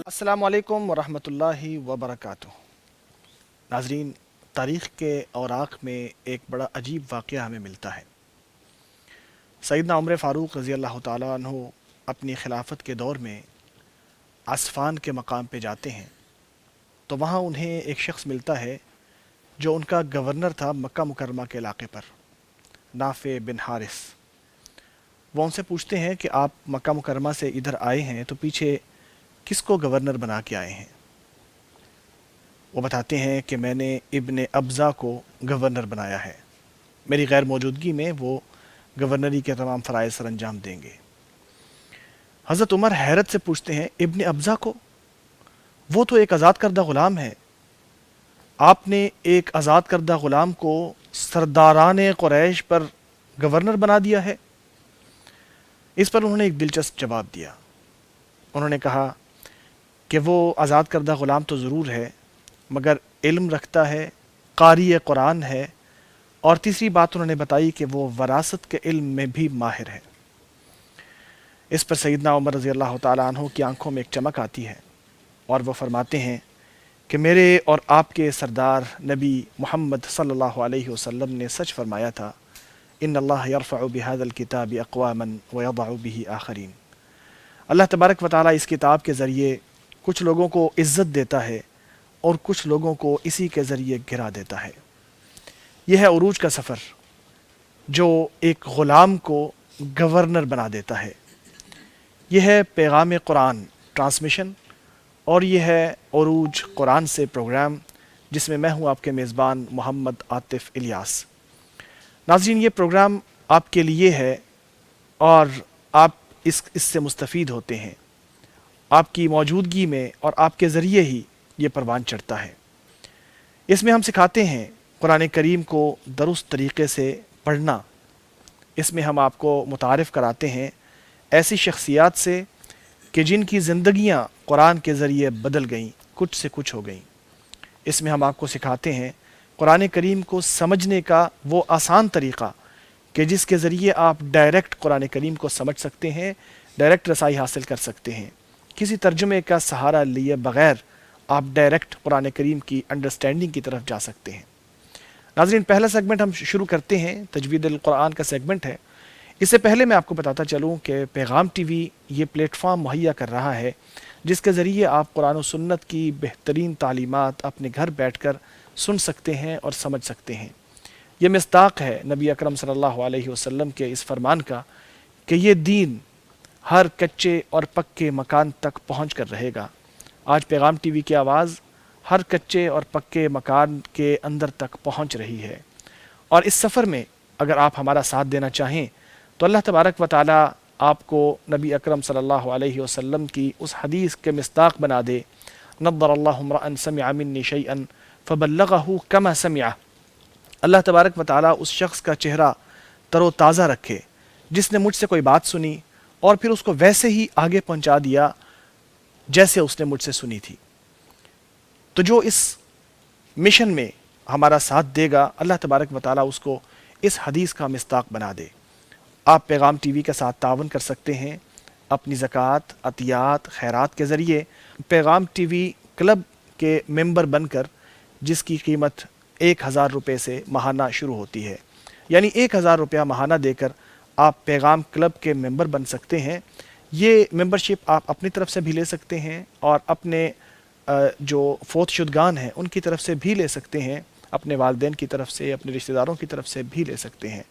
السلام علیکم ورحمۃ اللہ وبرکاتہ۔ ناظرین، تاریخ کے اوراق میں ایک بڑا عجیب واقعہ ہمیں ملتا ہے۔ سیدنا عمر فاروق رضی اللہ تعالیٰ عنہ اپنی خلافت کے دور میں عسفان کے مقام پہ جاتے ہیں تو وہاں انہیں ایک شخص ملتا ہے جو ان کا گورنر تھا مکہ مکرمہ کے علاقے پر، نافع بن حارث۔ وہ ان سے پوچھتے ہیں کہ آپ مکہ مکرمہ سے ادھر آئے ہیں تو پیچھے کس کو گورنر بنا کے آئے ہیں؟ وہ بتاتے ہیں کہ میں نے ابن ابزا کو گورنر بنایا ہے، میری غیر موجودگی میں وہ گورنری کے تمام فرائض سر انجام دیں گے۔ حضرت عمر حیرت سے پوچھتے ہیں، ابن ابزا کو؟ وہ تو ایک آزاد کردہ غلام ہے، آپ نے ایک آزاد کردہ غلام کو سرداران قریش پر گورنر بنا دیا ہے؟ اس پر انہوں نے ایک دلچسپ جواب دیا۔ انہوں نے کہا کہ وہ آزاد کردہ غلام تو ضرور ہے، مگر علم رکھتا ہے، قاری قرآن ہے، اور تیسری بات انہوں نے بتائی کہ وہ وراثت کے علم میں بھی ماہر ہے۔ اس پر سیدنا عمر رضی اللہ تعالیٰ عنہ کی آنکھوں میں ایک چمک آتی ہے اور وہ فرماتے ہیں کہ میرے اور آپ کے سردار نبی محمد صلی اللہ علیہ وسلم نے سچ فرمایا تھا، ان اللہ یرفع بہذا الکتاب اقواما ویضع بہ آخرین۔ اللہ تبارک و تعالیٰ اس کتاب کے ذریعے کچھ لوگوں کو عزت دیتا ہے اور کچھ لوگوں کو اسی کے ذریعے گرا دیتا ہے۔ یہ ہے عروج کا سفر جو ایک غلام کو گورنر بنا دیتا ہے۔ یہ ہے پیغام قرآن ٹرانسمیشن، اور یہ ہے عروج قرآن سے پروگرام، جس میں ہوں آپ کے میزبان محمد عاطف الیاس۔ ناظرین، یہ پروگرام آپ کے لیے ہے اور آپ اس سے مستفید ہوتے ہیں۔ آپ کی موجودگی میں اور آپ کے ذریعے ہی یہ پروان چڑھتا ہے۔ اس میں ہم سکھاتے ہیں قرآن کریم کو درست طریقے سے پڑھنا۔ اس میں ہم آپ کو متعارف کراتے ہیں ایسی شخصیات سے کہ جن کی زندگیاں قرآن کے ذریعے بدل گئیں، کچھ سے کچھ ہو گئیں۔ اس میں ہم آپ کو سکھاتے ہیں قرآن کریم کو سمجھنے کا وہ آسان طریقہ کہ جس کے ذریعے آپ ڈائریکٹ قرآن کریم کو سمجھ سکتے ہیں، ڈائریکٹ رسائی حاصل کر سکتے ہیں، کسی ترجمے کا سہارا لیے بغیر آپ ڈائریکٹ قرآن کریم کی انڈرسٹینڈنگ کی طرف جا سکتے ہیں۔ ناظرین، پہلا سیگمنٹ ہم شروع کرتے ہیں، تجوید القرآن کا سیگمنٹ ہے۔ اس سے پہلے میں آپ کو بتاتا چلوں کہ پیغام ٹی وی یہ پلیٹ فارم مہیا کر رہا ہے جس کے ذریعے آپ قرآن و سنت کی بہترین تعلیمات اپنے گھر بیٹھ کر سن سکتے ہیں اور سمجھ سکتے ہیں۔ یہ مصداق ہے نبی اکرم صلی اللہ علیہ وسلم کے اس فرمان کا کہ یہ دین ہر کچے اور پکے مکان تک پہنچ کر رہے گا۔ آج پیغام ٹی وی کی آواز ہر کچے اور پکے مکان کے اندر تک پہنچ رہی ہے، اور اس سفر میں اگر آپ ہمارا ساتھ دینا چاہیں تو اللہ تبارک و تعالیٰ آپ کو نبی اکرم صلی اللہ علیہ وسلم کی اس حدیث کے مصداق بنا دے، نضر اللہ امرأ سمع منی شیئا فبلغہ کما سمع۔ اللہ تبارک و تعالیٰ اس شخص کا چہرہ تر و تازہ رکھے جس نے مجھ سے کوئی بات سنی اور پھر اس کو ویسے ہی آگے پہنچا دیا جیسے اس نے مجھ سے سنی تھی۔ تو جو اس مشن میں ہمارا ساتھ دے گا، اللہ تبارک و تعالیٰ اس کو اس حدیث کا مصداق بنا دے۔ آپ پیغام ٹی وی کے ساتھ تعاون کر سکتے ہیں اپنی زکوٰۃ، عطیات، خیرات کے ذریعے۔ پیغام ٹی وی کلب کے ممبر بن کر، جس کی قیمت 1000 روپے سے ماہانہ شروع ہوتی ہے، یعنی 1000 روپیہ ماہانہ دے کر آپ پیغام کلب کے ممبر بن سکتے ہیں۔ یہ ممبرشپ آپ اپنی طرف سے بھی لے سکتے ہیں اور اپنے جو فوت شدگان ہیں ان کی طرف سے بھی لے سکتے ہیں، اپنے والدین کی طرف سے، اپنے رشتہ داروں کی طرف سے بھی لے سکتے ہیں۔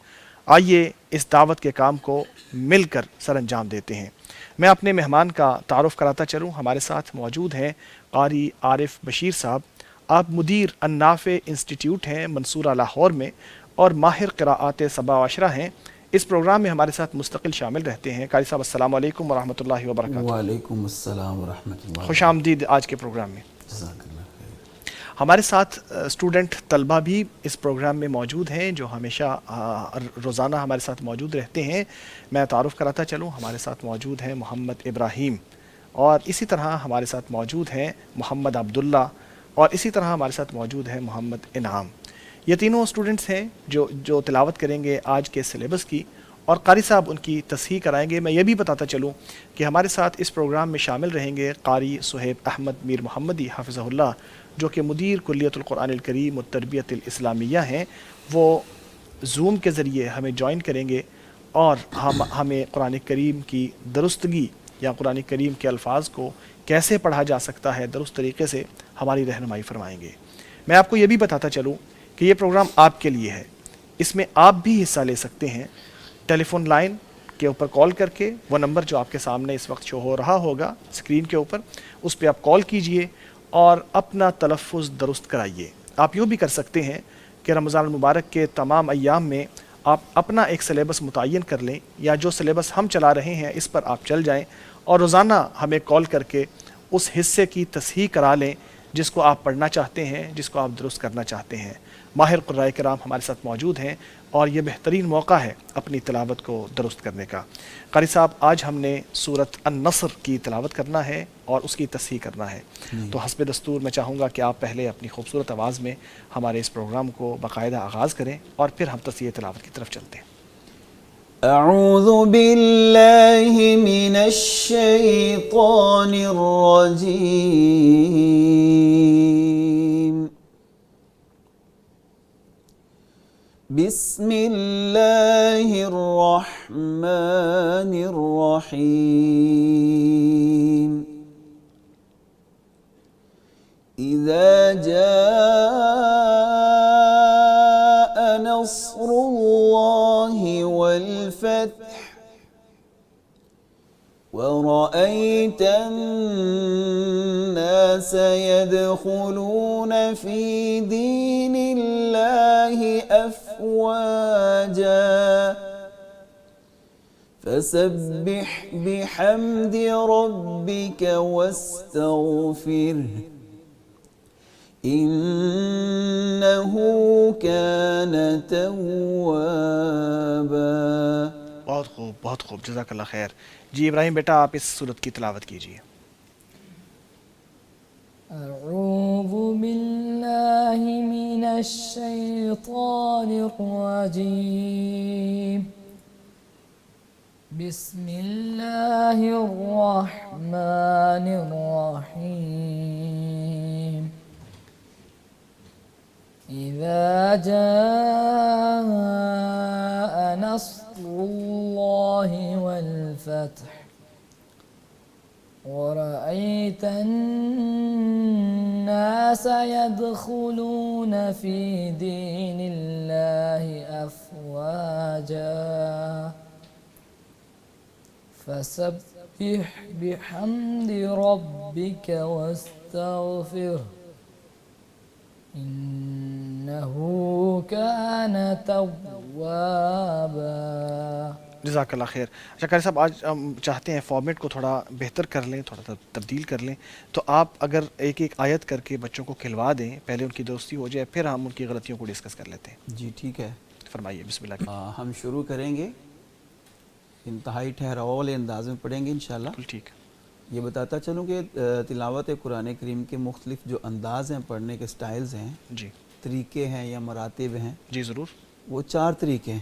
آئیے اس دعوت کے کام کو مل کر سر انجام دیتے ہیں۔ میں اپنے مہمان کا تعارف کراتا چلوں۔ ہمارے ساتھ موجود ہیں قاری عارف بشیر صاحب۔ آپ مدیر النافع انسٹیٹیوٹ ہیں منصورہ لاہور میں اور ماہر قراءات سبع و عشرہ ہیں۔ اس پروگرام میں ہمارے ساتھ مستقل شامل رہتے ہیں۔ قاری صاحب، السلام علیکم ورحمۃ اللہ وبرکاتہ۔ وعلیکم السلام ورحمۃ اللہ۔ خوش آمدید آج کے پروگرام میں۔ جزاک اللہ خیر۔ ہمارے ساتھ اسٹوڈنٹ طلبہ بھی اس پروگرام میں موجود ہیں جو ہمیشہ روزانہ ہمارے ساتھ موجود رہتے ہیں۔ میں تعارف کراتا چلوں، ہمارے ساتھ موجود ہیں محمد ابراہیم، اور اسی طرح ہمارے ساتھ موجود ہیں محمد عبداللہ، اور اسی طرح ہمارے ساتھ موجود ہیں محمد انعام۔ یہ تینوں اسٹوڈنٹس ہیں جو تلاوت کریں گے آج کے سلیبس کی، اور قاری صاحب ان کی تصحیح کرائیں گے۔ میں یہ بھی بتاتا چلوں کہ ہمارے ساتھ اس پروگرام میں شامل رہیں گے قاری صہیب احمد میر محمدی حافظہ اللہ، جو کہ مدیر کلیت القرآن الکریم و تربیت الاسلامیہ ہیں۔ وہ زوم کے ذریعے ہمیں جوائن کریں گے اور ہمیں قرآن کریم کی درستگی یا قرآن کریم کے الفاظ کو کیسے پڑھا جا سکتا ہے درست طریقے سے ہماری رہنمائی فرمائیں گے۔ میں آپ کو یہ بھی بتاتا چلوں کہ یہ پروگرام آپ کے لیے ہے، اس میں آپ بھی حصہ لے سکتے ہیں۔ ٹیلی فون لائن کے اوپر کال کر کے، وہ نمبر جو آپ کے سامنے اس وقت شو ہو رہا ہوگا اسکرین کے اوپر، اس پہ آپ کال کیجئے اور اپنا تلفظ درست کرائیے۔ آپ یوں بھی کر سکتے ہیں کہ رمضان المبارک کے تمام ایام میں آپ اپنا ایک سلیبس متعین کر لیں، یا جو سلیبس ہم چلا رہے ہیں اس پر آپ چل جائیں اور روزانہ ہمیں کال کر کے اس حصے کی تصحیح کرا لیں جس کو آپ پڑھنا چاہتے ہیں، جس کو آپ درست کرنا چاہتے ہیں۔ ماہر قرائے کرام ہمارے ساتھ موجود ہیں اور یہ بہترین موقع ہے اپنی تلاوت کو درست کرنے کا۔ قاری صاحب، آج ہم نے سورۃ النصر کی تلاوت کرنا ہے اور اس کی تصحیح کرنا ہے، تو حسب دستور میں چاہوں گا کہ آپ پہلے اپنی خوبصورت آواز میں ہمارے اس پروگرام کو باقاعدہ آغاز کریں اور پھر ہم تصحیح تلاوت کی طرف چلتے ہیں۔ اعوذ باللہ من الشیطان الرجیم، بسم اللہ الرحمن الرحیم، اذا جاء نصر اللہ والفتح ورأيت الناس يدخلون في دين الله أفواجا فسبح بحمد ربك واستغفره إنه كان توابا۔ بہت خوب، بہت خوب، جزاک اللہ خیر۔ جی ابراہیم بیٹا، آپ اس صورت کی تلاوت کیجیے۔ اعوذ باللہ من الشیطان الرجیم، بسم اللہ الرحمن الرحیم، اذا جاء نصر اللہ والفتح ورأيت الناس يدخلون في دين الله أفواجا فسبح بحمد ربك واستغفره إنه كان توابا۔ جزاک اللہ خیر۔ اچھا قاری صاحب، آج ہم چاہتے ہیں فارمیٹ کو تھوڑا بہتر کر لیں، تھوڑا تبدیل کر لیں، تو آپ اگر ایک ایک آیت کر کے بچوں کو کھلوا دیں، پہلے ان کی درستی ہو جائے، پھر ہم ان کی غلطیوں کو ڈسکس کر لیتے ہیں۔ جی ٹھیک ہے، فرمائیے، بسم اللہ۔ ہم شروع کریں گے، انتہائی ٹھہراؤ والے انداز میں پڑھیں گے انشاءاللہ۔ بالکل ٹھیک۔ یہ بتاتا چلوں کہ تلاوت قرآن کریم کے مختلف جو انداز ہیں، پڑھنے کے سٹائلز ہیں، جی طریقے ہیں یا مراتب ہیں، جی ضرور، وہ 4 طریقے ہیں۔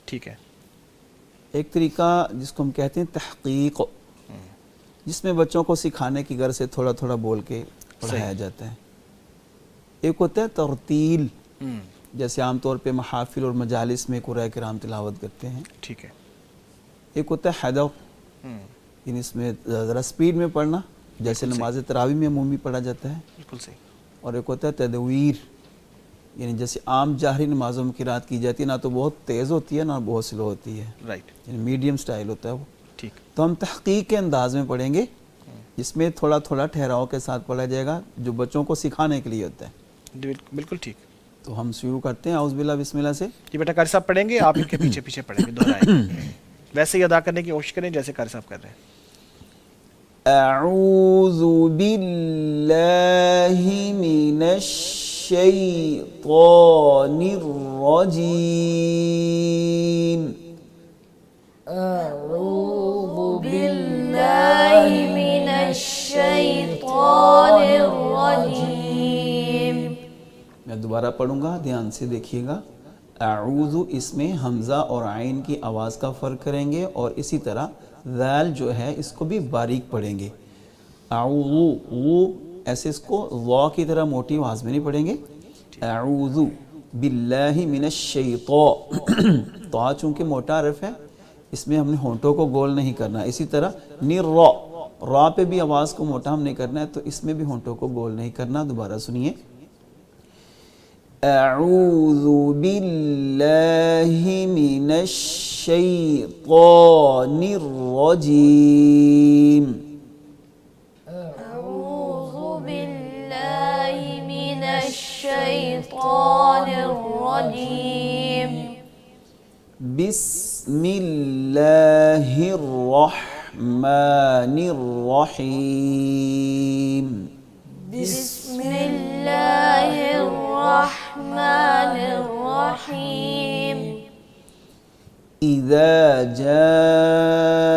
ٹھیک ہے۔ ایک طریقہ جس کو ہم کہتے ہیں تحقیق، جس میں بچوں کو سکھانے کی غرض سے تھوڑا تھوڑا بول کے پڑھایا جاتا ہے۔ ایک ہوتا ہے ترتیل، جیسے عام طور پہ محافل اور مجالس میں قرآن کرام تلاوت کرتے ہیں۔ ٹھیک ہے۔ ایک ہوتا ہے حدف، یعنی اس میں ذرا سپیڈ میں پڑھنا، جیسے نماز تراویح میں عمومی پڑھا جاتا ہے۔ بالکل صحیح۔ اور ایک ہوتا ہے تدویر، یعنی جیسے عام جاہری نمازوں میں قرات کی جاتی ہے، نہ تو بہت تیز ہوتی ہے نہ بہت سلو ہوتی ہے، رائٹ، یعنی میڈیم سٹائل ہوتا ہے وہ۔ ٹھیک۔ تو ہم تحقیق کے انداز میں پڑھیں گے، جس میں تھوڑا تھوڑا ٹھہراؤ کے ساتھ پڑھا جائے گا، جو بچوں کو سکھانے کے لیے ہوتا ہے۔ بالکل ٹھیک۔ تو ہم شروع کرتے ہیں اعوذ باللہ بسم اللہ سے۔ جی بیٹا، قاری صاحب پڑھیں گے، آپ ان کے پیچھے پیچھے پڑھیں گے، دہرائیں گے، ویسے ہی ادا کرنے کی کوشش کریں جیسے قاری صاحب کر رہے ہیں۔ اعوذ باللہ من الشیطان الرجیم، اعوذ باللہ من الشیطان الرجیم، میں دوبارہ پڑھوں گا، دھیان سے دیکھیے گا۔ اعوذ اس میں حمزہ اور عین کی آواز کا فرق کریں گے، اور اسی طرح ذال جو ہے اس کو بھی باریک پڑھیں گے. اعوذ ایسے اس کو ضا کی طرح موٹی آواز میں نہیں پڑھیں گے. اعوذ باللہ من الشیطان تو چونکہ موٹا حرف ہے اس میں ہم نے ہونٹوں کو گول نہیں کرنا. اسی طرح نِرَّا را پہ بھی آواز کو موٹا ہم نے کرنا ہے، تو اس میں بھی ہونٹوں کو گول نہیں کرنا. دوبارہ سنیے. اعوذ باللہ من الشیطان الرجیم. أعوذ بالله من الشيطان الرجيم. بسم اللہ الرحمن الرحیم. بسم الله الرحمن الرحيم. اذا جاء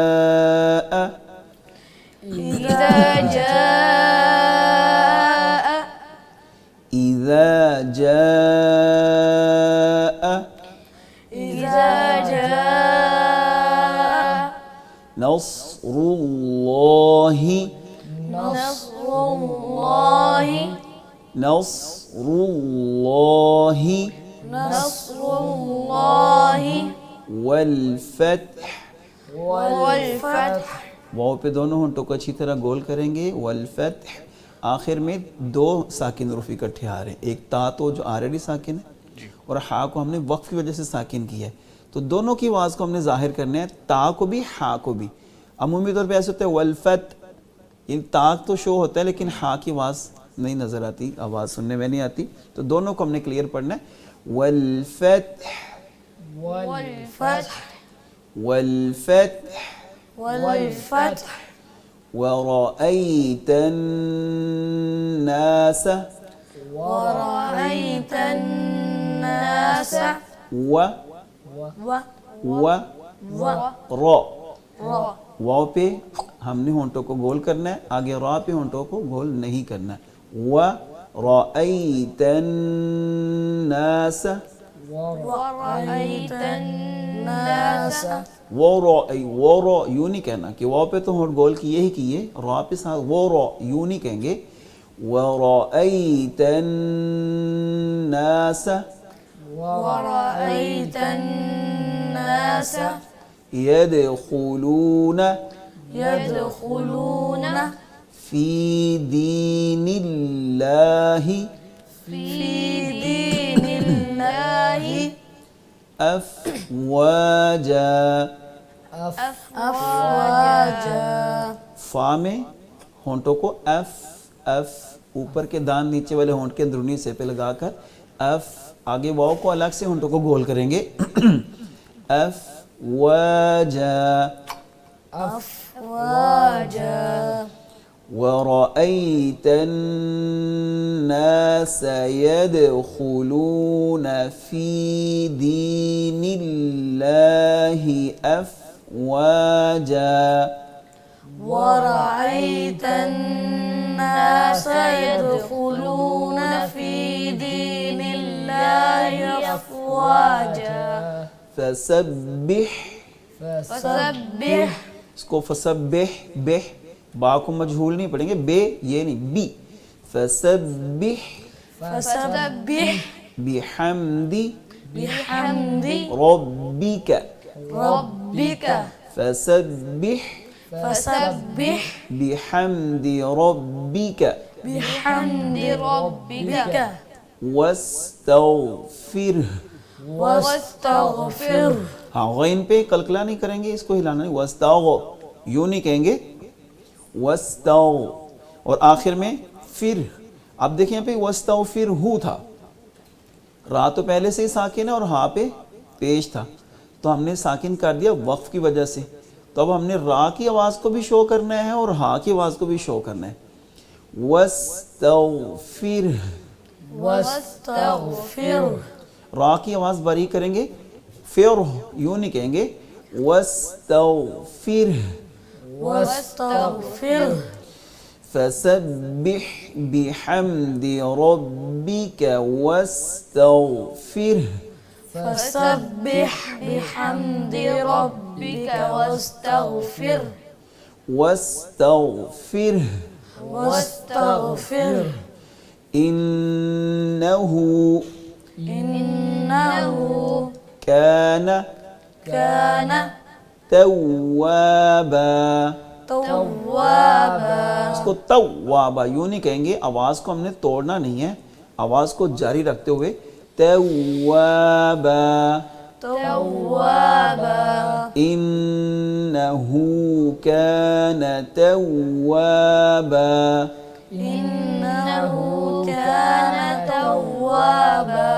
إذا جاء اذا جاء إذا جاء نصر اللہ نصر الله نصر اللہ نصر الله والفتح. والفتح. واو پہ دونوں ہونٹوں کو اچھی طرح گول کریں گے. والفتح آخر میں دو ساکن حروف اکٹھے آ رہے ہیں، ایک تا تو جو آلریڈی ساکن ہے اور ہا کو ہم نے وقف کی وجہ سے ساکن کیا ہے، تو دونوں کی آواز کو ہم نے ظاہر کرنا ہے، تا کو بھی ہا کو بھی. عمومی طور پہ ایسے ہوتا ہے والفتح، یہ تا تو شو ہوتا ہے لیکن ہا کی آواز نہیں نظر آتی، آواز سننے میں نہیں آتی، تو دونوں کو ہم نے کلیئر پڑھنا ہے. والفتح والفتح. والفتح والفتح. ورأيت الناس ورأيت الناس و و را. را. واو پہ ہم نے ہونٹوں کو گول کرنا ہے، آگے را پہ ہونٹوں کو گول نہیں کرنا ہے. ورأيت الناس ورأيت الناس ورا یوں نہیں کہنا کہ واو پہ تو ہونٹ گول کیے ہی کیے، را پہ ساتھ ورا یوں نہیں کہیں گے. ورأيت الناس ورأيت الناس يدخلون يدخلون في دين الله في دين الله افواجا. أفواجا. فا میں ہونٹوں کو اوپر کے دان نیچے والے ہونٹ کے اندرونی حصے پہ لگا کر آگے واو کو الگ سے ہونٹوں کو گول کریں گے. افواجا. أفواجا. ورأيت الناس يدخلون في دين الله أفواجا. ورأيت الناس يدخلون في دين الله أفواجا. فسبح فسبح. اس کو فسبح بہ با کو مجہول نہیں پڑھیں گے، بے یہ نہیں بی. فسبح فسبح بحمد بحمد ربك. ربك. فسبح فسبح بحمد ربك بحمد ربك واستغفره. واستغفر. ہاں غین پہ کلکلا نہیں کریں گے، اس کو ہلانا نہیں. یوں نہیں کہیں گے. اور آخر میں پھر اب دیکھیں یہاں پہ واستغفرہ تھا، را تو پہلے سے ہی ساکن ہے اور ہا پہ پیش تھا، تو ہم نے ساکن کر دیا وقف کی وجہ سے. تو اب ہم نے را کی آواز کو بھی شو کرنا ہے اور ہا کی آواز کو بھی شو کرنا ہے. واستغفرہ. واستغفر. را کی آواز باریک کریں گے، فر یوں نہیں کہیں گے. واستغفرہ. واستغفر. فسبح بحمد ربك واستغفره. فسبح بحمد ربك واستغفر واستغفره واستغفر إنه إنه كان كان توابا. توابا اس کو توابا یوں نہیں کہیں گے، آواز کو ہم نے توڑنا نہیں ہے، آواز کو جاری رکھتے ہوئے توابا توابا إنه كان توابا. إنه كان توابا.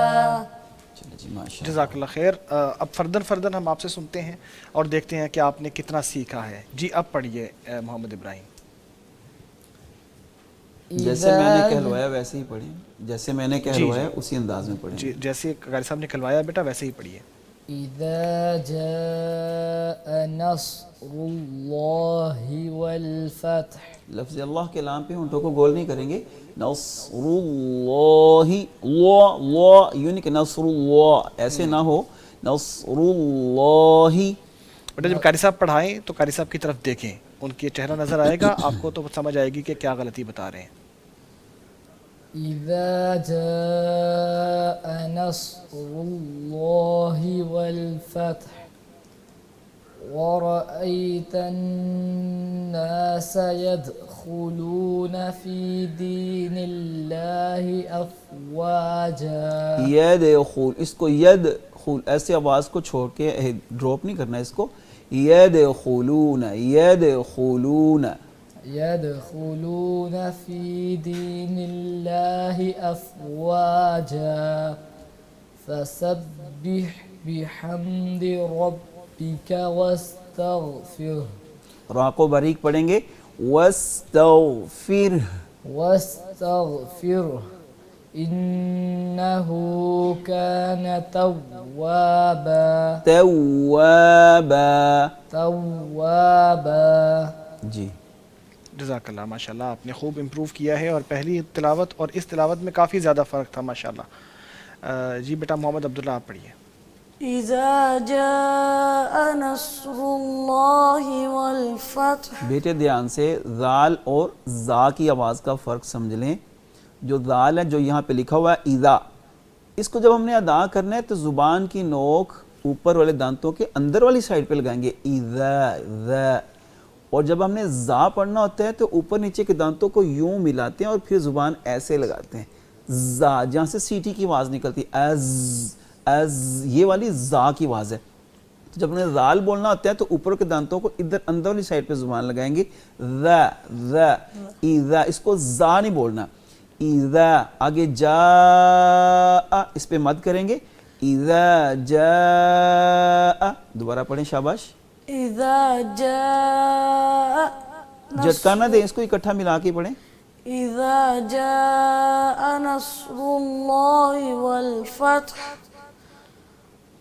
چلے جی ماشاء اللہ. جزاک اللہ خیر. اب فردن ہم آپ سے سنتے ہیں اور دیکھتے ہیں کہ آپ نے کتنا سیکھا ہے. جی اب پڑھیے محمد ابراہیم. جیسے میں نے کہلوایا ویسے ہی پڑھیں، جیسے میں نے کہلوایا اسی انداز میں پڑھیں. جی جیسے قاری صاحب نے کھلوایا بیٹا ویسے ہی پڑھیے. إذا جاء نصر الله والفتح. لفظ اللہ کے لام پہ ہونٹوں کو گول نہیں کریں گے. نصر اللہ، اللہ یوں نہیں کہ نصر اللہ، ایسے نہ ہو. نصر اللہ. بیٹا جب قاری صاحب پڑھائیں تو قاری صاحب کی طرف دیکھیں، ان کی چہرہ نظر آئے گا آپ کو تو سمجھ آئے گی کہ کیا غلطی بتا رہے ہیں. إذا جاء نصر الله والفتح ورأيت الناس يدخلون في دين الله أفواجا. یدخل، اس کو یدخل ایسے آواز کو چھوڑ کے ڈراپ نہیں کرنا، اس کو یدخلون یدخلون. يدخلون في دين الله أفواجا فسبح بحمد ربك واستغفره. را کو باریک پڑھیں گے. واستغفر واستغفره إنه كان توابا توابا. توابا. جی جزاک اللہ. ماشاءاللہ آپ نے خوب امپروو کیا ہے اور پہلی تلاوت اور اس تلاوت میں کافی زیادہ فرق تھا ماشاءاللہ. جی بیٹا محمد عبداللہ آپ پڑھیے. إذا جاء نصر الله والفتح. بیٹے دھیان سے ذال اور زا کی آواز کا فرق سمجھ لیں. جو ذال ہے جو یہاں پہ لکھا ہوا ہے اذا، اس کو جب ہم نے ادا کرنا ہے تو زبان کی نوک اوپر والے دانتوں کے اندر والی سائڈ پہ لگائیں گے اذا ذا. اور جب ہم نے زا پڑھنا ہوتا ہے تو اوپر نیچے کے دانتوں کو یوں ملاتے ہیں اور پھر زبان ایسے لگاتے ہیں. زا جہاں سے سیٹی کی آواز نکلتی از یہ والی زا کی آواز ہے. جب ہم نے زال بولنا ہوتا ہے تو اوپر کے دانتوں کو ادھر اندر والی سائڈ پہ زبان لگائیں گے. ذا ذا اذا، اس کو زا نہیں بولنا. اذا آگے جاء اس پہ مد کریں گے. اذا جاء دوبارہ پڑھیں شاباش. إذا جاء جھٹکا نہ دیں، اس کو اکٹھا ملا کے پڑھیں. إذا جاء نصر الله والفتح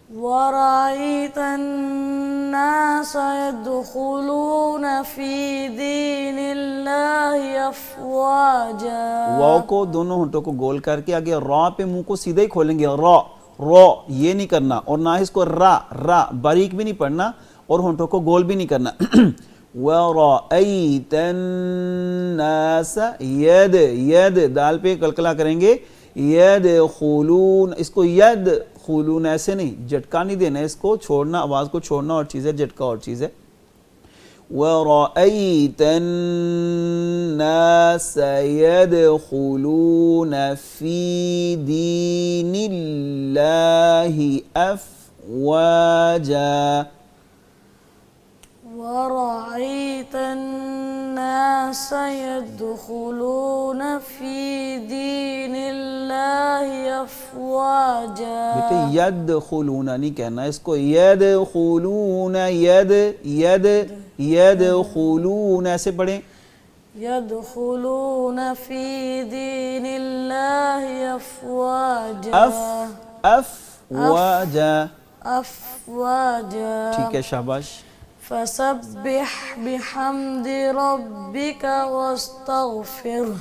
ورأيت الناس يدخلون في دين الله أفواجا. واو کو دونوں ہونٹوں کو گول کر کے آگے را پہ منہ کو سیدھا ہی کھولیں گے. را را یہ نہیں کرنا، اور نہ اس کو را باریک بھی نہیں پڑھنا اور ہونٹوں کو گول بھی نہیں کرنا. وَرَأَيْتَ النَّاسَ ید دال پہ کلکلا کریں گے. يَدْخُلُونَ، اس کو يَدْخُلُونَ ایسے نہیں، جھٹکا نہیں دینا، اس کو چھوڑنا، آواز کو چھوڑنا اور چیز ہے، جھٹکا اور چیز ہے. وَرَأَيْتَ النَّاسَ يَدْخُلُونَ فِي دِينِ اللَّهِ أَفْوَاجًا. ورأيت الناس يدخلون في دين الله أفواجا. بیٹے یدخلون نہیں کہنا، اس کو یدخلون یدخلون ایسے پڑھیں. يدخلون في دين الله أفواجا. افواجا. أفواجا. ٹھیک ہے شاباش. فسبح بحمد ربك واستغفره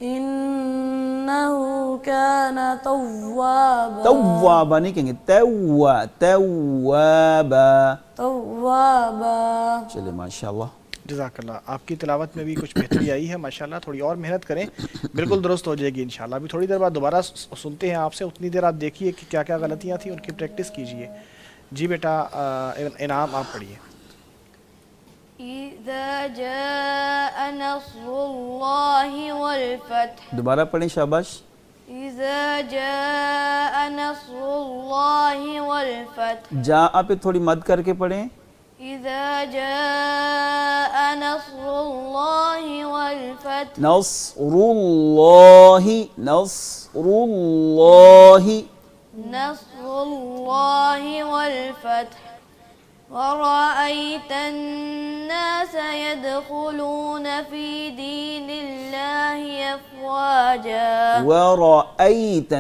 إنه إنه كان توابا توابا نہیں کہیں گے، توابا. توابا. چلے ماشاءاللہ. جزاک اللہ. آپ کی تلاوت میں بھی کچھ بہتری آئی ہے ماشاءاللہ. تھوڑی اور محنت کریں، بالکل درست ہو جائے گی انشاءاللہ. ابھی تھوڑی دیر بعد دوبارہ سنتے ہیں آپ سے، اتنی دیر آپ دیکھیے کہ کیا کیا غلطیاں تھیں، ان کی پریکٹس کیجئے. جی بیٹا انعام آپ پڑھیے. إذا جاء نصر الله والفتح. دوبارہ پڑھیں شاباش. إذا جاء نصر الله والفتح. جا پہ تھوڑی مد کر کے پڑھیں. إذا جاء نصر الله والفتح. نصر اللہ، نصر اللہ. نصر الله والفتح. ورأيت الناس يدخلون في دين الله أفواجا. ورأيت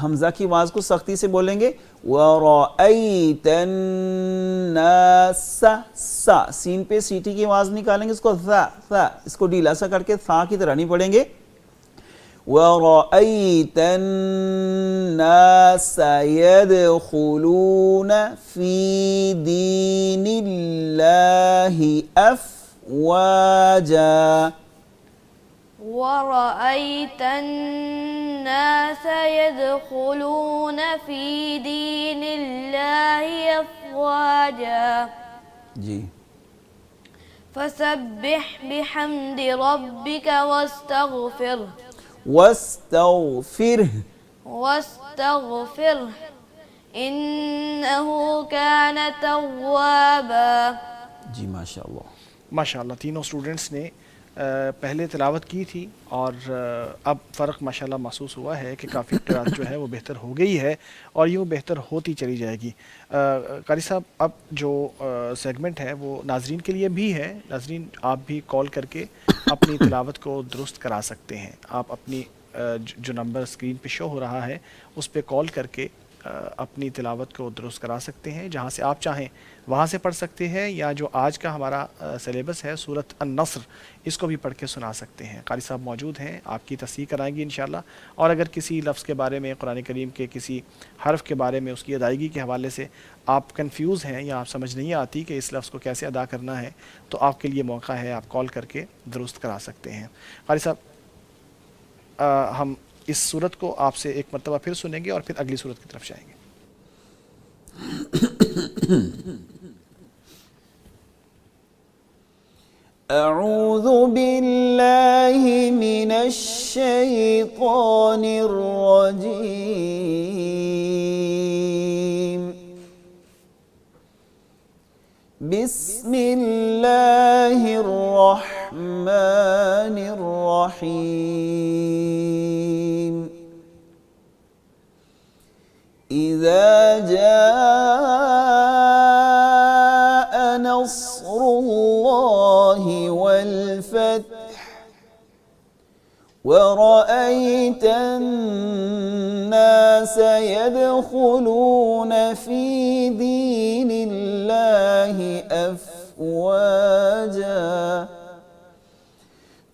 حمزہ کی آواز کو سختی سے بولیں گے. ورأيت الناس، سا سین پہ سیٹی کی آواز نکالیں گے، اس کو ثا اس کو ڈھیلا سا کر کے ثا کی طرح نہیں پڑھیں گے. وَرَأَيْتَ النَّاسَ يَدْخُلُونَ فِي دِينِ اللَّهِ أَفْوَاجًا. ورأيت الناس يدخلون في دين الله أفواجا. جی. فسبح بحمد ربك واستغفره. واستغفرہ، واستغفره إنه كان توابا. جی ماشاءاللہ. ماشاءاللہ تینوں اسٹوڈنٹس نے پہلے تلاوت کی تھی اور اب فرق ماشاءاللہ محسوس ہوا ہے کہ کافی قرأت جو ہے وہ بہتر ہو گئی ہے اور یوں بہتر ہوتی چلی جائے گی. قاری صاحب اب جو سیگمنٹ ہے وہ ناظرین کے لیے بھی ہے. ناظرین آپ بھی کال کر کے اپنی تلاوت کو درست کرا سکتے ہیں. آپ اپنی جو نمبر اسکرین پہ شو ہو رہا ہے اس پہ کال کر کے اپنی تلاوت کو درست کرا سکتے ہیں. جہاں سے آپ چاہیں وہاں سے پڑھ سکتے ہیں، یا جو آج کا ہمارا سلیبس ہے سورۃ النصر اس کو بھی پڑھ کے سنا سکتے ہیں. قاری صاحب موجود ہیں، آپ کی تصحیح کرائیں گی انشاءاللہ. اور اگر کسی لفظ کے بارے میں، قرآن کریم کے کسی حرف کے بارے میں، اس کی ادائیگی کے حوالے سے آپ کنفیوز ہیں یا آپ سمجھ نہیں آتی کہ اس لفظ کو کیسے ادا کرنا ہے، تو آپ کے لیے موقع ہے، آپ کال کر کے درست کرا سکتے ہیں. قاری صاحب ہم اس صورت کو آپ سے ایک مرتبہ پھر سنیں گے اور پھر اگلی صورت کی طرف جائیں گے. اعوذ باللہ من الشیطان الرجیم. بسم اللہ الرحمن الرحیم. اذا جاء نصر اللہ والفتح ورأيت الناس يدخلون في دين الله أفواجا.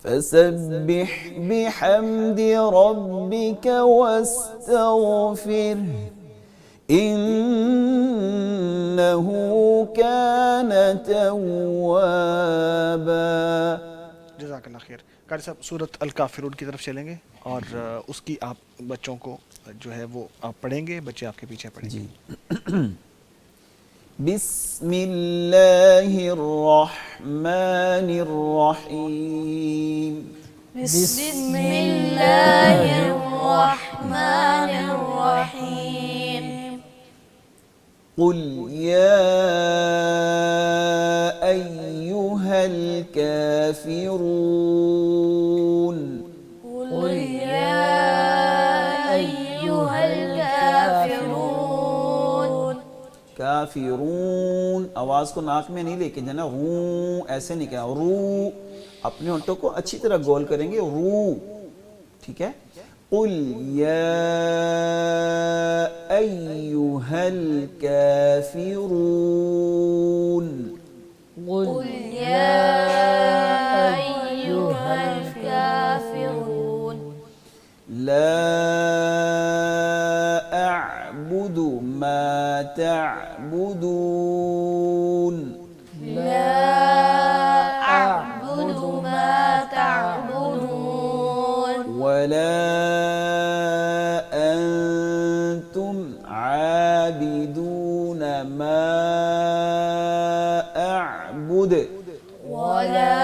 فسبح بحمد ربك واستغفره إنه كان توابا. جزاک اللہ خیر. قاری صاحب سورۃ الکافرون کی طرف چلیں گے اور اس کی آپ بچوں کو جو ہے وہ آپ پڑھیں گے، بچے آپ کے پیچھے پڑھیں گے. جی. بسم اللہ الرحمن الرحیم. بسم الله الرحمن الرحيم. قل يا أيها الكافرون. قل يا أيها الكافرون. کافرون آواز کو ناک میں نہیں لے کے جانا، رو ایسے نہیں کہنا، رو اپنے ہونٹوں کو اچھی طرح گول کریں گے، رو. ٹھیک ہے. قل یا ایہا الکافرون. قل يا أيها الكافرون. لا أعبد ما تعبدون لا أعبد ما تعبدون ولا أنتم عابدون ما أعبد ولا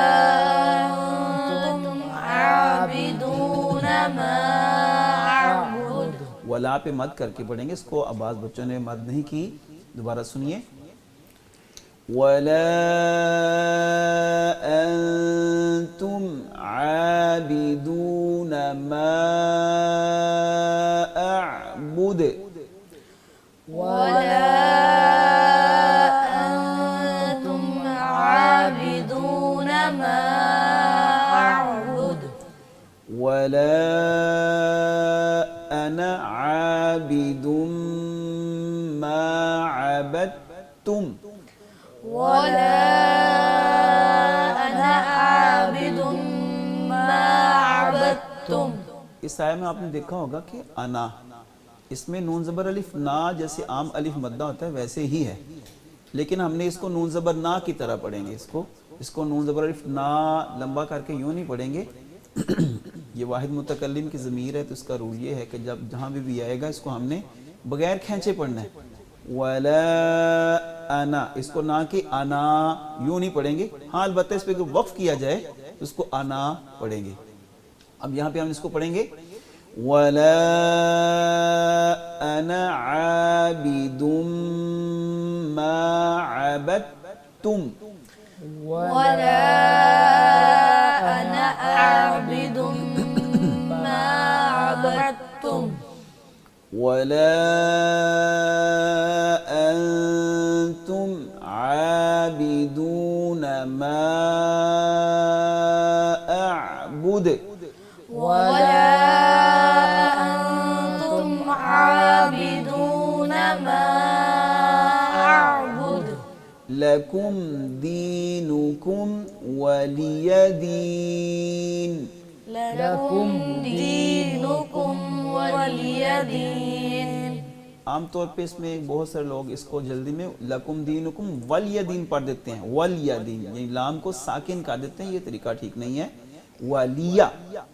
أنتم عابدون ما أعبد ولا پہ مد کر کے پڑھیں گے اس کو، اب بعض بچوں نے مد نہیں کی، دوبارہ سنیے ولا أنتم عابدون ما أعبد ولا أنتم عابدون ما أعبد ولا أنا عابد ما عبدتم ولا أنا عابد ما عبدتم اس آیہ میں آپ نے دیکھا ہوگا کہ انا، اس میں نون زبر الف نا جیسے عام الف مدہ ہوتا ہے ویسے ہی ہے، لیکن ہم نے اس کو نون زبر نا کی طرح پڑھیں گے، اس کو نون زبر الف نا لمبا کر کے یوں نہیں پڑھیں گے یہ واحد متکلم کی ضمیر ہے تو اس کا رول یہ ہے کہ جب جہاں بھی آئے گا اس کو ہم نے بغیر کھینچے پڑھنا ہے، ولا انا، اس کو نا کی انا یوں نہیں پڑھیں گے، ہاں البتہ اس پہ اگر وقف کیا جائے تو اس کو انا پڑھیں گے۔ اب یہاں پہ ہم اس کو پڑھیں گے ولا انا عابد ما عبدتم ولا أنا عابد ما عبدتم ولا أنتم عابدون ما أعبد ولا أنتم عابدون ما أعبد لكم دينكم ولي دين لكم دينكم ولي دين عام طور پہ اس میں بہت سارے لوگ اس کو جلدی میں لکم دینکم ولی دین پڑھ دیتے ہیں، ولی دین یعنی لام کو ساکن کر دیتے ہیں، یہ طریقہ ٹھیک نہیں ہے۔ ولیہ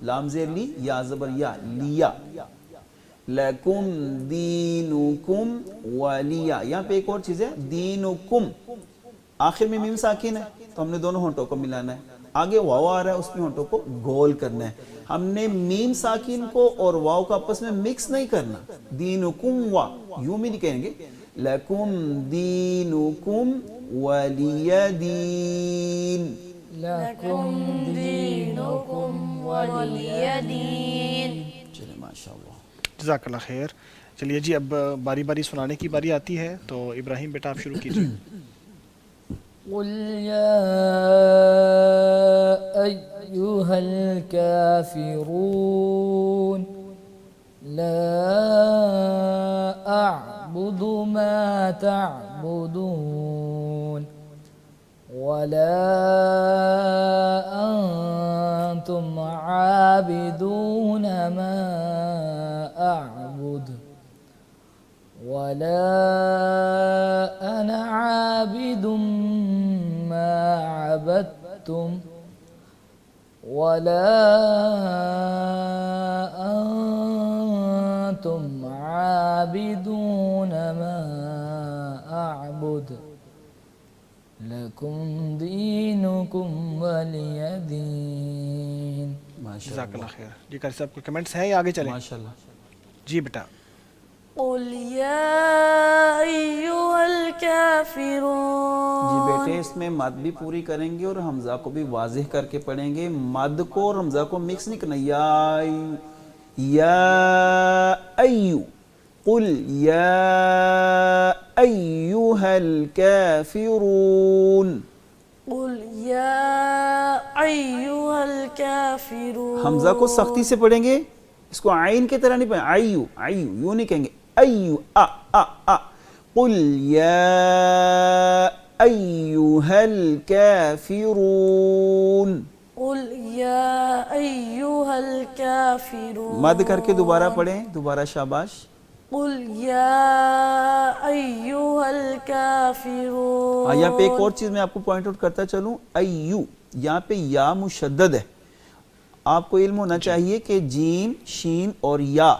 لام زیر لی یا زبر یا لیا، لکم دینکم ولیہ، یہاں پہ ایک اور چیز ہے دینکم، آخر میں میم ساکن ہے تو ہم نے دونوں ہونٹوں کو ملانا ہے، آگے واو آ رہا ہے اس میں ہونٹوں کو گول کرنا ہے، ہم نے میم ساکن کو اور واو کا آپس میں مکس نہیں کرنا، دینکم وا یوں بھی نہیں کہیں گے، لکم دینکم ولی دین، لكم دينكم ولي دين چلے ماشاءاللہ۔ جزاک اللہ خیر۔ چلیے جی اب باری باری سنانے کی باری آتی ہے، تو ابراہیم بیٹا آپ شروع کیجیے۔ قل يا أيها الكافرون لا أعبد ما تعبدون ولا أنتم عابدون ما أعبد ولا أنا عابد ما عبدتم ولا أنتم عابدون ما أعبد لكم دينكم ولي دين جزاک اللہ خیر۔ جی قاری صاحب کوئی کمنٹس ہیں یا آگے چلیں؟ ماشاءاللہ۔ جی بیٹا۔ قل يا أيها الكافرون جی بیٹے اس میں مد بھی پوری کریں گے اور حمزہ کو بھی واضح کر کے پڑھیں گے، مد کو اور حمزہ کو مکس نہیں کرنا، یا ایو، قل یا ایوہ الکافرون، قل يا أيها الكافرون حمزہ کو سختی سے پڑھیں گے، اس کو عین کی طرح نہیں پڑھیں، ایو ایو یوں نہیں کہیں گے، ایو قل یا ایوہ الکافرون، قل يا أيها أيها الكافرون مد کر کے دوبارہ پڑھیں، دوبارہ شاباش. قل يا أيها الكافرون. ہاں یہاں پہ ایک اور چیز میں آپ کو پوائنٹ آؤٹ کرتا چلوں، ایو یہاں پہ یا مشدد ہے. آپ کو علم ہونا چاہیے کہ جیم، شین اور یا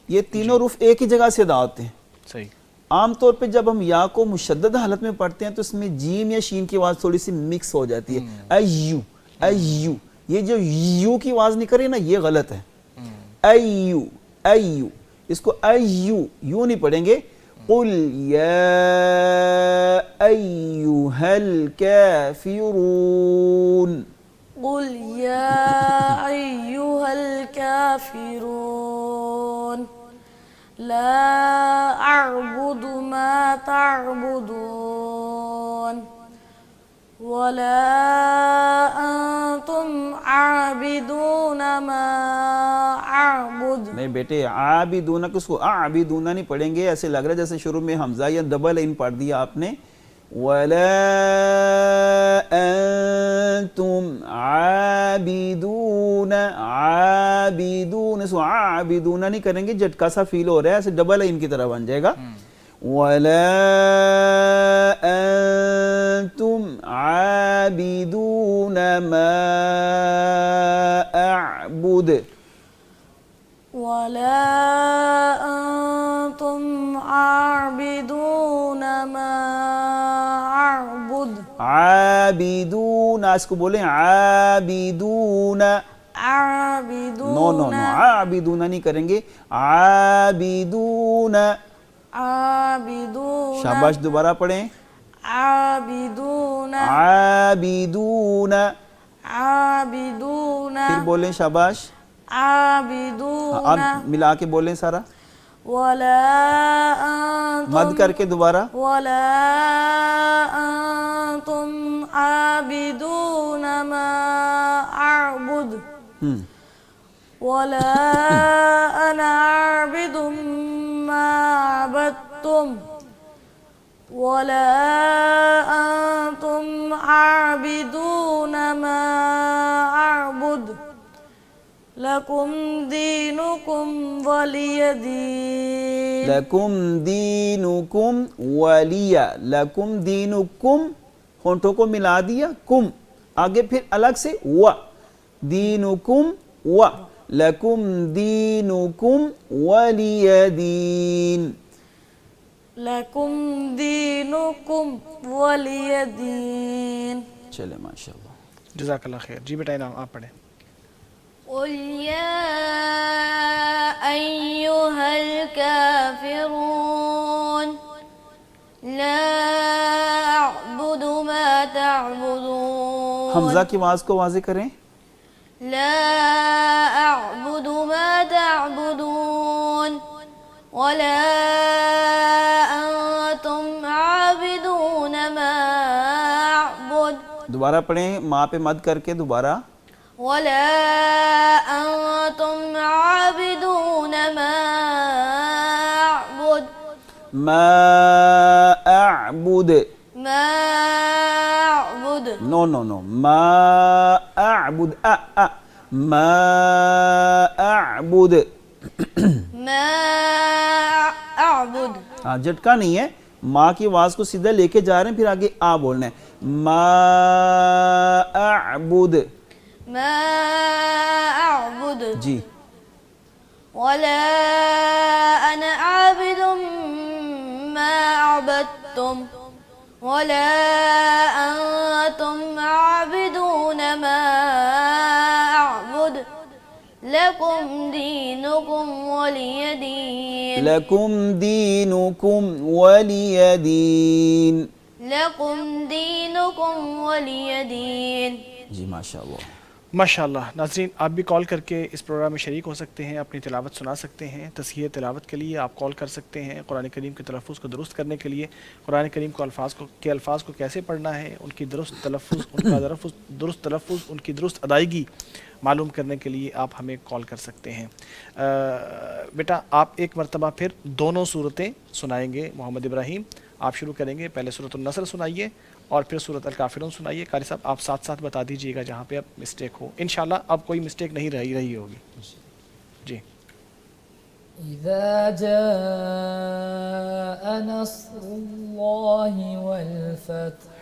یہ تینوں حروف ایک ہی جگہ سے ادا ہوتے ہیں. صحیح. عام طور پہ جب ہم یا کو مشدد حالت میں پڑھتے ہیں تو اس میں جیم یا شین کی آواز تھوڑی سی مکس ہو جاتی ہے. ایو ایو، یہ جو یو کی آواز نکل رہی ہے نا یہ غلط ہے. ایو ایو، اس کو ایو یوں نہیں پڑھیں گے. قل یا ایہا الکافرون. قل يا أيها الكافرون لا أعبد ما تعبدون ولا أنتم عابدون ما أعبد. نہیں بیٹے، عابدون کس کو عابدون نہیں پڑھیں گے، ایسے لگ رہا ہے جیسے شروع میں حمزہ یا ڈبل ان پڑھ دیا آپ نے. وَلَا أَنْتُمْ عَابِدُونَ، عَابِدُونَ اس کو عَابِدُونَ نہیں کریں گے، جھٹکا سا فیل ہو رہا ہے، ایسے ڈبل ان کی طرح بن جائے گا. وَلَا أَنْتُمْ عَابِدُونَ مَا أَعْبُدُ. ولا أنتم عابدون ما أعبد. عابدون اس کو بولیں عابدون. عابدون. نو نو نو، عابدون نہیں کریں گے، عابدون. عابدون. شاباش، دوبارہ پڑھیں. عابدون. عابدون. عابدون. پھر بولیں شاباش. عابدون. آپ ملا کے بولیں سارا. ولا أنتم مد کر کے دوبارہ. ولا أنتم عابدون ما أعبد ولا أنا عابد ما عبدتم ولا أنتم عابدون ما أعبد لكم دينكم ولي دين. لکم دینکم ولی. لکم دینکم ہونٹوں کو ملا دیا، کم آگے پھر الگ سے و. دینکم و. لکم دینکم ولی دین. لكم دينكم ولي دين. چلے ماشاءاللہ. جزاک اللہ خیر. جی بیٹا انعام آپ پڑھیں. قل يا أيها الكافرون لا أعبد ما تعبدون. حمزہ کی آواز کو واضح کریں. لا أعبد ما تعبدون ولا أنتم عابدون ما أعبد. دوبارہ پڑھیں ماں پہ مد کر کے دوبارہ. ولا أنتم عابدون ما أعبد. ما أعبد. ما أعبد. نو نو نو، ما أعبد. ما أعبد. ما أعبد. ہاں جھٹکا نہیں ہے، ماں کی آواز کو سیدھا لے کے جا رہے ہیں، پھر آگے آ بولنا ہے. ما أعبد. ما أعبد. جی. ولا أنا عابد ما عبدتم ولا أنتم عابدون ما أعبد لكم دينكم ولي دين. لکم دینکم ولی دین. لكم دينكم ولي دين. جی ماشاءاللہ. ماشاءاللہ. ناظرین آپ بھی کال کر کے اس پروگرام میں شریک ہو سکتے ہیں، اپنی تلاوت سنا سکتے ہیں. تصحیح تلاوت کے لیے آپ کال کر سکتے ہیں. قرآن کریم کے تلفظ کو درست کرنے کے لیے قرآن کریم کو الفاظ کو کیسے پڑھنا ہے، ان کی درست تلفظ، ان کا درست تلفظ، ان کی درست ادائیگی معلوم کرنے کے لیے آپ ہمیں کال کر سکتے ہیں. بیٹا آپ ایک مرتبہ پھر دونوں صورتیں سنائیں گے. محمد ابراہیم آپ شروع کریں گے، پہلے سورۃ النصر سنائیے اور پھر سورۃ الکافرون سنائیے. قاری صاحب آپ ساتھ ساتھ بتا دیجیے گا جہاں پہ اب مسٹیک ہو. انشاءاللہ اب کوئی مسٹیک نہیں رہی ہوگی. جی. إذا جاء نصر الله والفتح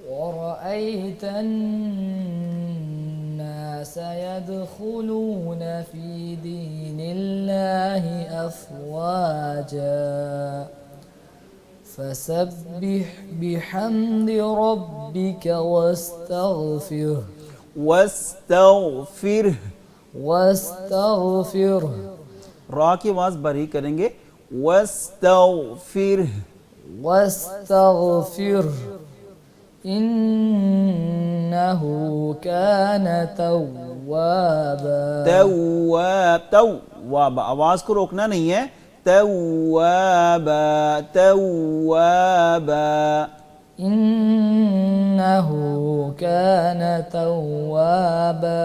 ورأيت الناس يدخلون في دين الله أفواجا فسبح بحمد ربك واستغفره را کی آواز بری کریں گے. واستغفرہ إنه كان توابا. تواب آواز کو روکنا نہیں ہے. توابا إنه كان توابا.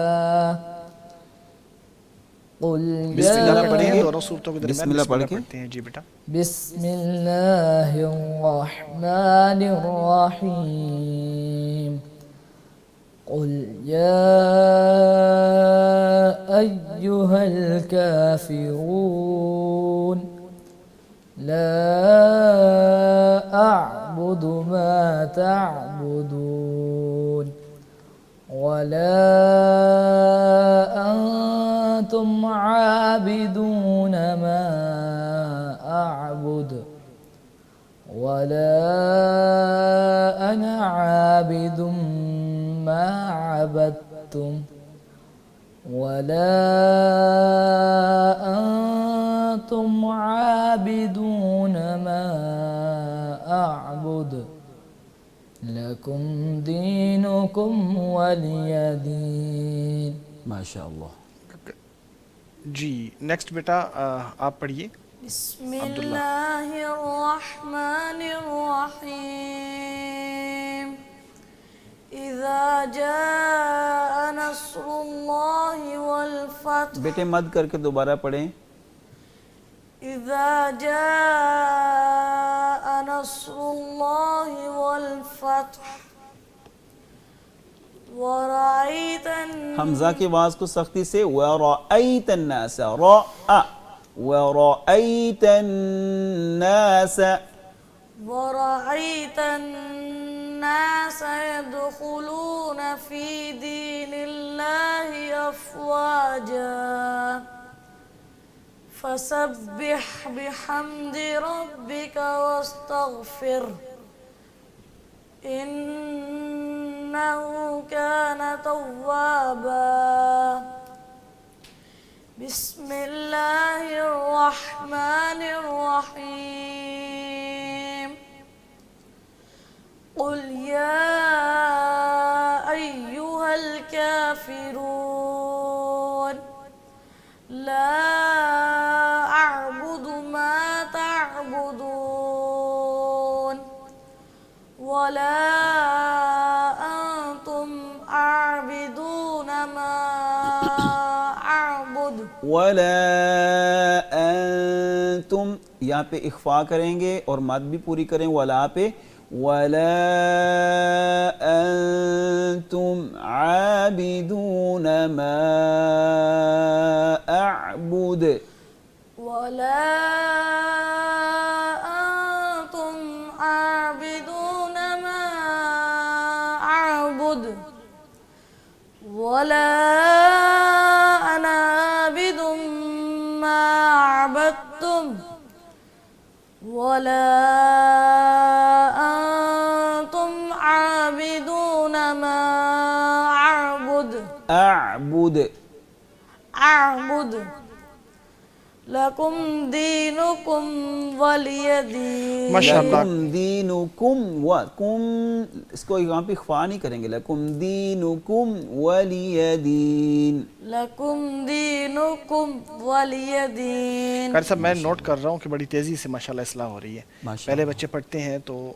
قل بسم اللہ يا پڑھیں گے دونوں صورتوں کے درمیان. بسم اللہ پڑھ کے پڑھتے ہیں. جی بیٹا. بسم الله الرحمن الرحيم. قل يا أيها الكافرون لا أعبد ما تعبدون ولا أنتم عابدون ما أعبد ولا أنا عابد ما عبدتم ولا أنتم عابدون ما أعبد لكم دينكم ولي دين. ماشاء اللہ. جی نیکسٹ بیٹا آپ پڑھیے. بسم اللہ الرحمن الرحیم. اذا جاء نصر اللہ والفتح. بیٹے مد کر کے دوبارہ پڑھیں. اذا جاء نصر اللہ والفتح ورأيت حمزہ کی آواز کو سختی سے. ورأيت الناس ورأيت الناس ورأيت الناس يدخلون في دين الله أفواجا فسبح بحمد ربك واستغفره إنه كان توابا. بسم الله الرحمن الرحيم. قل يا أيها الكافرون لا أعبد ما تعبدون ولا أنتم عابدون ما أعبد ولا انتم یہاں پہ اخفا کریں گے اور مد بھی پوری کریں ولا پہ. ولا انتم عابدون ما اعبد ولا أنتم عابدون ما أعبد ولا أنا عابد ما عبدتم ولا أنتم عابدون ما أعبد لكم دينكم ولي دين. ماشاءاللہ. لکم دینکم وکم اس کو یہاں پہ اخفا نہیں کریں گے. لکم دینکم ولی دین. لكم دينكم ولي دين. قاری صاحب میں نوٹ کر رہا ہوں کہ بڑی تیزی سے ماشاءاللہ اصلاح ہو رہی ہے. پہلے بچے پڑھتے ہیں تو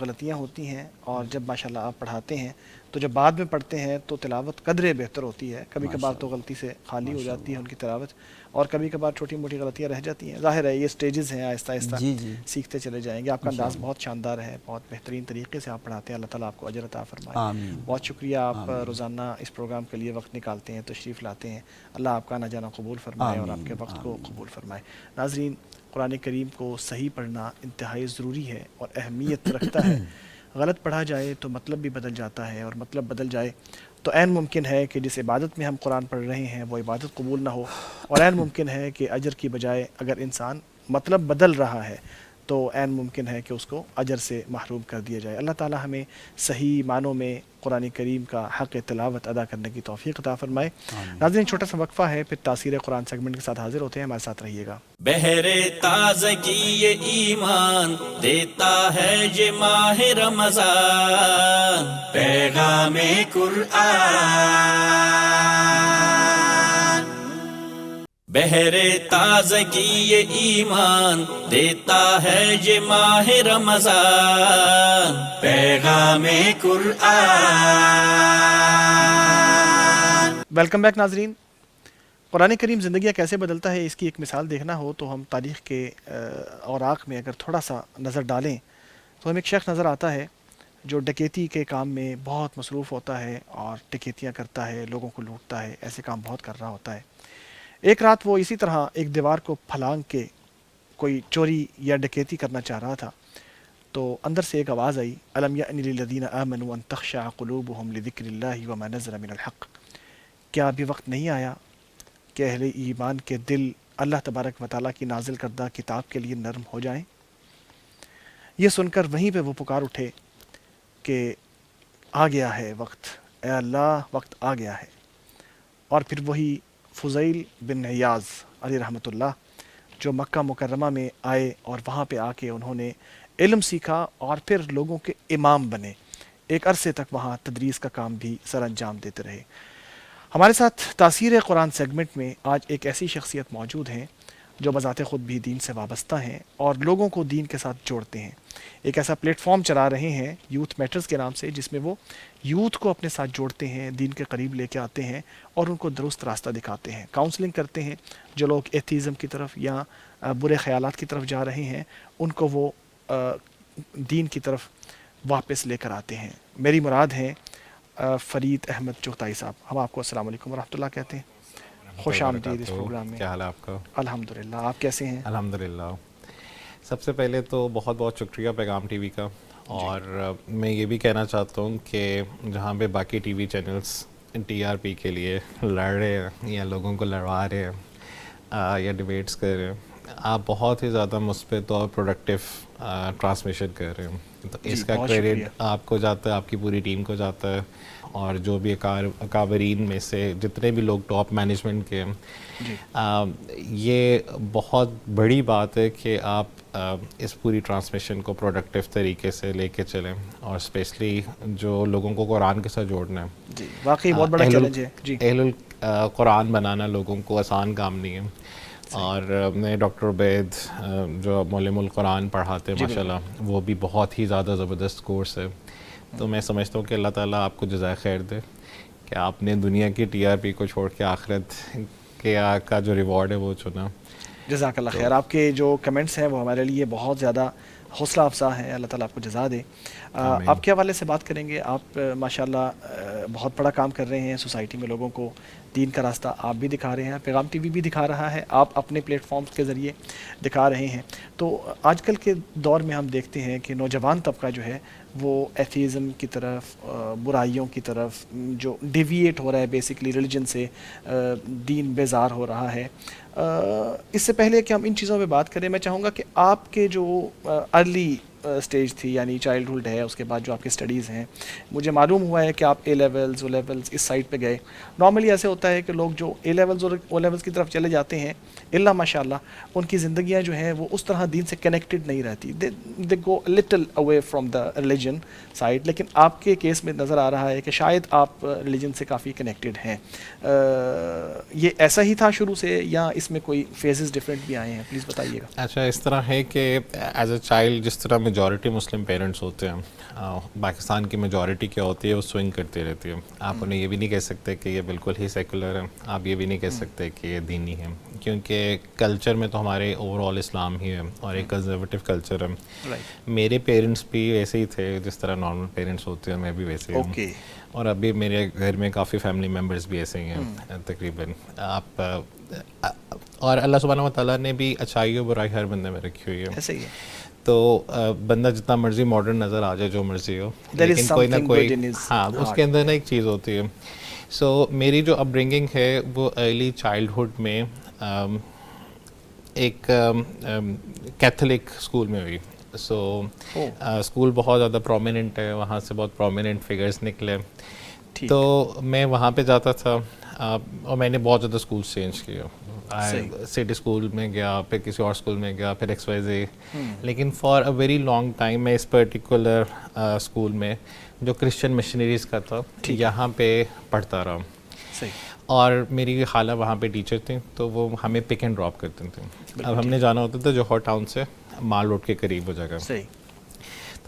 غلطیاں ہوتی ہیں اور جب ماشاءاللہ آپ پڑھاتے ہیں تو جب بعد میں پڑھتے ہیں تو تلاوت قدرے بہتر ہوتی ہے. کبھی کبھار تو غلطی سے خالی ہو جاتی ہے ان کی تلاوت, اور کبھی کبھار چھوٹی موٹی غلطیاں رہ جاتی ہیں. ظاہر ہے یہ سٹیجز ہیں, آہستہ آہستہ سیکھتے چلے جائیں گے. آپ کا انداز بہت شاندار ہے, بہت بہترین طریقے سے آپ پڑھاتے ہیں. اللہ تعالیٰ آپ کو اجر عطا فرمائے. بہت شکریہ, آپ روزانہ اس پروگرام کے لیے وقت نکالتے ہیں, تشریف لاتے ہیں. اللہ آپ کا آنا جانا قبول فرمائے اور آپ کے وقت کو قبول فرمائے. ناظرین, قرآن کریم کو صحیح پڑھنا انتہائی ضروری ہے اور اہمیت رکھتا ہے. غلط پڑھا جائے تو مطلب بھی بدل جاتا ہے, اور مطلب بدل جائے تو عین ممکن ہے کہ جس عبادت میں ہم قرآن پڑھ رہے ہیں وہ عبادت قبول نہ ہو, اور عین ممکن ہے کہ اجر کی بجائے اگر انسان مطلب بدل رہا ہے تو عین ممکن ہے کہ اس کو اجر سے محروم کر دیا جائے. اللہ تعالی ہمیں صحیح معنوں میں قرآن کریم کا حق تلاوت ادا کرنے کی توفیق عطا فرمائے. ناظرین, چھوٹا سا وقفہ ہے, پھر تاثیر قرآن سیگمنٹ کے ساتھ حاضر ہوتے ہیں. ہمارے ساتھ رہیے گا. بہرے تازگی یہ ایمان دیتا ہے یہ ماہ رمضان, پیغام قرآن. بہرے تازگی یہ ایمان دیتا ہے یہ ماہ رمضان, پیغام قرآن. ویلکم بیک ناظرین. قرآن کریم زندگیاں کیسے بدلتا ہے, اس کی ایک مثال دیکھنا ہو تو ہم تاریخ کے اوراق میں اگر تھوڑا سا نظر ڈالیں تو ہمیں ایک شخص نظر آتا ہے جو ڈکیتی کے کام میں بہت مصروف ہوتا ہے اور ڈکیتیاں کرتا ہے, لوگوں کو لوٹتا ہے, ایسے کام بہت کر رہا ہوتا ہے. ایک رات وہ اسی طرح ایک دیوار کو پھلانگ کے کوئی چوری یا ڈکیتی کرنا چاہ رہا تھا, تو اندر سے ایک آواز آئی, الم یأن للذین آمنوا ان تخشع قلوبهم لذکر اللہ وما نزل من الحق. کیا ابھی وقت نہیں آیا کہ اہل ایمان کے دل اللہ تبارک و تعالیٰ کی نازل کردہ کتاب کے لیے نرم ہو جائیں؟ یہ سن کر وہیں پہ وہ پکار اٹھے کہ آ گیا ہے وقت, اے اللہ وقت آ گیا ہے. اور پھر وہی فضیل بن عیاض علیہ رحمۃ اللہ جو مکہ مکرمہ میں آئے اور وہاں پہ آ کے انہوں نے علم سیکھا اور پھر لوگوں کے امام بنے. ایک عرصے تک وہاں تدریس کا کام بھی سر انجام دیتے رہے. ہمارے ساتھ تاثیر قرآن سیگمنٹ میں آج ایک ایسی شخصیت موجود ہیں جو بذات خود بھی دین سے وابستہ ہیں اور لوگوں کو دین کے ساتھ جوڑتے ہیں. ایک ایسا پلیٹ فارم چلا رہے ہیں یوتھ میٹرز کے نام سے, جس میں وہ یوتھ کو اپنے ساتھ جوڑتے ہیں, دین کے قریب لے کے آتے ہیں اور ان کو درست راستہ دکھاتے ہیں. کاؤنسلنگ کرتے ہیں, جو لوگ ایتھیزم کی طرف یا برے خیالات کی طرف جا رہے ہیں ان کو وہ دین کی طرف واپس لے کر آتے ہیں. میری مراد ہیں فرید احمد چغتائی صاحب. ہم آپ کو السلام علیکم ورحمۃ اللہ کہتے ہیں. خوش آمدید اس پروگرام میں. کیا حال ہے آپ کا؟ الحمدللہ, آپ کیسے ہیں؟ الحمدللہ. سب سے پہلے تو بہت بہت شکریہ پیغام ٹی وی کا, اور میں یہ بھی کہنا چاہتا ہوں کہ جہاں پہ باقی T V channels T R P کے لیے لڑ رہے ہیں یا لوگوں کو لڑوا رہے ہیں یا ڈبیٹس کر رہے ہیں, آپ بہت ہی زیادہ مثبت اور پروڈکٹیو ٹرانسمیشن کر رہے ہیں. تو اس کا کریڈٹ آپ کو جاتا ہے, آپ کی پوری ٹیم کو جاتا ہے, اور جو بھی اکابرین میں سے جتنے بھی لوگ ٹاپ مینجمنٹ کے یہ بہت بڑی بات ہے کہ آپ اس پوری ٹرانسمیشن کو پروڈکٹیو طریقے سے لے کے چلیں, اور اسپیشلی جو لوگوں کو قرآن کے ساتھ جوڑنا ہے. جی واقعی بہت بڑا چیلنج ہے. جی اہل القرآن بنانا لوگوں کو آسان کام نہیں ہے. اور میں ڈاکٹر عبید جو معلم القرآن پڑھاتے ہیں ماشاءاللہ, وہ بھی بہت ہی زیادہ زبردست کورس ہے. تو میں سمجھتا ہوں کہ اللہ تعالیٰ آپ کو جزائے خیر دے کہ آپ نے دنیا کی ٹی آر پی کو چھوڑ کے آخرت کے کا جو ریوارڈ ہے وہ چنا. جزاک اللہ خیر. آپ کے جو کمنٹس ہیں وہ ہمارے لیے بہت زیادہ حوصلہ افزا ہیں. اللہ تعالیٰ آپ کو جزا دے. آپ کے حوالے سے بات کریں گے. آپ ماشاءاللہ بہت بڑا کام کر رہے ہیں سوسائٹی میں, لوگوں کو دین کا راستہ آپ بھی دکھا رہے ہیں, پیغام ٹی وی بھی دکھا رہا ہے, آپ اپنے پلیٹ فارمز کے ذریعے دکھا رہے ہیں. تو آج کل کے دور میں ہم دیکھتے ہیں کہ نوجوان طبقہ جو ہے وہ ایتھیزم کی طرف, برائیوں کی طرف جو ڈیویٹ ہو رہا ہے بیسکلی ریلیجن سے, دین بیزار ہو رہا ہے. اس سے پہلے کہ ہم ان چیزوں پہ بات کریں, میں چاہوں گا کہ آپ کے جو ارلی سٹیج تھی یعنی چائلڈہڈ ہے, اس کے بعد جو آپ کی اسٹڈیز ہیں, مجھے معلوم ہوا ہے کہ آپ اے لیولز او لیولز اس سائڈ پہ گئے. نارملی ایسے ہوتا ہے کہ لوگ جو اے لیولز اور او لیولز کی طرف چلے جاتے ہیں, اللہ ماشاء اللہ ان کی زندگیاں جو ہیں وہ اس طرح دین سے کنیکٹڈ نہیں رہتی, they go little away from the religion side. لیکن آپ کے کیس میں نظر آ رہا ہے کہ شاید آپ ریلیجن سے کافی کنیکٹڈ ہیں. یہ ایسا ہی تھا شروع سے یا اس میں کوئی فیزز ڈفرینٹ بھی آئے ہیں؟ پلیز بتائیے گا. اچھا, اس طرح ہے کہ ایز اے چائلڈ جس طرح میں میجورٹی مسلم پیرنٹس ہوتے ہیں، پاکستان کی میجورٹی کیا ہوتی ہے وہ سوئنگ کرتی رہتی ہے. آپ انہیں یہ بھی نہیں کہہ سکتے کہ یہ بالکل ہی سیکولر ہے، آپ یہ بھی نہیں کہہ سکتے کہ یہ دینی ہے، کیونکہ کلچر میں تو ہمارے اوور آل اسلام ہی ہے اور ایک کنزرویٹو کلچر ہے. میرے پیرنٹس بھی ویسے ہی تھے جس طرح نارمل پیرنٹس ہوتے ہیں، میں بھی ویسے ہوں، اور ابھی میرے گھر میں کافی فیملی ممبرس بھی ایسے ہی ہیں تقریباً. آپ اور اللہ سبحانہ و تعالیٰ نے بھی اچھائی و برائی ہر بندے میں رکھی ہوئی ہے. ایسے ہی ہے. تو بندہ جتنا مرضی ماڈرن نظر آ جائے، جو مرضی ہو، لیکن کوئی نہ کوئی ہاں اس کے اندر نا ایک چیز ہوتی ہے. سو میری جو اپ برنگنگ ہے وہ ارلی چائلڈہڈ میں ایک کیتھولک اسکول میں ہوئی. سو اسکول بہت زیادہ پرومیننٹ ہے، وہاں سے بہت پرومیننٹ فگرس نکلے، تو میں وہاں پہ جاتا تھا. اور میں نے بہت زیادہ اسکولس چینج کیے، سٹی اسکول میں گیا، پھر کسی اور اسکول میں گیا، پھر ایکس وائی زے، لیکن for a very long time میں اس پرٹیکولر اسکول میں جو کرسچن مشنریز کا تھا یہاں پہ پڑھتا رہا. اور میری خالہ وہاں پہ ٹیچر تھیں، تو وہ ہمیں پک اینڈ ڈراپ کرتے تھے. اب ہم نے جانا ہوتا تھا جوہر ٹاؤن سے مال روڈ کے قریب وہ جگہ.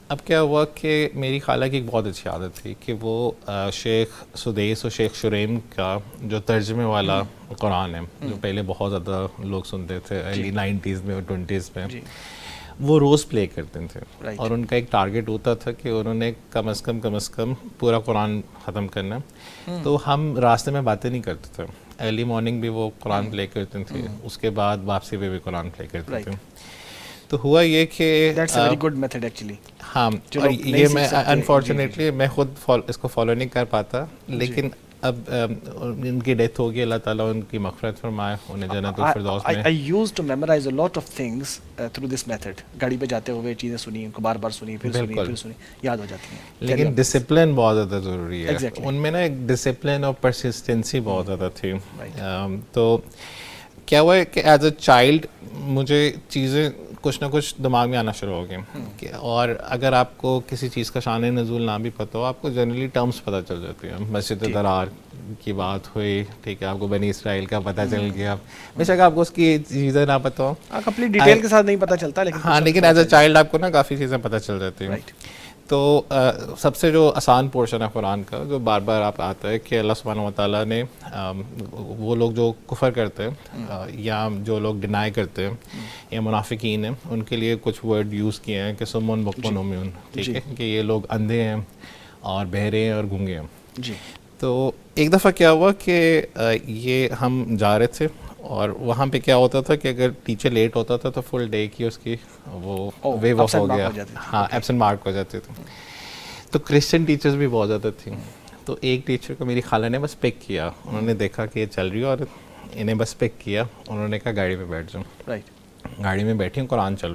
اب کیا ہوا کہ میری خالہ کی ایک بہت اچھی عادت تھی کہ وہ شیخ سدیس اور شیخ شریم کا جو ترجمے والا قرآن ہے، جو پہلے بہت زیادہ لوگ سنتے تھے ارلی 90s میں اور 20s میں، وہ روز پلے کرتے تھے. اور ان کا ایک ٹارگیٹ ہوتا تھا کہ انہوں نے کم از کم پورا قرآن ختم کرنا. تو ہم راستے میں باتیں نہیں کرتے تھے، ارلی مارننگ بھی وہ قرآن پلے کرتے تھے، اس کے بعد واپسی پہ بھی قرآن پلے کرتے تھے. تو ہوا یہ کہ ہاں، اور یہ میں انفارچونیٹلی میں خود اس کو فالو نہیں کر پاتا، لیکن اب ان کی ڈیتھ ہو گئی، اللہ تعالیٰ ان کی مغفرت فرمائے، انہیں جنت الفردوس میں. I used to memorize a lot of things through this method. گاڑی پہ جاتے ہوئے چیزیں سنی، ان کو بار بار سنی، پھر سنی، یاد ہو جاتی ہیں. لیکن ڈسپلن بہت زیادہ ضروری ہے ان میں نا، ایک ڈسپلن اور پرسسٹنسی بہت زیادہ تھی. تو کیا ہوا ہے کہ ایز اے چائلڈ مجھے چیزیں کچھ نہ کچھ دماغ میں آنا شروع ہو گئے. اور اگر آپ کو کسی چیز کا شان نزول نہ بھی پتہ ہو، آپ کو جنرلی ٹرمز پتہ چل جاتی ہیں. مسجد درار کی بات ہوئی، ٹھیک ہے، آپ کو بنی اسرائیل کا پتہ چل گیا، بے شک آپ کو اس کی چیزیں نہ پتہ ہو، کمپلیٹ ڈیٹیل کے ساتھ نہیں پتہ چلتا، لیکن ایز اے چائلڈ آپ کو نا کافی چیزیں پتہ چل جاتی ہیں. تو سب سے جو آسان پورشن ہے قرآن کا، جو بار بار آپ آتا ہے کہ اللہ سبحانہ و تعالیٰ نے وہ لوگ جو کفر کرتے ہیں یا جو لوگ ڈینائی کرتے ہیں یا منافقین ہیں، ان کے لیے کچھ ورڈ یوز کیے ہیں کہ سمن بکمن عمیون، ٹھیک ہے، کہ یہ لوگ اندھے ہیں اور بہرے ہیں اور گونگے ہیں. تو ایک دفعہ کیا ہوا کہ یہ ہم جا رہے تھے، اور وہاں پہ کیا ہوتا تھا کہ اگر ٹیچر لیٹ ہوتا تھا تو فل ڈے کی اس کی وہ ویو آف ہو گیا، ہاں ایبسنٹ مارک ہو جاتے تھے. تو کرسچن ٹیچرز بھی بہت زیادہ تھیں. تو ایک ٹیچر کو میری خالہ نے بس پک کیا، انہوں نے دیکھا کہ یہ چل رہی ہے اور انہیں بس پک کیا، انہوں نے کہا گاڑی پہ بیٹھ جاؤ. گاڑی میں بیٹھی، قرآن چل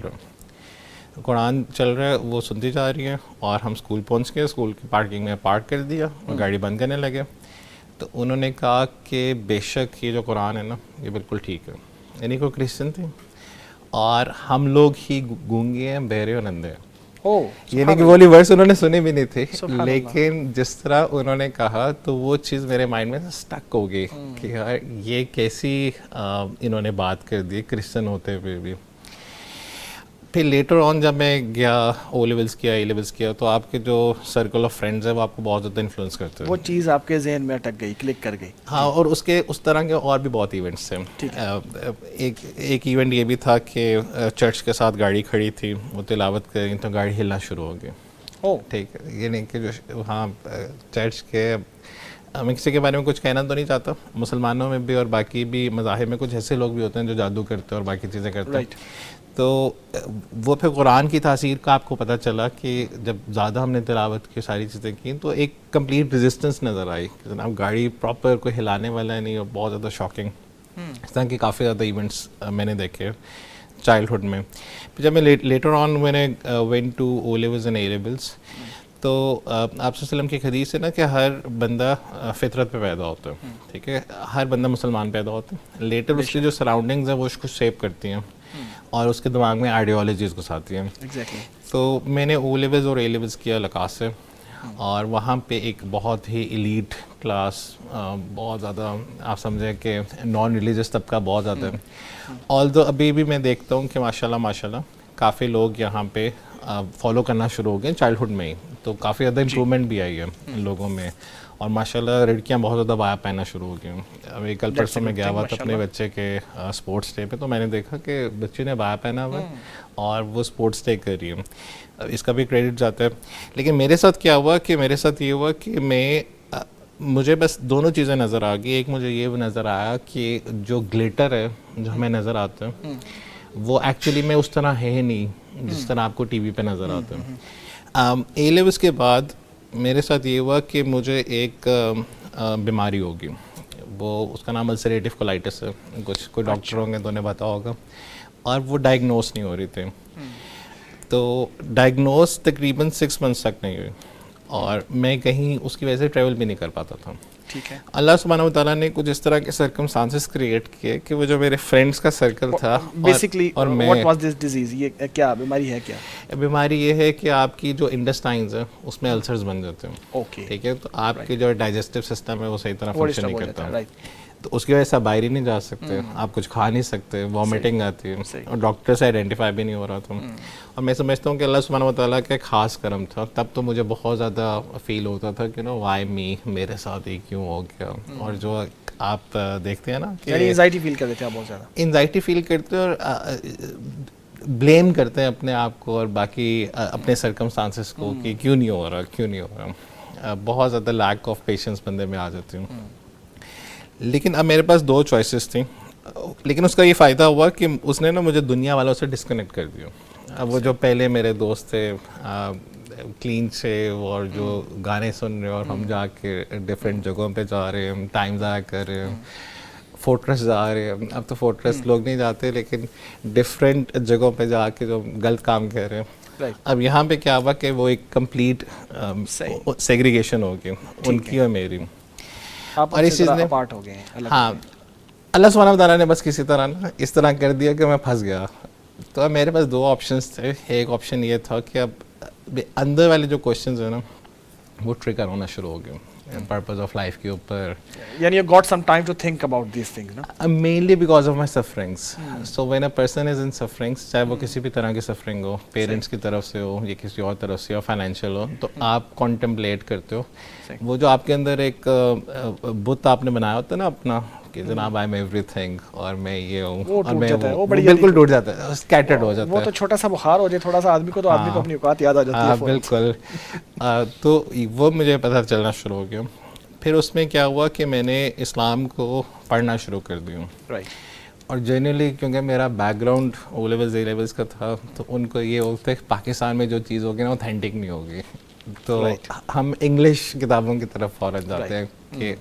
رہا ہے، وہ سنتی جا رہی ہیں، اور ہم اسکول پہنچ گئے، اسکول کی پارکنگ میں پارک کر دیا اور گاڑی بند کرنے لگے. تو انہوں نے کہا کہ بے شک یہ جو قرآن ہے نا، یہ بالکل ٹھیک ہے. یعنی کوئی کرسچن تھی اور ہم لوگ ہی گونگے ہیں، بہرے اور اندھے ہیں. یعنی کہ بولی ورڈس انہوں نے سنے بھی نہیں تھے، لیکن جس طرح انہوں نے کہا تو وہ چیز میرے مائنڈ میں سٹک ہو گئی کہ یار یہ کیسی انہوں نے بات کر دی کرسچن ہوتے ہوئے بھی. پھر لیٹر آن جب میں گیا او لیولس کیا، اے لیولس کیا، تو آپ کے جو سرکل آف فرینڈز ہیں وہ آپ کو بہت زیادہ انفلوئنس کرتے ہیں. وہ چیز آپ کے ذہن میں اٹک گئی، کلک کر گئی. ہاں، اور اس طرح کے اور بھی بہت ایونٹس تھے. ایک ایونٹ یہ بھی تھا کہ چرچ کے ساتھ گاڑی کھڑی تھی، وہ تلاوت کر رہی تو گاڑی ہلنا شروع ہو گئی. ٹھیک ہے، یہ نہیں کہ جو ہاں چرچ کے، میں کسی کے بارے میں کچھ کہنا تو نہیں چاہتا، مسلمانوں میں بھی اور باقی بھی مذاہب میں کچھ ایسے لوگ بھی ہوتے ہیں جو جادو کرتے ہیں اور باقی چیزیں کرتے ہیں. تو وہ پھر قرآن کی تاثیر کا آپ کو پتہ چلا کہ جب زیادہ ہم نے تلاوت کی، ساری چیزیں کی، تو ایک کمپلیٹ ریزسٹنس نظر آئی کہ جناب گاڑی پراپر کوئی ہلانے والا ہے نہیں، اور بہت زیادہ شاکنگ. اس طرح کے کافی زیادہ ایونٹس میں نے دیکھے چائلڈہڈ میں. پھر جب میں لیٹر آن میں نے went to O levels and A levels, تو آپ صلی اللہ علیہ وسلم کی حدیث ہے نا کہ ہر بندہ فطرت پہ پیدا ہوتا ہے، ٹھیک ہے، ہر بندہ مسلمان پیدا ہوتا ہے. لیٹر اس کی جو سراؤنڈنگز ہیں وہ اس کو شیپ کرتی ہیں اور اس کے دماغ میں آئیڈیالوجیز گھساتی ہیں. تو میں نے او لیولز اور اے لیولز کیا لکاس سے، اور وہاں پہ ایک بہت ہی ایلیٹ کلاس، بہت زیادہ آپ سمجھیں کہ نان ریلیجس طبقہ بہت زیادہ ہے. آلدو ابھی بھی میں دیکھتا ہوں کہ ماشاء اللہ کافی لوگ یہاں پہ فالو کرنا شروع ہو گئے چائلڈ ہوڈ میں ہی, تو کافی زیادہ امپرومنٹ بھی آئی ہے لوگوں میں, اور ماشاءاللہ لڑکیاں بہت زیادہ بایا پہننا شروع ہو گئی. ابھی کل پرسوں میں گیا ہوا تھا اپنے بچے کے اسپورٹس ڈے پہ, تو میں نے دیکھا کہ بچے نے بایا پہنا ہوا ہے اور وہ اسپورٹس ڈے کر رہی ہے. اس کا بھی کریڈٹ جاتا ہے. لیکن میرے ساتھ کیا ہوا کہ میرے ساتھ یہ ہوا کہ مجھے بس دونوں چیزیں نظر آ گئی. ایک مجھے یہ نظر آیا کہ جو گلیٹر ہے جو ہمیں نظر آتا ہے وہ ایکچولی میں اس طرح ہے نہیں جس طرح آپ کو ٹی وی پہ نظر آتا ہے. اے لیولس کے بعد میرے ساتھ یہ ہوا کہ مجھے ایک بیماری ہوگی, وہ اس کا نام السریٹیو کولاٹس ہے. کوئی ڈاکٹر ہوں گے تو انہیں پتا ہوگا, اور وہ ڈائگنوز نہیں ہو رہی تھی. تو ڈائگنوز تقریباً 6 months تک نہیں ہوئی, اور میں کہیں اس کی وجہ سے ٹریول بھی نہیں کر پاتا تھا. ٹھیک ہے. اللہ سبحانہ و تعالیٰ نے کچھ اس طرح کے سرکمسٹانسز کریٹ کیے کہ وہ جو میرے فرینڈس کا سرکل تھا, بیسیکلی اور میں واٹ واز دس ڈیزیز, یہ کیا بیماری ہے, کیا بیماری یہ ہے کہ آپ کی جو انٹسٹائنز ہیں اس میں السرز بن جاتے ہیں. اوکے. ٹھیک ہے, تو آپ کی جو ڈائجسٹیو سسٹم ہے وہ صحیح طرح فنکشن نہیں کرتا, رائٹ. تو اس کی وجہ سے آپ باہر ہی نہیں جا سکتے, آپ کچھ کھا نہیں سکتے, وامٹنگ آتی ہے, اور ڈاکٹر سے آئیڈینٹیفائی بھی نہیں ہو رہا تھا. اور میں سمجھتا ہوں کہ اللہ سبحانہ و تعالیٰ کا ایک خاص کرم تھا. تب تو مجھے بہت زیادہ فیل ہوتا تھا کہ وائی می, میرے ساتھ ہی کیوں ہو گیا. اور جو آپ دیکھتے ہیں نا کہ انزائٹی فیل کرتے تھے آپ, بہت زیادہ انزائٹی فیل کرتے ہیں اور بلیم کرتے ہیں اپنے آپ کو اور باقی اپنے سرکمسٹانسز کو کہ کیوں نہیں ہو رہا. بہت زیادہ لیک آف پیشنس بندے میں آ جاتی ہوں. لیکن اب میرے پاس 2 choices تھیں, لیکن اس کا یہ فائدہ ہوا کہ اس نے نا مجھے دنیا والوں سے ڈسکنیکٹ کر دیا. اب وہ جو پہلے میرے دوست تھے کلین سے, اور جو گانے سن رہے اور ہم جا کے ڈفرینٹ جگہوں پہ جا رہے ہیں, ٹائم ضائع کر رہے ہیں, فورٹریس جا رہے ہیں. اب تو فورٹریس لوگ نہیں جاتے, لیکن ڈفرینٹ جگہوں پہ جا کے جو غلط کام کر رہے ہیں. اب یہاں پہ کیا ہوا کہ وہ ایک کمپلیٹ سیگریگیشن ہو گئی ان کی اور میری, اور اس چیز نے پارٹ ہو گئے ہیں. ہاں, اللہ سبحانہ و تعالیٰ نے بس کسی طرح نا اس طرح کر دیا کہ میں پھنس گیا. تو اب میرے پاس 2 آپشنس تھے. ایک آپشن یہ تھا کہ اب اندر والے جو کوشچنز ہیں نا وہ ٹریگر ہونا شروع ہو گئے پرپز آف لائف کے اوپر. یعنی you got some time to think about these things, نا؟ Mainly because of my sufferings. So when a person is in sufferings, چاہے وہ کسی بھی طرح کی سفرنگ ہو, پیرنٹس کی طرف سے ہو یا کسی اور طرف سے ہو, فائنینشیل ہو, تو آپ کانٹمپلیٹ کرتے ہو. وہ جو آپ کے اندر ایک بت آپ نے بنایا ہوتا ہے نا اپنا کہ جناب آئی ایم ایوری تھنگ اور میں یہ ہوں, اور میں بالکل ٹوٹ جاتا ہے, اسکیٹرڈ ہو جاتا ہے. وہ تو چھوٹا سا بخار ہو جائے تھوڑا سا آدمی کو, تو آدمی کو اپنی اوقات یاد آ جاتی ہے. بالکل. تو وہ مجھے پتہ چلنا شروع ہو گیا. پھر اس میں کیا ہوا کہ میں نے اسلام کو پڑھنا شروع کر دیا. اور جنرلی کیونکہ میرا back ground O levels A levels کا تھا, تو ان کو یہ ہوتا ہے کہ پاکستان میں جو چیز ہوگی نا اوتھینٹک نہیں ہوگی, تو ہم انگلش کتابوں کی طرف فوراً جاتے ہیں کہ.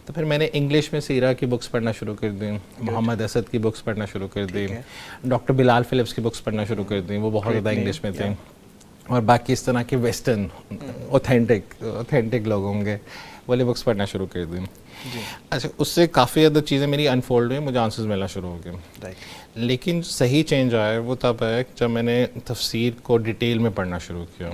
تو پھر میں نے انگلش میں سیرہ کی بکس پڑھنا شروع کر دی, محمد اسد کی بکس پڑھنا شروع کر دی, ڈاکٹر بلال فلپس کی بکس پڑھنا شروع کر دی, وہ بہت زیادہ انگلش میں تھے, اور باقی اس طرح کے ویسٹرن اوتھینٹک لوگ ہوں گے والی بکس پڑھنا شروع کر دیں. اچھا, اس سے کافی زیادہ چیزیں میری انفولڈ ہوئیں, مجھے آنسرز ملنا شروع ہو گئے. لیکن صحیح چینج آیا وہ تب ہے جب میں نے تفسیر کو ڈیٹیل میں پڑھنا شروع کیا,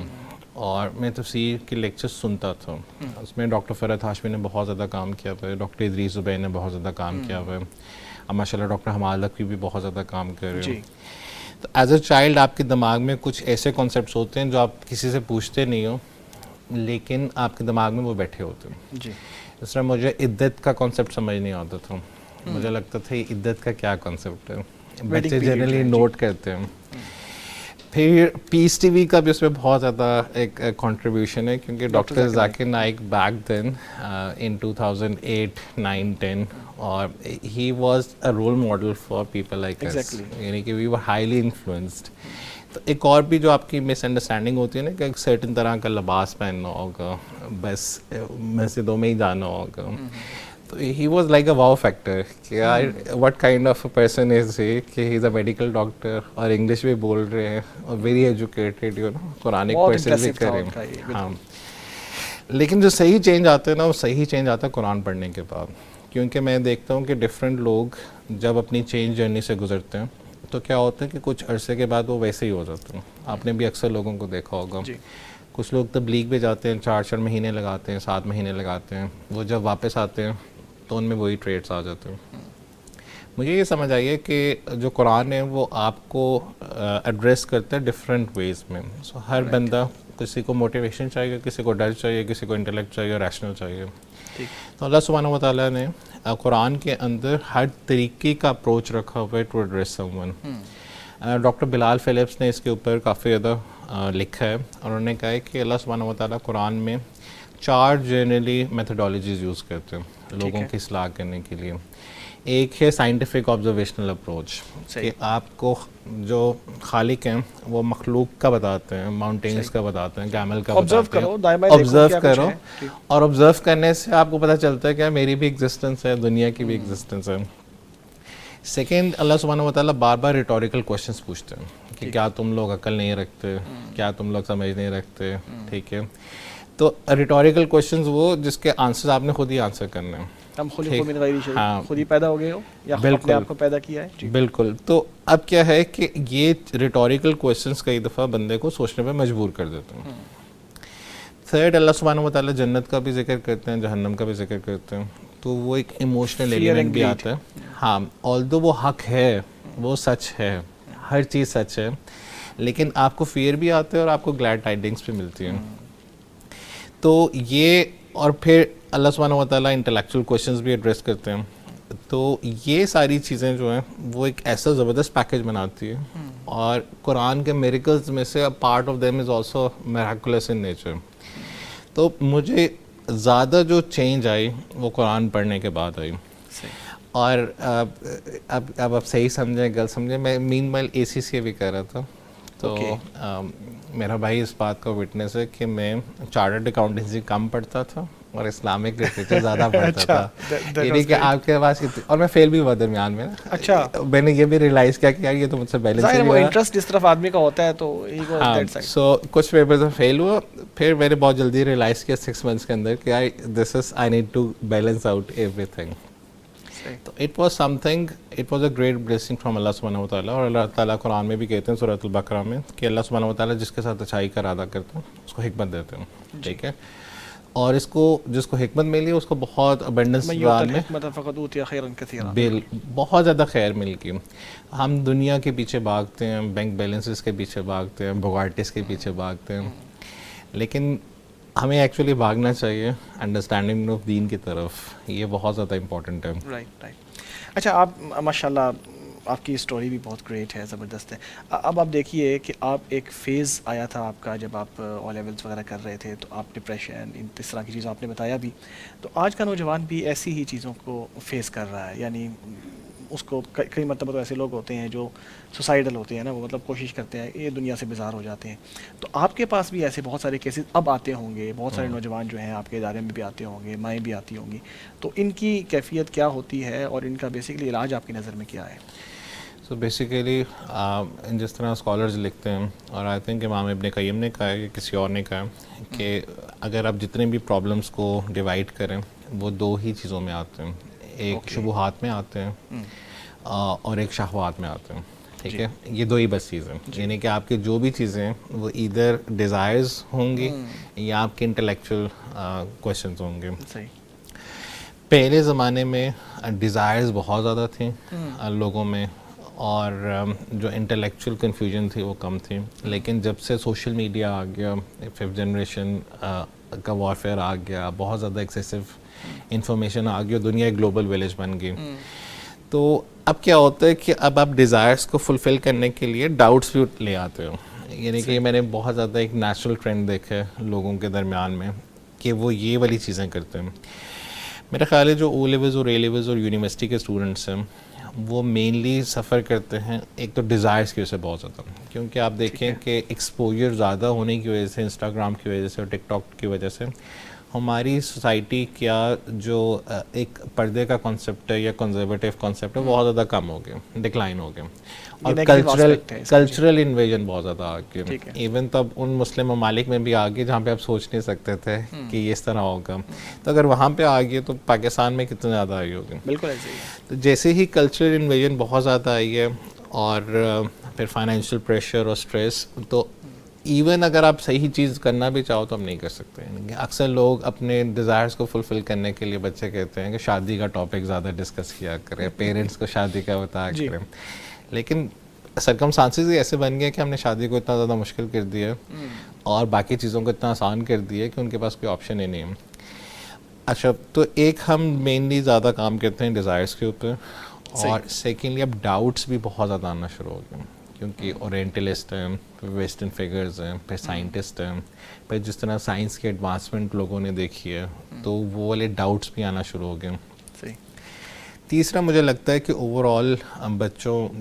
اور میں تفسیر کے لیکچر سنتا تھا. اس میں ڈاکٹر فرحت ہاشمی نے بہت زیادہ کام کیا ہوا ہے, ڈاکٹر ادریس زبیر نے بہت زیادہ کام کیا ہوا ہے, اب ماشاء اللہ ڈاکٹر حماد لکھوی بھی بہت زیادہ کام کر رہے ہیں. تو ایز اے چائلڈ آپ کے دماغ میں کچھ ایسے کانسیپٹس ہوتے ہیں جو آپ کسی سے پوچھتے نہیں ہو, لیکن آپ کے دماغ میں وہ بیٹھے ہوتے ہیں. اس طرح مجھے عدت کا کانسیپٹ سمجھ نہیں آتا تھا. مجھے لگتا تھا یہ عدت کا کیا کانسیپٹ ہے, بچے جنرلی نوٹ کرتے ہیں. پھر پیس ٹی وی کا بھی اس میں بہت زیادہ ایک کنٹریبیوشن ہے, کیونکہ doctor Zakir Naik back then in 2008, 9, 10, اور he was a role model for people like us, یعنی کہ وی ور ہائیلی انفلوئنسڈ. تو ایک اور بھی جو آپ کی مس انڈرسٹینڈنگ ہوتی ہے نا کہ ایک سرٹن طرح کا لباس پہننا ہوگا, بس مسجدوں میں ہی جانا ہوگا. تو he was like a wow factor کہ یار what kind of a person is he, کہ he is a medical doctor اور انگلش بھی بول رہے ہیں اور very educated, you know, Quranic person بھی کریں. ہاں, لیکن جو صحیح چینج آتا ہے نا, وہ صحیح چینج آتا ہے قرآن پڑھنے کے بعد. کیونکہ میں دیکھتا ہوں کہ ڈفرینٹ لوگ جب اپنی چینج جرنی سے گزرتے ہیں تو کیا ہوتا ہے کہ کچھ عرصے کے بعد وہ ویسے ہی ہو جاتے ہیں. آپ نے بھی اکثر لوگوں کو دیکھا ہوگا, کچھ لوگ تبلیغ پہ جاتے ہیں, 4 مہینے لگاتے ہیں, 7 مہینے لگاتے ہیں, وہ جب واپس آتے ہیں تو ان میں وہی ٹریٹس آ جاتے ہیں. مجھے یہ سمجھ آئی ہے کہ جو قرآن ہے وہ آپ کو ایڈریس کرتا ہے ڈفرینٹ ویز میں. سو ہر بندہ, کسی کو موٹیویشن چاہیے, کسی کو ڈر چاہیے, کسی کو انٹلیکٹ چاہیے, ریشنل چاہیے. تو اللہ سبحانہ و تعالیٰ نے قرآن کے اندر ہر طریقے کا اپروچ رکھا ہوا ہے to address someone. Doctor Bilal Philips نے اس کے اوپر کافی زیادہ لکھا ہے, اور انہوں نے کہا ہے کہ اللہ سبحانہ و تعالیٰ قرآن میں 4 جنرلی میتھڈالوجیز یوز کرتے ہیں لوگوں کی اصلاح کرنے کے لیے. ایک ہے سائنٹیفک آبزرویشنل اپروچ, کہ آپ کو جو خالق ہیں وہ مخلوق کا بتاتے ہیں, ماؤنٹینز کا بتاتے ہیں, کیمل کا بتاتے ہیں, آبزرو کرو, اور آبزرو کرنے سے آپ کو پتہ چلتا ہے کہ میری بھی ایگزسٹنس ہے, دنیا کی بھی ایگزسٹنس ہے. سیکنڈ, اللہ سبحانہ و تعالیٰ بار بار ریٹوریکل کوشچنس پوچھتے ہیں کہ کیا تم لوگ عقل نہیں رکھتے, کیا تم لوگ سمجھ نہیں رکھتے, ٹھیک ہے. تو ریٹوریکل کوشچنز وہ جس کے آنسرز آپ نے خود ہی آنسر کرنے ہیں. ہم خلقوا من غیر شیء, خود ہی پیدا ہو گئے ہو یا اپنے آپ کو پیدا کیا ہے. بالکل. تو اب کیا ہے کہ یہ ریٹوریکل کوشچنس کئی دفعہ بندے کو سوچنے پہ مجبور کر دیتے ہیں. تھرڈ, اللہ سبحانہ و تعالیٰ جنت کا بھی ذکر کرتے ہیں, جہنم کا بھی ذکر کرتے ہیں, تو وہ ایک ایموشنل ایلیمنٹ بھی آتا ہے. ہاں, آلدو وہ حق ہے, وہ سچ ہے, ہر چیز سچ ہے, لیکن آپ کو فیئر بھی آتا ہے اور آپ کو گلیڈ ٹائڈنگس بھی ملتی ہیں. تو یہ, اور پھر اللہ سبحانہ و تعالیٰ انٹلیکچوئل کویشچنز بھی ایڈریس کرتے ہیں. تو یہ ساری چیزیں جو ہیں وہ ایک ایسا زبردست پیکج بناتی ہے, اور قرآن کے میریکلز میں سے part of them is also miraculous in nature. تو مجھے زیادہ جو چینج آئی وہ قرآن پڑھنے کے بعد آئی. اور اب آپ صحیح سمجھیں, غلط سمجھیں, میں مین وائل ACCA بھی کر رہا تھا. تو میرا بھائی اس بات کا وٹنس ہے کہ میں چارٹرڈ اکاؤنٹنسی کم پڑھتا تھا اور اسلامک لٹریچر زیادہ پڑھتا تھا. یعنی کہ آپ کے پاس, اور میں فیل بھی ہوا درمیان میں. اچھا, میں نے یہ بھی ریئلائز کیا کہ یار یہ تو مجھ سے بیلنس نہیں ہوا. انٹرسٹ جس طرف آدمی کا ہوتا ہے تو سو کچھ پیپرز میں فیل ہوا, پھر میں نے بہت جلدی ریئلائز کیا 6 منتھس کے اندر کہ I need to balance out everything. تو it was something, it was a great blessing from اللہ سبحانہ و تعالیٰ. اور اللہ تعالیٰ قرآن میں بھی کہتے ہیں سورۃ البقرہ میں کہ اللہ سبحانہ و تعالیٰ جس کے ساتھ اچھائی کا ارادہ کرتے ہیں اس کو حکمت دیتے ہیں, ٹھیک ہے. اور اس کو, جس کو حکمت ملی اس کو بہت ابنڈنس میں بہت زیادہ خیر مل گئی. ہم دنیا کے پیچھے بھاگتے ہیں, بینک بیلنسز کے پیچھے بھاگتے ہیں, بوگارٹس کے پیچھے بھاگتے ہیں, لیکن ہمیں ایکچولی بھاگنا چاہیے انڈرسٹینڈنگ آف دین کی طرف. یہ بہت زیادہ امپورٹنٹ ہے. رائٹ. اچھا, آپ ماشاء اللہ آپ کی اسٹوری بھی بہت گریٹ ہے, زبردست ہے. اب آپ دیکھیے کہ آپ ایک فیز آیا تھا آپ کا جب آپ او لیولس وغیرہ کر رہے تھے, تو آپ ڈپریشن, اس طرح کی چیزیں آپ نے بتایا بھی. تو آج کا نوجوان بھی ایسی ہی چیزوں کو فیس کر رہا ہے. یعنی اس کو کئی مرتبہ تو ایسے لوگ ہوتے ہیں جو سوسائڈل ہوتے ہیں نا, وہ مطلب کوشش کرتے ہیں یہ دنیا سے بیزار ہو جاتے ہیں. تو آپ کے پاس بھی ایسے بہت سارے کیسز اب آتے ہوں گے, بہت سارے نوجوان جو ہیں آپ کے ادارے میں بھی آتے ہوں گے, مائیں بھی آتی ہوں گی. تو ان کی کیفیت کیا ہوتی ہے اور ان کا بیسیکلی علاج آپ کی نظر میں کیا ہے؟ سو بیسیکلی جس طرح اسکالرز لکھتے ہیں, اور آئی تھنک امام ابن قیم نے کہا ہے کہ کسی اور نے کہا ہے کہ اگر آپ جتنے بھی پرابلمس کو ڈیوائڈ کریں وہ 2 ہی چیزوں میں آتے ہیں, ایک شبہات میں آتے ہیں اور ایک شہوات میں آتے ہیں, ٹھیک ہے. یہ 2 ہی بس چیزیں, یعنی کہ آپ کی جو بھی چیزیں وہ ایدر ڈیزائرز ہوں گی یا آپ کے انٹلیکچوئل کویشچنز ہوں گے. پہلے زمانے میں ڈیزائرز بہت زیادہ تھیں لوگوں میں, اور جو انٹلیکچوئل کنفیوژن تھی وہ کم تھی. لیکن جب سے سوشل میڈیا آ گیا, 5th جنریشن کا وارفیئر آ گیا, بہت زیادہ ایکسیسو انفارمیشن آ گئی, دنیا ایک گلوبل ولیج بن گئی. تو اب کیا ہوتا ہے کہ اب آپ ڈیزائرس کو فلفل کرنے کے لیے ڈاؤٹس بھی لے آتے ہو. یعنی کہ میں نے بہت زیادہ ایک نیچرل ٹرینڈ دیکھا ہے لوگوں کے درمیان میں کہ وہ یہ والی چیزیں کرتے ہیں. میرا خیال ہے جو او لیولز اور اے لیولز اور یونیورسٹی کے اسٹوڈنٹس ہیں وہ مینلی سفر کرتے ہیں ایک تو ڈیزائرس کی وجہ سے بہت زیادہ, کیونکہ آپ دیکھیں کہ ایکسپوجر زیادہ ہونے کی وجہ سے, انسٹاگرام کی وجہ سے اور ٹک ٹاک کی وجہ سے ہماری سوسائٹی کیا جو ایک پردے کا کانسیپٹ ہے یا کنزرویٹیو کانسیپٹ ہے بہت زیادہ کم ہو گیا, ڈکلائن ہو گیا. اور کلچرل انویژن بہت زیادہ آ گیا. ایون تو اب ان مسلم ممالک میں بھی آ گئے جہاں پہ آپ سوچ نہیں سکتے تھے کہ یہ اس طرح ہوگا, تو اگر وہاں پہ آ گئے تو پاکستان میں کتنا زیادہ آئی ہوگی. بالکل ایسے ہی. تو جیسے ہی کلچرل انویژن بہت زیادہ آئی ہے, اور پھر فائنینشیل پریشر اور اسٹریس, تو ایون اگر آپ صحیح چیز کرنا بھی چاہو تو ہم نہیں کر سکتے. اکثر لوگ اپنے ڈیزائرس کو فلفل کرنے کے لیے بچے کہتے ہیں کہ شادی کا ٹاپک زیادہ ڈسکس کیا کریں, پیرنٹس کو شادی کا بتایا کریں, لیکن سرکمسٹانسز ہی ایسے بن گئے کہ ہم نے شادی کو اتنا زیادہ مشکل کر دیا ہے اور باقی چیزوں کو اتنا آسان کر دیا ہے کہ ان کے پاس کوئی آپشن ہی نہیں ہے. اچھا, تو ایک ہم مینلی زیادہ کام کرتے ہیں ڈیزائرس کے اوپر, اور سیکنڈلی اب ڈاؤٹس بھی بہت زیادہ آنا شروع ہو گئے کیونکہ اورینٹلسٹ ہیں, ویسٹرن فگرز ہیں, پھر سائنٹسٹ ہیں, پھر جس طرح سائنس کی ایڈوانسمنٹ لوگوں نے دیکھی ہے تو وہ والے ڈاؤٹس بھی آنا شروع ہو گئے. تیسرا مجھے لگتا ہے کہ اوور آل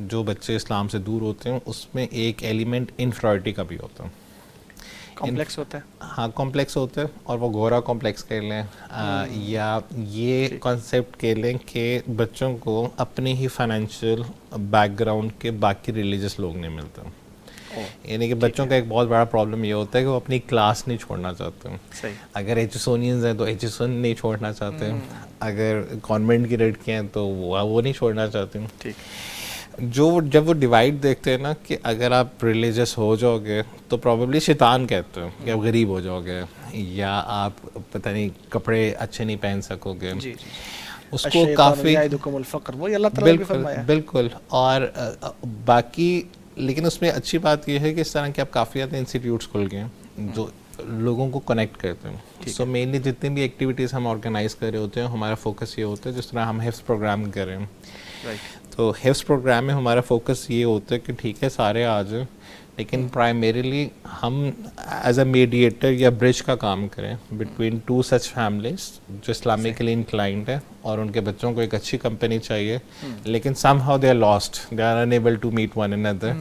جو بچے اسلام سے دور ہوتے ہیں اس میں ایک ایلیمنٹ انفیریٹی کا بھی ہوتا ہے, کمپلیکس ہوتا ہے. ہاں کمپلیکس ہوتا ہے, اور وہ گورا کمپلیکس کہہ لیں یا یہ کانسیپٹ کہہ لیں کہ بچوں کو اپنے ہی فائنینشیل بیک گراؤنڈ کے باقی ریلیجس لوگ نہیں ملتے. یعنی کہ بچوں کا ایک بہت بڑا پرابلم یہ ہوتا ہے کہ وہ اپنی کلاس نہیں چھوڑنا چاہتے. اگر ایچسونینز ہیں تو ایچسون نہیں چھوڑنا چاہتے, اگر کانوینٹ کی لڑکیاں ہیں تو وہ نہیں چھوڑنا چاہتے. جب وہ ڈیوائڈ دیکھتے ہیں نا کہ اگر آپ ریلیجس ہو جاؤ گے تو پروبیبلی شیطان کہتے ہیں کہ آپ غریب ہو جاؤ گے یا آپ پتہ نہیں کپڑے اچھے نہیں پہن سکو گے, اس کو کافی بالکل. اور باقی لیکن اس میں اچھی بات یہ ہے کہ اس طرح کے اب کافی زیادہ انسٹیٹیوٹس کھل گئے ہیں جو لوگوں کو کنیکٹ کرتے ہیں. سو مینلی جتنی بھی ایکٹیویٹیز ہم آرگنائز کر رہے ہوتے ہیں ہمارا فوکس یہ ہوتا ہے, جس طرح ہم حفظ پروگرام کر رہے ہیں تو حفظ پروگرام میں ہمارا فوکس یہ ہوتا ہے کہ ٹھیک ہے سارے آ جائیں, لیکن پرائمریلی ہم ایز اے میڈیٹر یا برج کا کام کریں بٹوین ٹو سچ فیملیز جو اسلامکلی انکلائنڈ ہے اور ان کے بچوں کو ایک اچھی کمپنی چاہیے, لیکن somehow they are lost, they are unable to meet one اندر.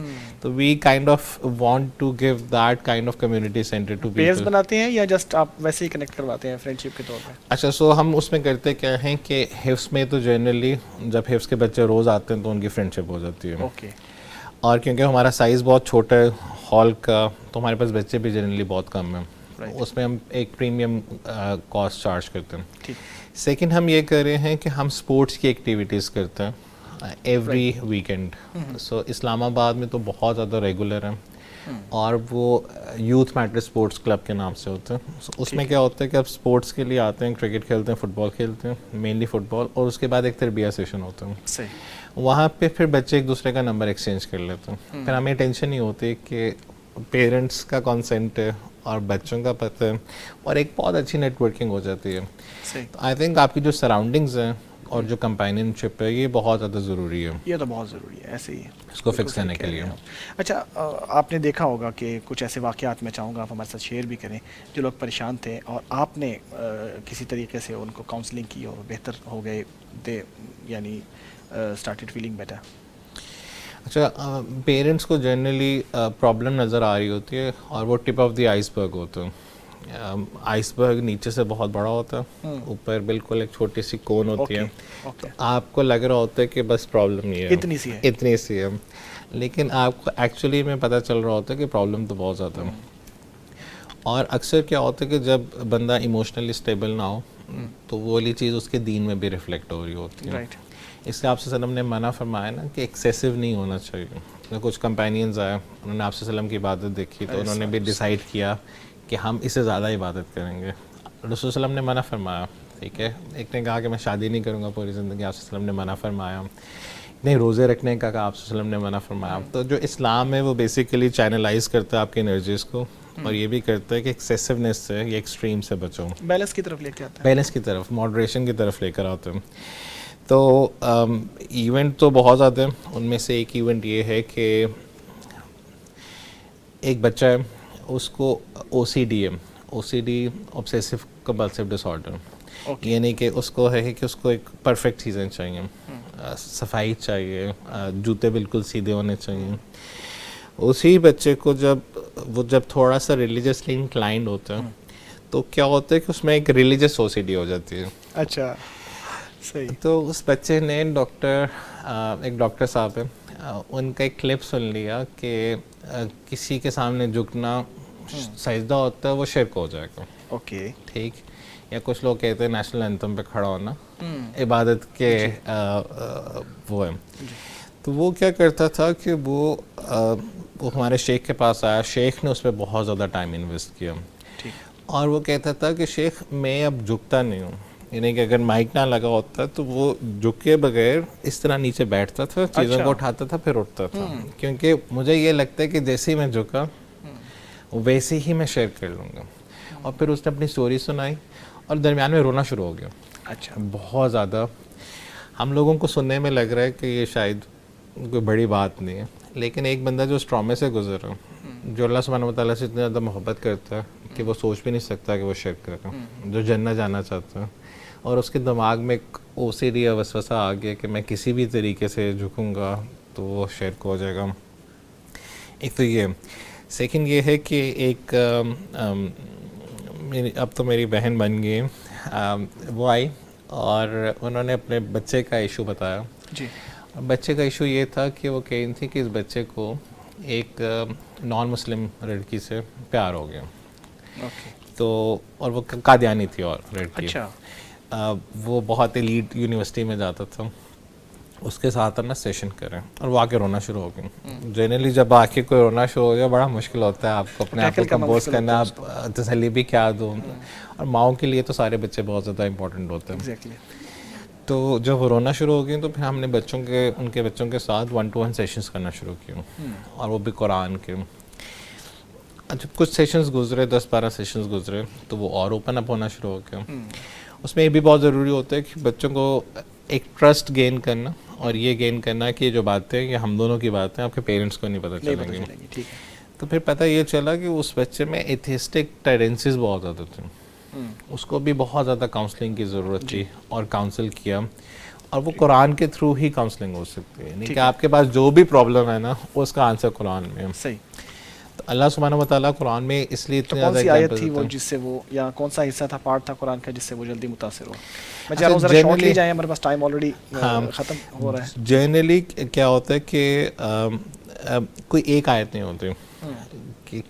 تو we kind of want to give that kind of community centre to peers بناتے ہیں یا جسٹ آپ ویسے ہی کنیکٹ کرواتے ہیں فرینڈشپ کے طور پہ؟ اچھا, سو ہم اس میں کرتے کیا ہیں کہ حفظ میں تو جنرلی جب حفظ کے بچے روز آتے ہیں تو ان کی فرینڈشپ ہو جاتی ہے. اوکے. اور کیونکہ ہمارا سائز بہت چھوٹا ہے ہال کا تو ہمارے پاس بچے بھی جنرلی بہت کم ہیں, اس میں ہم ایک پریمیم کاسٹ چارج کرتے ہیں. سیکنڈ ہم یہ کر رہے ہیں کہ ہم اسپورٹس کی ایکٹیویٹیز کرتے ہیں ایوری ویکینڈ. سو اسلام آباد میں تو بہت زیادہ ریگولر ہیں اور وہ یوتھ میٹر اسپورٹس کلب کے نام سے ہوتے ہیں. اس میں کیا ہوتا ہے کہ آپ اسپورٹس کے لیے آتے ہیں, کرکٹ کھیلتے ہیں, فٹ بال کھیلتے ہیں, مینلی فٹ بال, اور اس کے بعد ایک تربیہ سیشن ہوتا ہے. وہاں پہ پھر بچے ایک دوسرے کا نمبر ایکسچینج کر لیتے ہیں. پھر ہمیں ٹینشن نہیں ہوتی کہ پیرنٹس کا کنسنٹ ہے اور بچوں کا پتہ ہے, اور ایک بہت اچھی نیٹ ورکنگ ہو جاتی ہے. آئی تھنک آپ کی جو سراؤنڈنگز ہیں اور جو کمپینین شپ ہے یہ بہت زیادہ ضروری ہے. یہ تو بہت ضروری ہے ایسے ہی اس کو فکس کرنے کے لیے. اچھا, آپ نے دیکھا ہوگا کہ کچھ ایسے واقعات میں چاہوں گا آپ ہمارے ساتھ شیئر بھی کریں جو لوگ پریشان تھے اور آپ نے کسی طریقے سے ان کو کاؤنسلنگ کی اور بہتر ہو گئے, دے یعنی اسٹارٹڈ فیلنگ بیٹر. اچھا, پیرنٹس کو جنرلی پرابلم نظر آ رہی ہوتی ہے اور وہ ٹپ آف دی آئس برگ ہوتا ہے. آئس برگ نیچے سے بہت بڑا ہوتا ہے, اوپر بالکل ایک چھوٹی سی کون ہوتی ہے. آپ کو لگ رہا ہوتا ہے کہ بس پرابلم یہ ہے, اتنی سی ہے, لیکن آپ کو ایکچولی میں پتہ چل رہا ہوتا ہے کہ پرابلم تو بہت زیادہ ہے. اور اکثر کیا ہوتا ہے کہ جب بندہ ایموشنلی اسٹیبل نہ ہو تو وہ والی چیز اس کے دین میں بھی ریفلیکٹ ہو رہی ہوتی ہے. اس لیے آپ صلی اللہ علیہ وسلم نے منع فرمایا نا کہ ایکسیسو نہیں ہونا چاہیے. کچھ کمپینینز آئے, انہوں نے آپ صلی اللہ علیہ وسلم کی عبادت دیکھی تو انہوں نے بھی ڈیسائیڈ کیا کہ ہم اس سے زیادہ عبادت کریں گے. رسول صلی اللہ علیہ وسلم نے منع فرمایا, ٹھیک ہے. ایک نے کہا کہ میں شادی نہیں کروں گا پوری زندگی, آپ صلی اللہ علیہ وسلم نے منع فرمایا. نہیں, روزے رکھنے کا کہا, آپ صلی اللہ علیہ وسلم نے منع فرمایا. تو جو اسلام ہے وہ بیسیکلی چینلائز کرتا ہے آپ کی انرجیز کو, اور یہ بھی کرتا ہے کہ ایکسیسونیس سے یا ایکسٹریم سے بچو, بیلنس کی طرف لے کے آتا ہے, بیلنس کی طرف, ماڈریشن کی طرف لے کر آتے ہیں. تو ایونٹ تو بہت زیادہ ہیں, ان میں سے ایک ایونٹ یہ ہے کہ ایک بچہ ہے, اس کو او سی ڈی ہے. او سی ڈی آبسیسو کمپلسیو ڈس آرڈر, یعنی کہ اس کو ہے کہ اس کو ایک پرفیکٹ چیزیں چاہیے, صفائی چاہیے, جوتے بالکل سیدھے ہونے چاہیے. اسی بچے کو جب تھوڑا سا ریلیجسلی انکلائنڈ ہوتا ہے تو کیا ہوتا ہے کہ اس میں ایک ریلیجس او سی ڈی ہو جاتی ہے. اچھا, صحیح. تو اس بچے نے ایک ڈاکٹر صاحب ہیں, ان کا ایک کلپ سن لیا کہ کسی کے سامنے جھکنا سجدہ ہوتا ہے وہ شرک ہو جائے گا. اوکے, ٹھیک. یا کچھ لوگ کہتے ہیں نیشنل اینتھم پہ کھڑا ہونا عبادت کے وہ ہے. تو وہ کیا کرتا تھا کہ وہ وہ ہمارے شیخ کے پاس آیا. شیخ نے اس پہ بہت زیادہ ٹائم انویسٹ کیا, اور وہ کہتا تھا کہ شیخ میں اب جھکتا نہیں ہوں, یعنی کہ اگر مائک نہ لگا ہوتا تو وہ جھکے بغیر اس طرح نیچے بیٹھتا تھا, چیزوں کو اٹھاتا تھا پھر اٹھتا تھا, کیونکہ مجھے یہ لگتا ہے کہ جیسے ہی میں جھکا ویسے ہی میں شیئر کر لوں گا. اور پھر اس نے اپنی سٹوری سنائی اور درمیان میں رونا شروع ہو گیا. اچھا, بہت زیادہ. ہم لوگوں کو سننے میں لگ رہا ہے کہ یہ شاید کوئی بڑی بات نہیں ہے, لیکن ایک بندہ جو اس ٹرامے سے گزر رہا, جو اللہ سبحانہ وتعالیٰ سے اتنا زیادہ محبت کرتا ہے کہ وہ سوچ بھی نہیں سکتا کہ وہ شرک کرے, جو جنت جانا چاہتا ہے, اور اس کے دماغ میں ایک OCD یا وسوسہ آ گیا کہ میں کسی بھی طریقے سے جھکوں گا تو وہ شرک ہو جائے گا. ایک تو یہ. سیکنڈ یہ ہے کہ ایک اب تو میری بہن بن گئی, وہ آئی اور انہوں نے اپنے بچے کا ایشو بتایا. جی. بچے کا ایشو یہ تھا کہ وہ کہہ رہی تھی کہ اس بچے کو ایک نان مسلم لڑکی سے پیار ہو گیا. تو اور وہ قادیانی تھی اور لڑکی. اچھا. وہ بہت ایلیٹ یونیورسٹی میں جاتا تھا, اس کے ساتھ نا سیشن کریں اور وہ آ کے رونا شروع ہو گئی. جنرلی جب آ کے کوئی رونا شروع ہو جائے بڑا مشکل ہوتا ہے آپ کو اپنے آپ کو کمپوز کرنا, آپ تسلی بھی کیا دوں, اور ماؤں کے لیے تو سارے بچے بہت زیادہ امپورٹنٹ ہوتے ہیں. تو جب وہ رونا شروع ہو گئی تو پھر ہم نے ان کے بچوں کے ساتھ 1-to-1 سیشنز کرنا شروع کیے, اور وہ بھی قرآن کے. جب کچھ سیشنز گزرے, 10-12 سیشنز گزرے, تو وہ اور اوپن اپ ہونا شروع ہو گیا. اس میں یہ بھی بہت ضروری ہوتا ہے کہ بچوں کو ایک ٹرسٹ گین کرنا, اور یہ گین کرنا کہ یہ جو باتیں یہ ہم دونوں کی باتیں آپ کے پیرنٹس کو نہیں پتہ چلیں گی. تو پھر پتہ یہ چلا کہ اس بچے میں ایتھیسٹک ٹینڈنسیز بہت زیادہ تھیں. اس کو بھی بہت زیادہ کاؤنسلنگ کی ضرورت تھی, اور کاؤنسل کیا, اور وہ قرآن کے تھرو ہی کاؤنسلنگ ہو سکتی ہے. یعنی کہ آپ کے پاس جو بھی پرابلم ہے نا اس کا آنسر قرآن میں ہے. صحیح. تو اللہ سبحانہ وتعالیٰ قرآن میں اس لیے اتنی کون زیادہ سی آیت تھی وہ جس سے وہ, یا کون سا حصہ تھا, پارٹ تھا قرآن کا جس سے وہ جلدی متاثر ہوا؟ میں چاہ رہا ہوں ذرا شارٹ لے جائیں, ہمارے پاس ٹائم آلریڈی ختم ہو رہا ہے. جنرلی کیا ہوتا ہے کہ کوئی ایک آیت نہیں ہوتی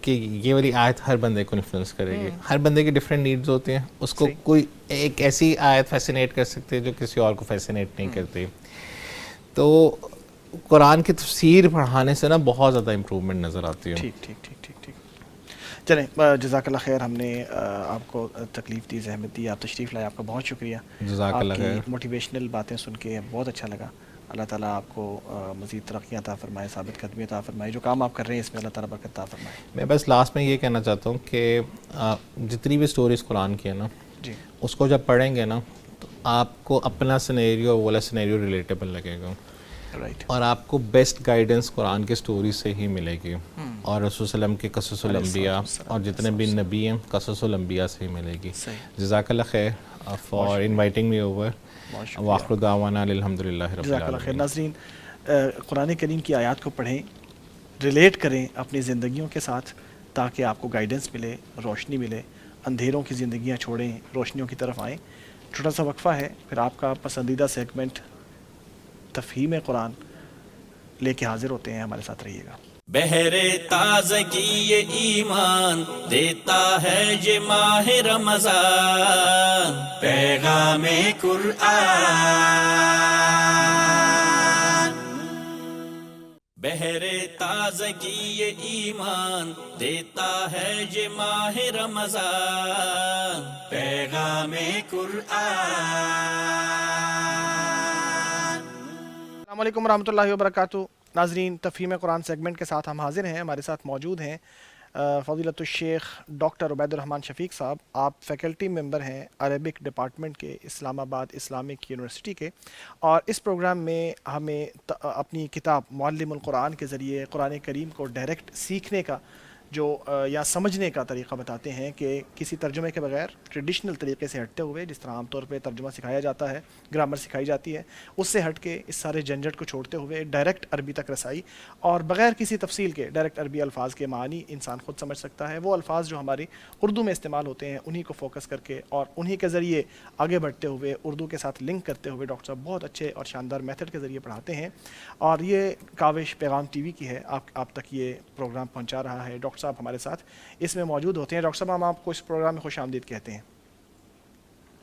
کہ یہ والی آیت ہر بندے کو انفلوئنس کرے گی. ہر بندے کی ڈفرینٹ نیڈز ہوتی ہیں. اس کو کوئی ایک ایسی آیت فیسینیٹ کر سکتی ہے جو کسی اور کو فیسینیٹ نہیں کرتی. تو قرآن کی تفسیر پڑھانے سے نا بہت زیادہ امپروومنٹ نظر آتی ہے. ٹھیک ٹھیک ٹھیک ٹھیک ٹھیک. چلیں, جزاک اللہ خیر. ہم نے آپ کو تکلیف دی, زحمت دی, آپ تشریف لائے, آپ کا بہت شکریہ. جزاک اللہ خیر. آپ کی موٹیویشنل باتیں سن کے بہت اچھا لگا. اللہ تعالیٰ آپ کو مزید ترقیاں عطا فرمائے, ثابت قدمی عطا فرمائے. جو کام آپ کر رہے ہیں اس میں اللہ تعالیٰ برکت عطا فرمائے. میں بس لاسٹ میں یہ کہنا چاہتا ہوں کہ جتنی بھی سٹوریز قرآن کی ہیں نا, جی, اس کو جب پڑھیں گے نا تو آپ کو اپنا سینیریو والا سینیریو ریلیٹیبل لگے گا, رائٹ, اور آپ کو بیسٹ گائیڈنس قرآن کی سٹوری سے ہی ملے گی, اور رسول صلی اللہ علیہ وسلم کے قصص الانبیاء اور جتنے بھی نبی ہیں قصص الانبیاء سے ہی ملے گی. جزاک اللہ خیر فار انوائٹنگ می اوور. وآخر دعوانا الحمدللہ رب جزاک اللہ خیر. العالمین. ناظرین, قرآن کریم کی آیات کو پڑھیں, ریلیٹ کریں اپنی زندگیوں کے ساتھ, تاکہ آپ کو گائیڈنس ملے, روشنی ملے. اندھیروں کی زندگیاں چھوڑیں, روشنیوں کی طرف آئیں. چھوٹا سا وقفہ ہے, پھر آپ کا پسندیدہ سیگمنٹ تفہیم قرآن لے کے حاضر ہوتے ہیں. ہمارے ساتھ رہیے گا. بہر تازگی یہ ایمان دیتا ہے یہ ماہ رمضان, پیغام قرآن. بہر تازگی یہ ایمان دیتا ہے یہ ماہ رمضان, پیغام قرآن. السلام علیکم ورحمۃ اللہ وبرکاتہ. ناظرین, تفہیم قرآن سیگمنٹ کے ساتھ ہم حاضر ہیں. ہمارے ساتھ موجود ہیں فضیلت الشیخ ڈاکٹر عبید الرحمن شفیق صاحب. آپ فیکلٹی ممبر ہیں عربک ڈپارٹمنٹ کے اسلام آباد اسلامک یونیورسٹی کے, اور اس پروگرام میں ہمیں اپنی کتاب معلم القرآن کے ذریعے قرآن کریم کو ڈائریکٹ سیکھنے کا جو یا سمجھنے کا طریقہ بتاتے ہیں, کہ کسی ترجمے کے بغیر ٹریڈیشنل طریقے سے ہٹتے ہوئے, جس طرح عام طور پہ ترجمہ سکھایا جاتا ہے, گرامر سکھائی جاتی ہے, اس سے ہٹ کے اس سارے جھنجھٹ کو چھوڑتے ہوئے ڈائریکٹ عربی تک رسائی, اور بغیر کسی تفصیل کے ڈائریکٹ عربی الفاظ کے معنی انسان خود سمجھ سکتا ہے. وہ الفاظ جو ہماری اردو میں استعمال ہوتے ہیں انہی کو فوکس کر کے اور انہی کے ذریعے آگے بڑھتے ہوئے اردو کے ساتھ لنک کرتے ہوئے ڈاکٹر صاحب بہت اچھے اور شاندار میتھڈ کے ذریعے پڑھاتے ہیں. اور یہ کاوش پیغام ٹی وی کی ہے, آپ تک یہ پروگرام پہنچا رہا ہے. ڈاکٹر صاحب ہمارے ساتھ اس میں موجود ہوتے ہیں. ڈاکٹر صاحب, ہم آپ کو اس پروگرام میں خوش آمدید کہتے ہیں.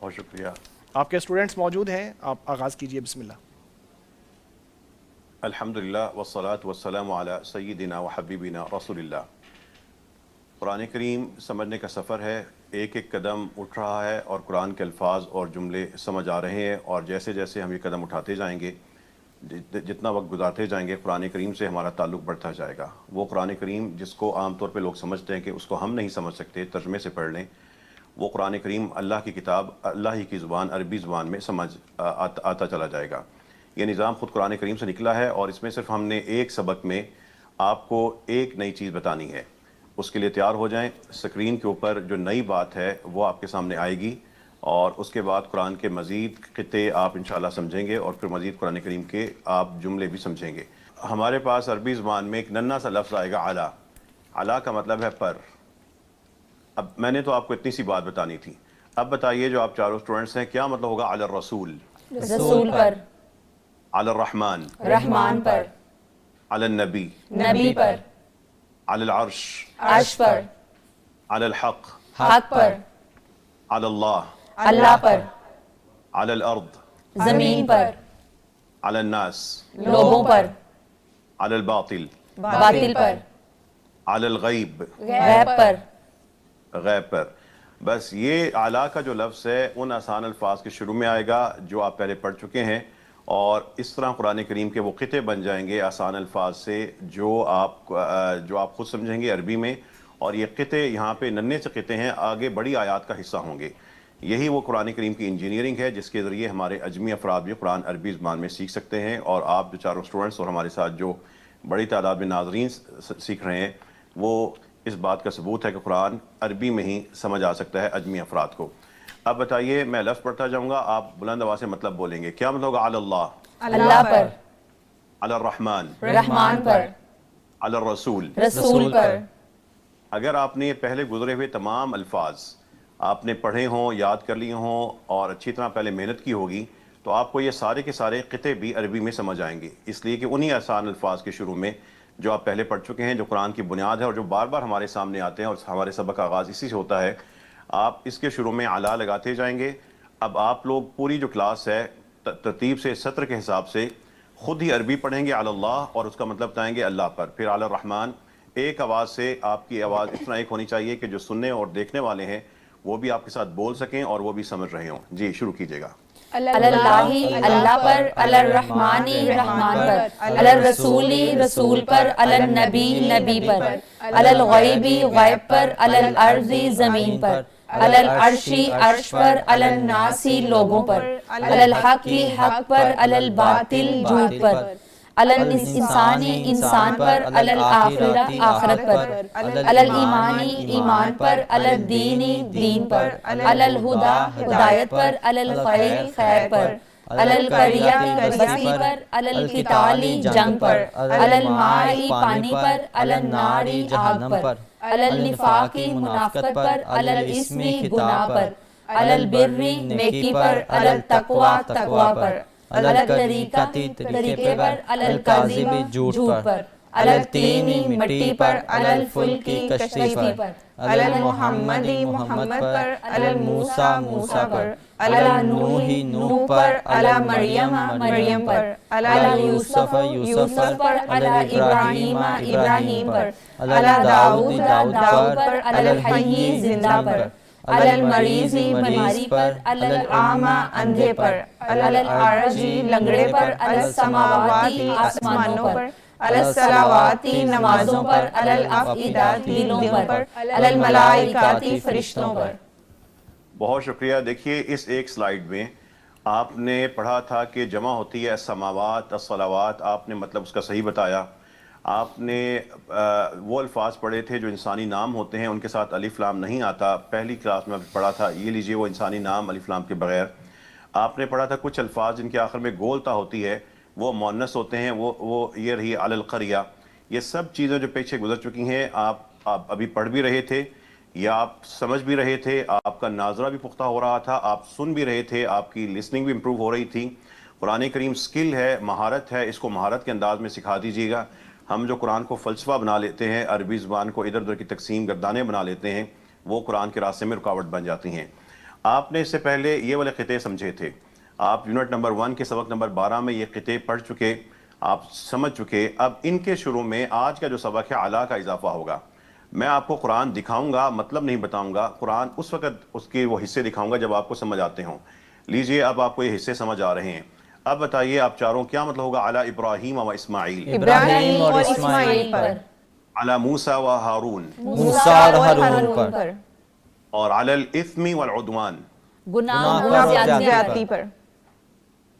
بہت شکریہ. آپ کے اسٹوڈنٹس موجود ہیں, آپ آغاز کیجئے. بسم اللہ. الحمدللہ والصلاة والسلام علی سیدنا و حبیبنا رسول اللہ۔ قرآن کریم سمجھنے کا سفر ہے، ایک ایک قدم اٹھ رہا ہے اور قرآن کے الفاظ اور جملے سمجھ آ رہے ہیں، اور جیسے جیسے ہم یہ قدم اٹھاتے جائیں گے، جتنا وقت گزارتے جائیں گے، قرآن کریم سے ہمارا تعلق بڑھتا جائے گا۔ وہ قرآن کریم جس کو عام طور پہ لوگ سمجھتے ہیں کہ اس کو ہم نہیں سمجھ سکتے، ترجمے سے پڑھ لیں، وہ قرآن کریم اللہ کی کتاب، اللہ ہی کی زبان، عربی زبان میں سمجھ آتا چلا جائے گا۔ یہ نظام خود قرآن کریم سے نکلا ہے، اور اس میں صرف ہم نے ایک سبق میں آپ کو ایک نئی چیز بتانی ہے۔ اس کے لیے تیار ہو جائیں، اسکرین کے اوپر جو نئی بات ہے وہ آپ کے سامنے آئے گی، اور اس کے بعد قرآن کے مزید قطعے آپ انشاءاللہ سمجھیں گے، اور پھر مزید قرآن کریم کے آپ جملے بھی سمجھیں گے۔ ہمارے پاس عربی زبان میں ایک ننھا سا لفظ آئے گا علا۔ علا کا مطلب ہے پر۔ اب میں نے تو آپ کو اتنی سی بات بتانی تھی، اب بتائیے جو آپ چاروں اسٹوڈنٹس ہیں، کیا مطلب ہوگا علی الرسول؟ رسول پر، علی الرحمن، رحمان پر، علی النبی، نبی پر، علی العرش، عرش پر، علی الحق، حق پر، علی اللہ، اللہ پر، علی الارض، زمین پر، علی الناس، لوگوں پر، علی الباطل، باطل پر، علی الغیب، غیب پر۔ غیب پر۔ بس یہ اعلیٰ کا جو لفظ ہے ان آسان الفاظ کے شروع میں آئے گا جو آپ پہلے پڑھ چکے ہیں، اور اس طرح قرآن کریم کے وہ قطعے بن جائیں گے آسان الفاظ سے جو آپ خود سمجھیں گے عربی میں، اور یہ قطعے یہاں پہ ننھے سے قطعے ہیں، آگے بڑی آیات کا حصہ ہوں گے۔ یہی وہ قرآن کریم کی انجینئرنگ ہے جس کے ذریعے ہمارے اجمی افراد بھی قرآن عربی زبان میں سیکھ سکتے ہیں، اور آپ جو چاروں اسٹوڈنٹس اور ہمارے ساتھ جو بڑی تعداد میں ناظرین سیکھ رہے ہیں، وہ اس بات کا ثبوت ہے کہ قرآن عربی میں ہی سمجھ آ سکتا ہے اجمی افراد کو۔ اب بتائیے، میں لفظ پڑھتا جاؤں گا، آپ بلند آواز سے مطلب بولیں گے۔ کیا مطلب ہوگا؟ علی اللہ، اللہ پر، علی الرحمن، رحمان پر، علی الرسول۔ رسول پر۔ اگر آپ نے پہلے گزرے ہوئے تمام الفاظ آپ نے پڑھے ہوں، یاد کر لیے ہوں، اور اچھی طرح پہلے محنت کی ہوگی، تو آپ کو یہ سارے کے سارے قطعے بھی عربی میں سمجھ آئیں گے، اس لیے کہ انہی آسان الفاظ کے شروع میں جو آپ پہلے پڑھ چکے ہیں، جو قرآن کی بنیاد ہے اور جو بار بار ہمارے سامنے آتے ہیں، اور ہمارے سبق کا آغاز اسی سے ہوتا ہے، آپ اس کے شروع میں علا لگاتے جائیں گے۔ اب آپ لوگ پوری جو کلاس ہے ترتیب سے سطر کے حساب سے خود ہی عربی پڑھیں گے، علی اللہ، اور اس کا مطلب بتائیں گے اللہ پر، پھر علی الرحمن۔ ایک آواز سے، آپ کی آواز اس طرح ایک ہونی چاہیے کہ جو سننے اور دیکھنے والے ہیں وہ بھی آپ کے ساتھ بول سکیں اور وہ بھی سمجھ رہے ہوں۔ جی شروع کیجئے گا۔ اللہ اللہ پر، علی الرحمانی رحمان پر، علی الرسولی رسول پر، علی النبی نبی پر، علی الغیبی غیب پر، علی الارضی زمین پر، علی العرشی عرش پر، علی الناسی لوگوں پر، علی الحقی حق پر، علی الباطل جھوٹ پر، علی الانسانی انسان پر، علی الآخرہ آخرت پر، علی الایمانی ایمان پر، علی الدینی دین پر، علی الہدا ہدایت پر، علی الخیر خیر پر، علی القریۃ بستی پر، علی القتال جنگ پر، علی الماء پانی پر، علی النار آگ پر، علی النفاق منافقت پر، علی الاسم گناہ پر، علی البر نیکی پر، علی التقوی تقوی پر، علی الطریقہ طریقے پر، علی الکاذب جھوٹ پر، علی الطین مٹی پر، علی الفلک کشتی پر، علی المحمد محمد پر، علی الموسیٰ موسیٰ پر، علی نوح نوح پر، علی مریم مریم پر، علی یوسف یوسف پر، علی ابراہیم ابراہیم پر، علی داؤد داؤد پر، علی الحی زندہ پر، علی المریض بیماری پر، علی الاعمی اندھے پر، علی العرج لنگڑے پر، علی السماوات آسمانوں پر، علی الصلوات نمازوں پر، علی الافئدہ دلوں پر، علی الملائکات فرشتوں پر۔ بہت شکریہ۔ دیکھیے اس ایک سلائیڈ میں آپ نے پڑھا تھا کہ جمع ہوتی ہے السماوات الصلوات، آپ نے مطلب اس کا صحیح بتایا۔ آپ نے وہ الفاظ پڑھے تھے جو انسانی نام ہوتے ہیں، ان کے ساتھ الف لام نہیں آتا، پہلی کلاس میں پڑھا تھا، یہ لیجئے وہ انسانی نام الف لام کے بغیر۔ آپ نے پڑھا تھا کچھ الفاظ جن کے آخر میں گولتا ہوتی ہے، وہ مؤنث ہوتے ہیں، وہ یہ رہی علی القریہ۔ یہ سب چیزیں جو پیچھے گزر چکی ہیں، آپ ابھی پڑھ بھی رہے تھے یا آپ سمجھ بھی رہے تھے، آپ کا ناظرہ بھی پختہ ہو رہا تھا، آپ سن بھی رہے تھے، آپ کی لسننگ بھی امپروو ہو رہی تھی۔ قرآن کریم سکل ہے، مہارت ہے، اس کو مہارت کے انداز میں سکھا دیجیے گا۔ ہم جو قرآن کو فلسفہ بنا لیتے ہیں، عربی زبان کو ادھر ادھر کی تقسیم گردانے بنا لیتے ہیں، وہ قرآن کے راستے میں رکاوٹ بن جاتی ہیں۔ آپ نے اس سے پہلے یہ والے قطعے سمجھے تھے، آپ یونٹ نمبر 1 کے سبق نمبر 12 میں یہ قطعے پڑھ چکے۔ آپ سمجھ چکے. اب ان کے شروع میں آج کا جو سبق ہے علا کا اضافہ ہوگا. میں آپ کو قرآن دکھاؤں گا, مطلب نہیں بتاؤں گا. قرآن اس وقت اس کے وہ حصے دکھاؤں گا جب آپ کو سمجھ آتے ہوں. لیجئے اب آپ کو یہ حصے سمجھ آ رہے ہیں. اب بتائیے آپ چاروں, کیا مطلب ہوگا علی ابراہیم و اسماعیل, ابراہیم اور اسماعیل پر, علی موسیٰ و ہارون, موسیٰ اور ہارون پر, اور علی الاثم والعدوان, گناہوں اور زیادتی پر.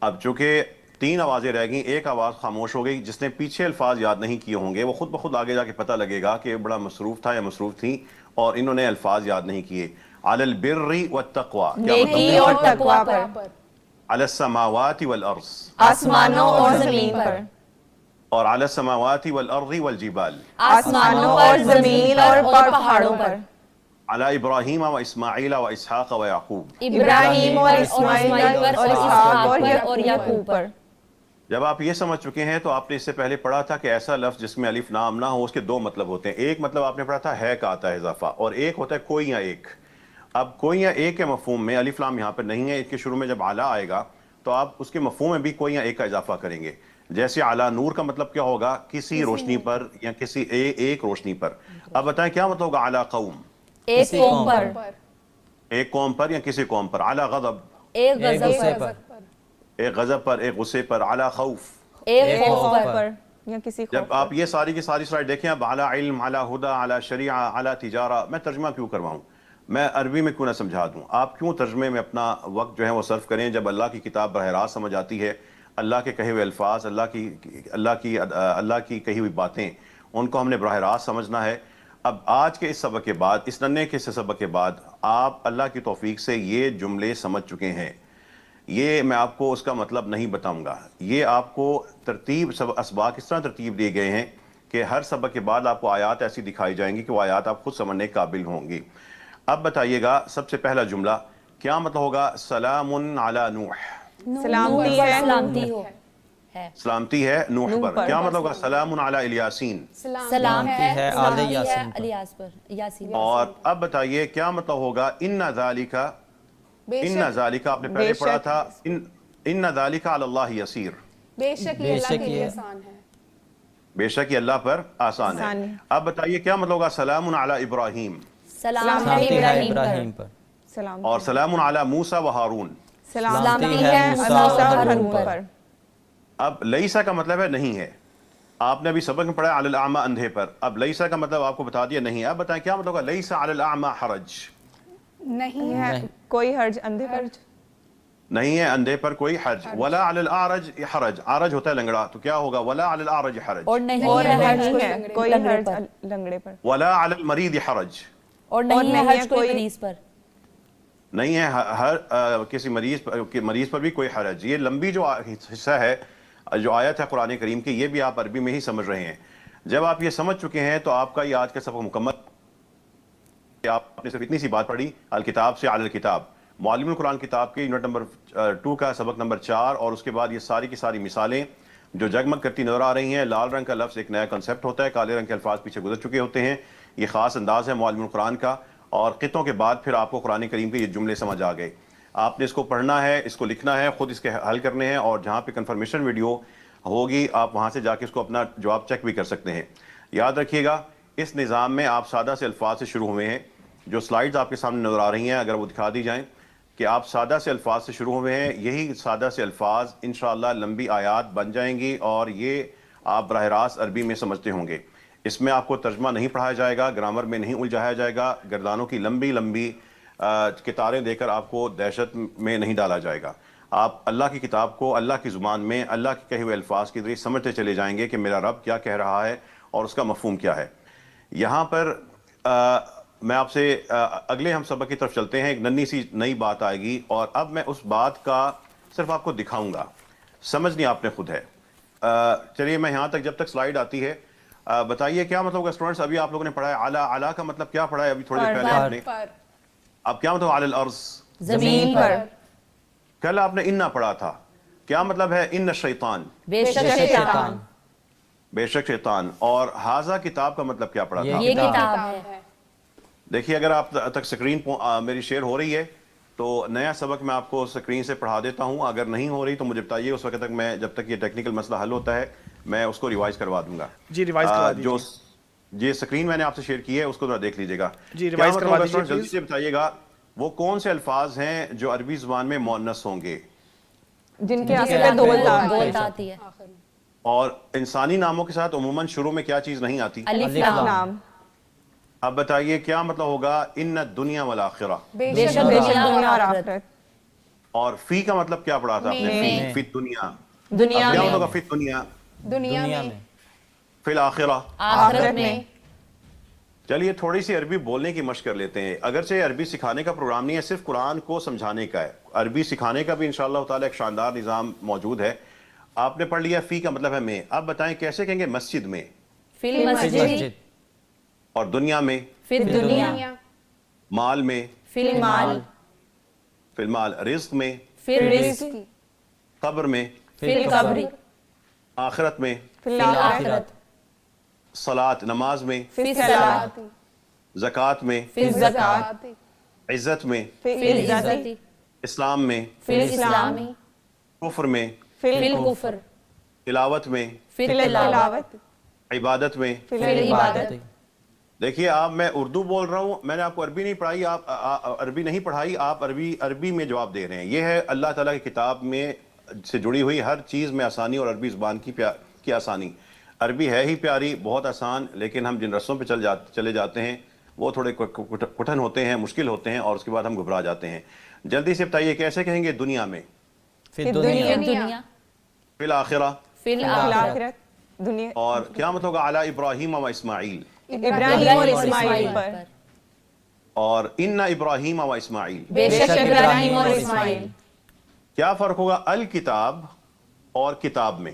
اب چونکہ 3 آوازیں رہ گئیں, ایک آواز خاموش ہو گئی. جس نے پیچھے الفاظ یاد نہیں کیے ہوں گے وہ خود بخود آگے جا کے پتہ لگے گا کہ بڑا مصروف تھا یا مصروف تھی اور انہوں نے الفاظ یاد نہیں کیے. علی البر والتقوی, نیکی اور تقوی پر, علی السماوات والارض, آسمانوں اور زمین پر, اور علی السماوات والارض والجبال, آسمانوں اور زمین اور پہاڑوں پر, علی ابراہیم و اسماعیل و اسحاق و یعقوب, ابراہیم اور اسماعیل پر اور اسحاق اور یعقوب پر. جب آپ یہ سمجھ چکے ہیں تو آپ نے اس سے پہلے پڑھا تھا کہ ایسا لفظ جس میں الف لام نہ ہو اس کے 2 مطلب ہوتے ہیں. ایک مطلب آپ نے پڑھا تھا ہے کا آتا ہے اضافہ, اور ایک ہوتا ہے کوئی یا ایک. اب کوئی یا ایک کے مفہوم میں الف لام یہاں پر نہیں ہے. اس کے شروع میں جب اعلیٰ آئے گا تو آپ اس کے مفہوم میں بھی کوئی یا ایک کا اضافہ کریں گے. جیسے اعلیٰ نور کا مطلب کیا ہوگا, کسی روشنی پر یا کسی ایک روشنی پر. اب بتائیں کیا مطلب ہوگا اعلیٰ قوم, ایک قوم پر, ایک قوم پر یا کسی قوم پر. اعلیٰ غضب, ایک غضب پر, ایک غضب پر, ایک غصے پر. اعلیٰ خوف, ایک خوف پر, یا کسی خوف. جب آپ یہ ساری کی ساری سلائڈ دیکھیں, اب اعلیٰ علم, اعلیٰ ہدیٰ, اعلیٰ شریعہ, اعلیٰ تجارہ. میں ترجمہ کیوں کرواؤں, میں عربی میں کیوں نہ سمجھا دوں. آپ کیوں ترجمے میں اپنا وقت جو ہے وہ صرف کریں جب اللہ کی کتاب براہ راست سمجھ آتی ہے. اللہ کے کہے ہوئے الفاظ, اللہ کی کہی ہوئی باتیں, ان کو ہم نے براہ راست سمجھنا ہے. اب آج کے اس سبق کے بعد, اس ننھے کے سبق کے بعد, آپ اللہ کی توفیق سے یہ جملے سمجھ چکے ہیں. یہ میں آپ کو اس کا مطلب نہیں بتاؤں گا. یہ آپ کو ترتیب اسباق اس طرح ترتیب دیے گئے ہیں کہ ہر سبق کے بعد آپ کو آیات ایسی دکھائی جائیں گی کہ وہ آیات آپ خود سمجھنے کے قابل ہوں گی. اب بتائیے گا سب سے پہلا جملہ کیا مطلب ہوگا. سلام علی نوح, سلامتی ہے, سلامتی ہو, سلامتی ہے نوح پر. کیا مطلب ہوگا. سلام علی الیاسین, سلامتی ہے الیاس پر, یاسین. اور اب بتائیے کیا مطلب ہوگا. ان ذالک, ان ذالک آپ نے پہلے پڑھا تھا ان ذالک علی اللہ یسیر, بے شک یہ اللہ کے لیے آسان ہے, بے شک یہ اللہ پر آسان ہے. اب بتائیے کیا مطلب ہوگا. سلام علی ابراہیم, سلامتی ہے ابراہیم پر, اور سلام علی موسیٰ و ہارون, سلامتی ہے موسیٰ و ہارون پر. اب لیسا کا مطلب ہے نہیں ہے. آپ نے ابھی سبق میں پڑھا علی الاعمی, اندھے پر. اب لیسا کا مطلب آپ کو بتا دیا نہیں ہے. اب بتائیں کیا مطلب ہوگا. لیسا علی الاعمی حرج, نہیں ہے کوئی حرج اندھے پر, نہیں ہے اندھے پر کوئی حرج. ولا علی الاعرج حرج, عارج ہوتا ہے لنگڑا, تو کیا ہوگا. ولا علی الاعرج حرج, اور نہیں ہے کوئی حرج لنگڑے پر. ولا علی المریض حرج, اور نہیں ہے حرج کوئی مریض پر, نہیں ہے ہر کسی مریض پر بھی کوئی حرج. یہ لمبی جو حصہ ہے, جو آیت ہے قرآن کریم کی, یہ بھی آپ عربی میں ہی سمجھ رہے ہیں. جب آپ یہ سمجھ چکے ہیں تو آپ کا یہ آج کا سبق مکمل. آپ نے صرف اتنی سی بات پڑھی, الکتاب سے علی الکتاب, معلم القرآن کتاب کے یونٹ نمبر 2 کا سبق نمبر 4, اور اس کے بعد یہ ساری کی ساری مثالیں جو جگمگ کرتی نظر آ رہی ہیں. لال رنگ کا لفظ ایک نیا کنسپٹ ہوتا ہے, کالے رنگ کے الفاظ پیچھے گزر چکے ہوتے ہیں. یہ خاص انداز ہے معلم القرآن کا, اور قطعوں کے بعد پھر آپ کو قرآن کریم کے یہ جملے سمجھ آ گئے. آپ نے اس کو پڑھنا ہے, اس کو لکھنا ہے, خود اس کے حل کرنے ہیں, اور جہاں پہ کنفرمیشن ویڈیو ہوگی آپ وہاں سے جا کے اس کو اپنا جواب چیک بھی کر سکتے ہیں. یاد رکھیے گا اس نظام میں آپ سادہ سے الفاظ سے شروع ہوئے ہیں. جو سلائیڈز آپ کے سامنے نظر آ رہی ہیں اگر وہ دکھا دی جائیں کہ آپ سادہ سے الفاظ سے شروع ہوئے ہیں, یہی سادہ سے الفاظ انشاءاللہ لمبی آیات بن جائیں گی, اور یہ آپ براہ راست عربی میں سمجھتے ہوں گے. اس میں آپ کو ترجمہ نہیں پڑھایا جائے گا, گرامر میں نہیں الجھایا جائے گا, گردانوں کی لمبی لمبی کتاریں دے کر آپ کو دہشت میں نہیں ڈالا جائے گا. آپ اللہ کی کتاب کو اللہ کی زبان میں اللہ کے کہے ہوئے الفاظ کے ذریعے سمجھتے چلے جائیں گے کہ میرا رب کیا کہہ رہا ہے اور اس کا مفہوم کیا ہے. یہاں پر میں آپ سے اگلے ہم سبق کی طرف چلتے ہیں. ایک ننھی سی نئی بات آئے گی, اور اب میں اس بات کا صرف آپ کو دکھاؤں گا, سمجھنی آپ نے خود ہے. چلیے میں یہاں تک, جب تک سلائیڈ آتی ہے بتائیے کیا مطلب ہوگا. اسٹوڈنٹس ابھی آپ لوگوں نے پڑھا ہے اعلیٰ, اعلیٰ کا مطلب کیا پڑھا ہے ابھی تھوڑی دیر پہلے آپ نے. اب کیا مطلب علی الارض, زمین پر. کل آپ نے انا پڑھا تھا, کیا مطلب ہے. ان الشیطان, بے شک شیطان, بے شک شیطان. اور حاذا کتاب کا مطلب کیا پڑھا تھا. یہ کتاب ہے. دیکھیے اگر آپ تک سکرین میری شیئر ہو رہی ہے تو نیا سبق میں آپ کو سکرین سے پڑھا دیتا ہوں. اگر نہیں ہو رہی تو مجھے بتائیے, اس وقت تک میں, جب تک یہ ٹیکنیکل مسئلہ حل ہوتا ہے میں اس کو ریوائز کروا دوں گا. جی ریوائز کروا دیجیے. جو یہ سکرین میں نے آپ سے شیئر کی ہے اس کو ذرا دیکھ لیجیے گا. جی ریوائز کروا دیجیے جلدی سے بتائیے گا وہ کون سے الفاظ ہیں جو عربی زبان میں مؤنث ہوں گے جن کے آخر میں دو آتی ہے, اور انسانی ناموں کے ساتھ عموماً شروع میں کیا چیز نہیں آتی؟ الف لام. اب بتائیے کیا مطلب ہوگا ان الدنیا والآخرہ؟ بے شک دنیا اور آخرت. اور فی کا مطلب کیا پڑھا تھا آپ نے؟ فی الدنیا. دنیا اب کیا میں, مطلب ہوگا فی الدنیا؟ دنیا میں, فی الآخرہ. آخرت میں. چلیے تھوڑی سی عربی بولنے کی مشق کر لیتے ہیں. اگرچہ عربی سکھانے کا پروگرام نہیں ہے, صرف قرآن کو سمجھانے کا ہے. عربی سکھانے کا بھی انشاءاللہ تعالی ایک شاندار نظام موجود ہے. آپ نے پڑھ لیا فی کا مطلب ہے میں. اب بتائیں کیسے کہیں گے مسجد میں, فی المسجد, اور دنیا میں, فی الدنیا, مال میں, فی المال, فی المال, رزق میں, فی الرزق, قبر میں, فی القبر, آخرت میں, فی الآخرت, صلاۃ نماز میں, فی الصلاۃ, زکوٰۃ میں, فی الزکوٰۃ, عزت میں, فی العزت, اسلام میں, فی الاسلام, کفر میں, فی الکفر, تلاوت میں, فی التلاوت, عبادت میں. فی العبادت. دیکھیے آپ, میں اردو بول رہا ہوں, میں نے آپ کو عربی نہیں پڑھائی, آپ عربی نہیں پڑھائی, آپ عربی میں جواب دے رہے ہیں. یہ ہے اللہ تعالیٰ کی کتاب میں سے جڑی ہوئی ہر چیز میں آسانی, اور عربی زبان کی آسانی. عربی ہے ہی پیاری, بہت آسان, لیکن ہم جن رستوں پہ چلے جاتے ہیں وہ تھوڑے کٹھن ہوتے ہیں, مشکل ہوتے ہیں, اور اس کے بعد ہم گھبرا جاتے ہیں. جلدی سے بتائیے کیسے کہیں گے دنیا میں؟ فی الدنیا, فی الآخرہ, فی الآخرت, دنیا. اور کیا مطلب ہوگا علی ابراہیم و اسماعیل, ابراہیم اور اسماعیل پر, اور ان ابراہیم و اسماعیل, بے شک ابراہیم اور اسماعیل. کیا فرق ہوگا الکتاب اور کتاب میں؟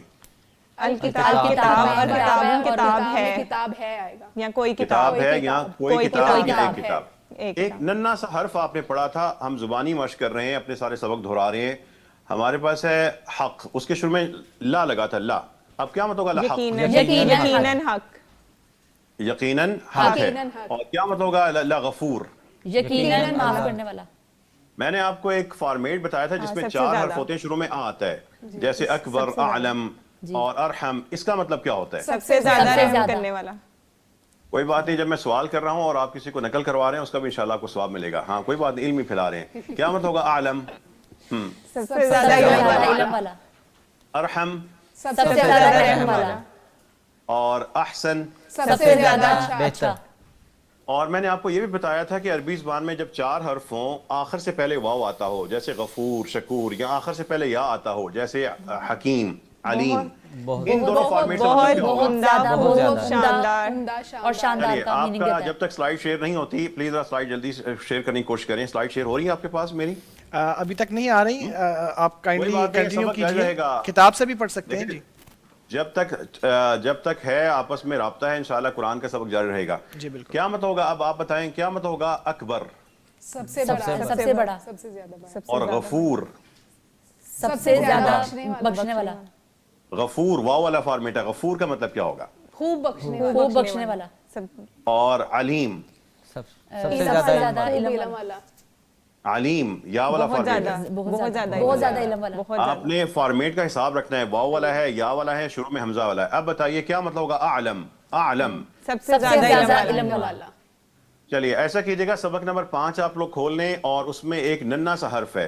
الکتاب اور کتاب ہے آئے گا, یا کوئی کتاب ہے, یا کوئی کتاب, یا ایک کتاب. ایک ایک ننھا سا حرف آپ نے پڑھا تھا, ہم زبانی مشق کر رہے ہیں, اپنے سارے سبق دہرا رہے ہیں. ہمارے پاس ہے حق, اس کے شروع میں لا لگا تھا, لا. اب کیا مطلب ہوگا حق؟ یقیناً حق, یقیناً حق ہے. اور کیا مطلب ہوگا اللہ غفور؟ یقیناً معاف کرنے والا. میں نے آپ کو ایک فارمیٹ بتایا تھا جس میں 4 حرف ہوتے ہیں, شروع میں آتا ہے, جیسے اکبر, اعلم اور ارحم. اس کا مطلب کیا ہوتا ہے؟ سب سے زیادہ رحم کرنے والا. کوئی بات نہیں, جب میں سوال کر رہا ہوں اور آپ کسی کو نقل کروا رہے ہیں اس کا بھی انشاءاللہ آپ کو ثواب ملے گا. ہاں کوئی بات نہیں, علم ہی پھیلا رہے ہیں. کیا مطلب ہوگا اعلم؟ سب سے زیادہ علم والا. ارحم, سب سے زیادہ رحم والا. اور احسن, سب سے زیادہ اچھا. اور میں نے آپ کو یہ بھی بتایا تھا کہ عربی زبان میں جب 4 حرف ہوں, آخر سے پہلے واو آتا ہو, جیسے غفور, شکور, یا آخر سے پہلے یا آتا ہو, جیسے حکیم, علیم. ان دونوں فارمیٹ سے مطلب کیا ہوگا؟ بہت شاندار اور شاندار کا آپ میننگ کا دیتا ہے. جب تک سلائیڈ شیئر نہیں ہوتی, پلیز سلائیڈ جلدی شیئر کرنے کی کوشش کریں. سلائیڈ شیئر ہو رہی ہے آپ کے پاس میری؟ ابھی تک نہیں آ رہی, آپ کائنڈلی کنٹینیو کیجئے, رہے گا, کتاب سے بھی پڑھ سکتے ہیں. جی جب تک ہے آپس میں رابطہ ہے, انشاءاللہ قرآن کا سبق جاری رہے گا. جی بالکل. کیا مطلب ہوگا, اب آپ بتائیں کیا مطلب ہوگا اکبر, سب سے بڑا, اور غفور, سب سے زیادہ بخشنے والا. غفور واو والا فارمیٹ ہے. غفور کا مطلب کیا ہوگا؟ خوب بخشنے والا. اور علیم, سب سے زیادہ علم والا. علیم یا والا فارمیٹ ہے. بہت زیادہ علم والا. آپ نے فارمیٹ کا حساب رکھنا ہے, واو والا ہے, یا والا ہے, شروع میں حمزہ والا ہے. اب بتائیے کیا مطلب ہوگا اعلم, اعلم, سب سے زیادہ علم والا. چلیے ایسا کیجئے گا, سبق نمبر 5 آپ لوگ کھول لیں, اور اس میں ایک ننھا سا حرف ہے,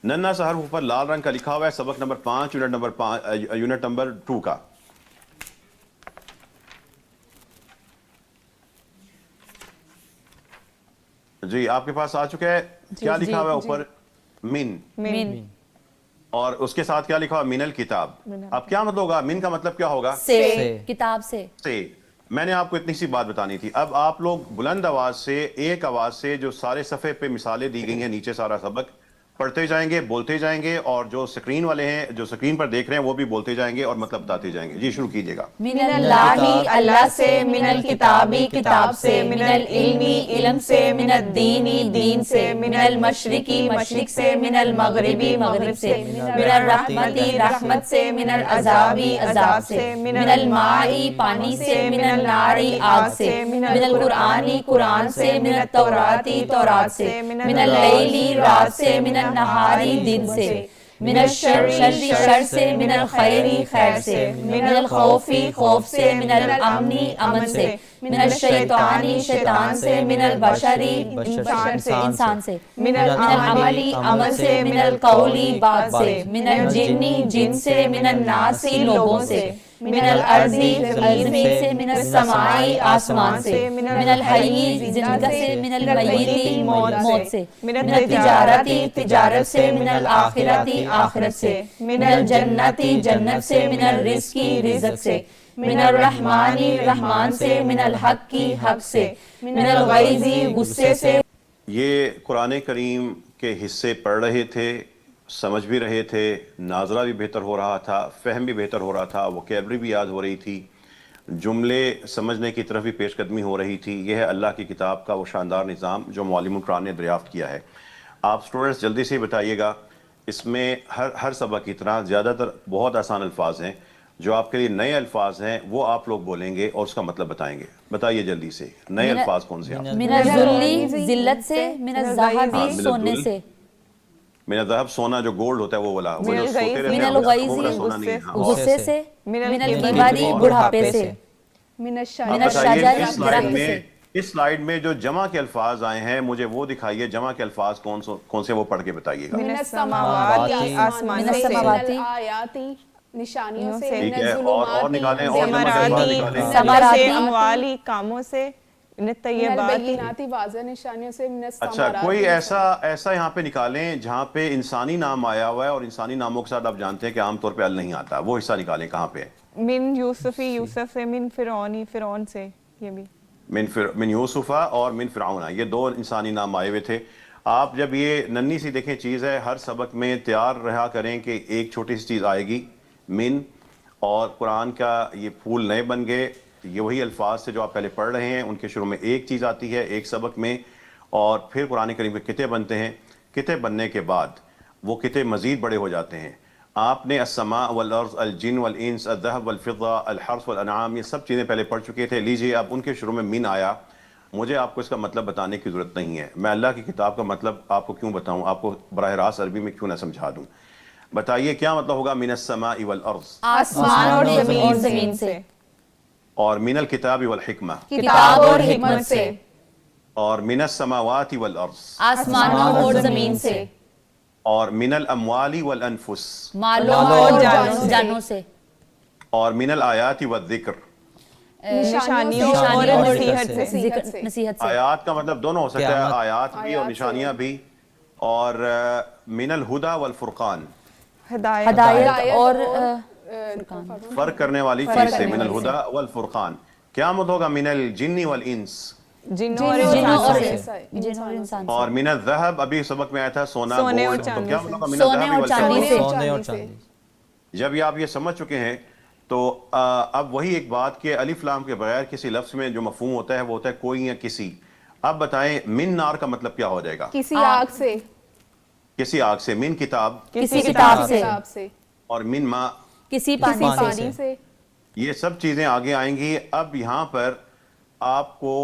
ننھا سا حرف اوپر لال رنگ کا لکھا ہوا ہے, سبق نمبر 5 یونٹ نمبر 2 کا. جی آپ کے پاس آ چکا ہے. کیا لکھا ہوا ہے اوپر؟ من. اور اس کے ساتھ کیا لکھا ہوا؟ من الکتاب. اب کیا مطلب ہوگا؟ من کا مطلب کیا ہوگا؟ سے, کتاب سے. میں نے آپ کو اتنی سی بات بتانی تھی. اب آپ لوگ بلند آواز سے, ایک آواز سے, جو سارے صفحے پہ مثالیں دی گئی ہیں نیچے سارا سبق پڑھتے جائیں گے, بولتے جائیں گے, اور جو سکرین والے ہیں, جو سکرین پر دیکھ رہے ہیں, وہ بھی بولتے جائیں گے اور مطلب بتاتے جائیں گے. جی شروع کیجئے گا. من اللہ, اللہ سے, من الکتابی, کتاب سے, من العلمی, علم سے, من الدینی, دین سے, من المشرقی, مشرق سے, من المغربی, مغرب سے, من الرحمتی, رحمت سے, من العذابی, عذاب سے, من المائی, پانی سے, من الناری, آگ سے, من القرآنی, قرآن سے, من التوراتی, تورات سے, من اللیلی, رات سے, من النہاری, دن سے, من الشر شر سے، من الخیر خیر سے، من الخوف خوف سے، من الامن امن سے، من الشیطان شیطان سے، من البشر انسان سے، من العمل عمل سے، من القول بات سے، من الجن جن سے، من الناس لوگوں سے، من الارض زمین سے، من السماء آسمان سے، من الحی زندہ سے، من المیت موت سے، من التجارت تجارت سے، من الآخرت آخرت سے، من الجنت جنت سے، من الرزق رزق سے، من الرحمن رحمان سے، من الحق حق سے، من الغیظ غصے سے۔ یہ قرآن کریم کے حصے پڑھ رہے تھے، سمجھ بھی رہے تھے، ناظرہ بھی بہتر ہو رہا تھا، فہم بھی بہتر ہو رہا تھا، ووکیبلری بھی یاد ہو رہی تھی، جملے سمجھنے کی طرف بھی پیش قدمی ہو رہی تھی۔ یہ ہے اللہ کی کتاب کا وہ شاندار نظام جو معلم القرآن نے دریافت کیا ہے۔ آپ سٹوڈنٹس جلدی سے بتائیے گا، اس میں ہر سبق کی طرح زیادہ تر بہت آسان الفاظ ہیں، جو آپ کے لیے نئے الفاظ ہیں وہ آپ لوگ بولیں گے اور اس کا مطلب بتائیں گے۔ بتائیے جلدی سے، نئے الفاظ کون سے ہیں؟ من الذل ذلت سے، من الذہب سونے سے، من الذہب سونا جو گولڈ ہوتا ہے وہ والا، وہ جو سوتے رہتے من ہیں الغیظ وہ والا سونا نہیں ہے۔ ہاں۔ غصے سے، من الکبر بڑھاپے سے، من آپ من الشجر بتائیے الشجر اس سلائیڈ درخت میں سے۔ اس سلائیڈ میں جو جمع کے الفاظ آئے ہیں مجھے وہ دکھائیے، جمع کے الفاظ کون سے وہ پڑھ کے بتائیے گا۔ من السماوات آسمان من سے، السماوات من الآیات نشانیوں سے، ٹھیک من ہے، اور نکالیں، اور جمع کے الفاظ نکالیں۔ ثمراتی اموالی کاموں سے، من الطیبات واضح نشانیوں سے، من اچھا، کوئی ایسا یہاں پہ نکالیں جہاں پہ انسانی نام آیا ہوا ہے اور انسانی ناموں کے ساتھ آپ جانتے ہیں کہ عام طور پہ ال نہیں آتا، وہ حصہ نکالیں کہاں پہ ہے۔ من یوسفی یوسف سے، من فرعونی فرعون سے، یہ بھی من یوسفہ اور من فرعون، یہ دو انسانی نام آئے ہوئے تھے۔ آپ جب یہ ننھی سی دیکھیں چیز ہے، ہر سبق میں تیار رہا کریں کہ ایک چھوٹی سی چیز آئے گی من، اور قرآن کا یہ پھول نئے بن گئے، یہ وہی الفاظ سے جو آپ پہلے پڑھ رہے ہیں، ان کے شروع میں ایک چیز آتی ہے ایک سبق میں، اور پھر قرآن کریم کے قطعے بنتے ہیں۔ قطعے بننے کے بعد وہ قطعے مزید بڑے ہو جاتے ہیں۔ آپ نے السماء والارض الجن والانس الذهب والفضہ الحرث والانعام یہ سب چیزیں پہلے پڑھ چکے تھے۔ لیجئے اب ان کے شروع میں من آیا، مجھے آپ کو اس کا مطلب بتانے کی ضرورت نہیں ہے، میں اللہ کی کتاب کا مطلب آپ کو کیوں بتاؤں، آپ کو براہ راست عربی میں کیوں نہ سمجھا دوں۔ بتائیے کیا مطلب ہوگا من السماء والارض، آسمان اور زمین سے، اور من الکتاب والحکمہ، کتاب اور حکمت سے، اور من السماوات والارض، آسمانوں اور زمین سے، اور من الاموال والانفس، مالوں اور جانوں سے، اور من الآیات والذکر۔ نشانیوں اور نصیحت سے، نصیحت سے، آیات کا مطلب دونوں ہو سکتا ہے، آیات بھی اور نشانیاں بھی، اور من الہدی والفرقان، ہدایت اور فرق کرنے والی چیز سے، من الہدی والفرقان۔ کیا مطلب ہوگا من الجن والانس، جنوں اور انسان سے، اور من الذهب ابھی سبق میں آیا تھا سونا سونے اور گولڈ، تو چاندی کیا سے، مطلب ہوگا من سونے الذهب اور چاندی والفضة۔ سے، سونے اور چاندی۔ جب یہ آپ یہ سمجھ چکے ہیں تو اب وہی ایک بات کہ الف لام کے بغیر کسی لفظ میں جو مفہوم ہوتا ہے وہ ہوتا ہے کوئی یا کسی۔ اب بتائیں من نار کا مطلب کیا ہو جائے گا؟ کسی آگ سے، کسی آگ سے، من کتاب، کسی کتاب سے، اور من ماء، کسی پانی سے۔ یہ سب چیزیں آگے آئیں گی۔ اب یہاں پر آپ کو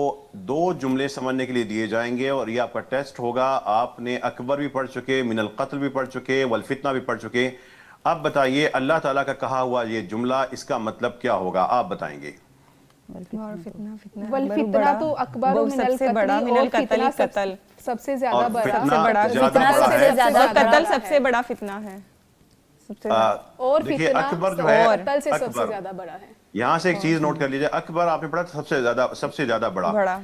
دو جملے سمجھنے کے لیے دیے جائیں گے اور یہ آپ کا ٹیسٹ ہوگا۔ آپ نے اکبر بھی پڑھ چکے، من القتل بھی پڑھ چکے، والفتنہ بھی پڑھ چکے۔ اب بتائیے اللہ تعالیٰ کا کہا ہوا یہ جملہ اس کا مطلب کیا ہوگا، آپ بتائیں گے۔ والفتنہ تو اکبر من القتل، قتل سب سے زیادہ بڑا، قتل سب سے بڑا فتنہ ہے، اور دیکھیے فتنہ اکبر جو ہے، قتل سے سب سے زیادہ بڑا ہے۔ یہاں سے ایک چیز نوٹ کر لیجئے، اکبر آپ نے پڑھا سب سے زیادہ بڑا،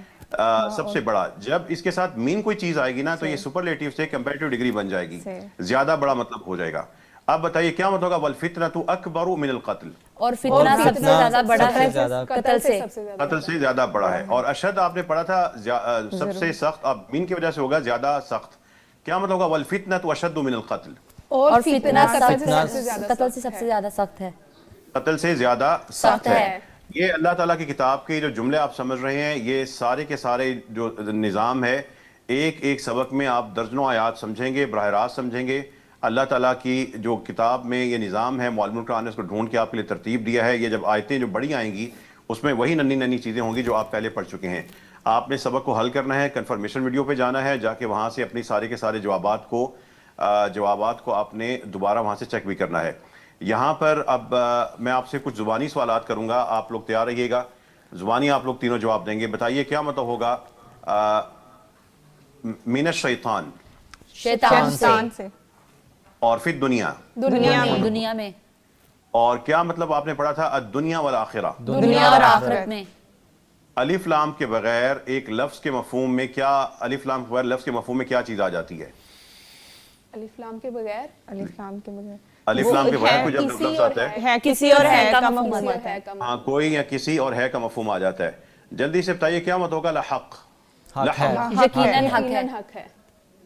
سب سے بڑا۔ جب اس کے ساتھ مین کوئی چیز آئے گی نا تو یہ سپرلیٹیو سے کمپیریٹیو ڈگری بن جائے گی، زیادہ بڑا مطلب ہو جائے گا۔ اب بتائیے کیا مطلب ہوگا والفتنۃ اکبر من القتل، اور فتنہ سب سے زیادہ بڑا ہے قتل سے، قتل سے زیادہ بڑا ہے۔ اور اشد آپ نے پڑھا تھا سب سے سخت، اب مین کی وجہ سے ہوگا زیادہ سخت، کیا مطلب ہوگا والفتنۃ اشد من القتل، اور فتنہ قتل سے سب سے زیادہ سخت ہے، قتل سے زیادہ سخت ہے۔ یہ اللہ تعالیٰ کی کتاب کے جو جملے آپ سمجھ رہے ہیں، یہ سارے کے سارے جو نظام ہے، ایک ایک سبق میں آپ درجنوں آیات سمجھیں گے، براہ راست سمجھیں گے۔ اللہ تعالیٰ کی جو کتاب میں یہ نظام ہے، معلم القرآن نے اس کو ڈھونڈ کے آپ کے لیے ترتیب دیا ہے۔ یہ جب آیتیں جو بڑی آئیں گی اس میں وہی ننھی چیزیں ہوں گی جو آپ پہلے پڑھ چکے ہیں۔ آپ نے سبق کو حل کرنا ہے، کنفرمیشن ویڈیو پہ جانا ہے، جا کے وہاں سے اپنی سارے کے سارے جوابات کو جوابات کو آپ نے دوبارہ وہاں سے چیک بھی کرنا ہے. یہاں پر اب میں آپ سے کچھ زبانی سوالات کروں گا, آپ لوگ تیار رہیے گا. زبانی آپ لوگ تینوں جواب دیں گے. بتائیے کیا مطلب ہوگا من الشیطان؟ شیطان سے. اور پھر دنیا دنیا میں. اور کیا مطلب آپ نے پڑھا تھا الدنیا والآخرہ؟ دنیا اور آخرت میں. الف لام کے بغیر ایک لفظ کے مفہوم میں کیا, الف لام کے بغیر لفظ کے مفہوم میں کیا چیز آ جاتی ہے؟ الف لام کے بغیر الف لام کے بغیر کوئی جب لفظ آتا ہے کسی اور ہے کا مفہوم آتا ہے. ہاں, کوئی یا کسی اور ہے کا مفہوم آ جاتا ہے. جلدی سے بتائیے کیا مطلب ہوگا لحق؟ یقیناً حق ہے.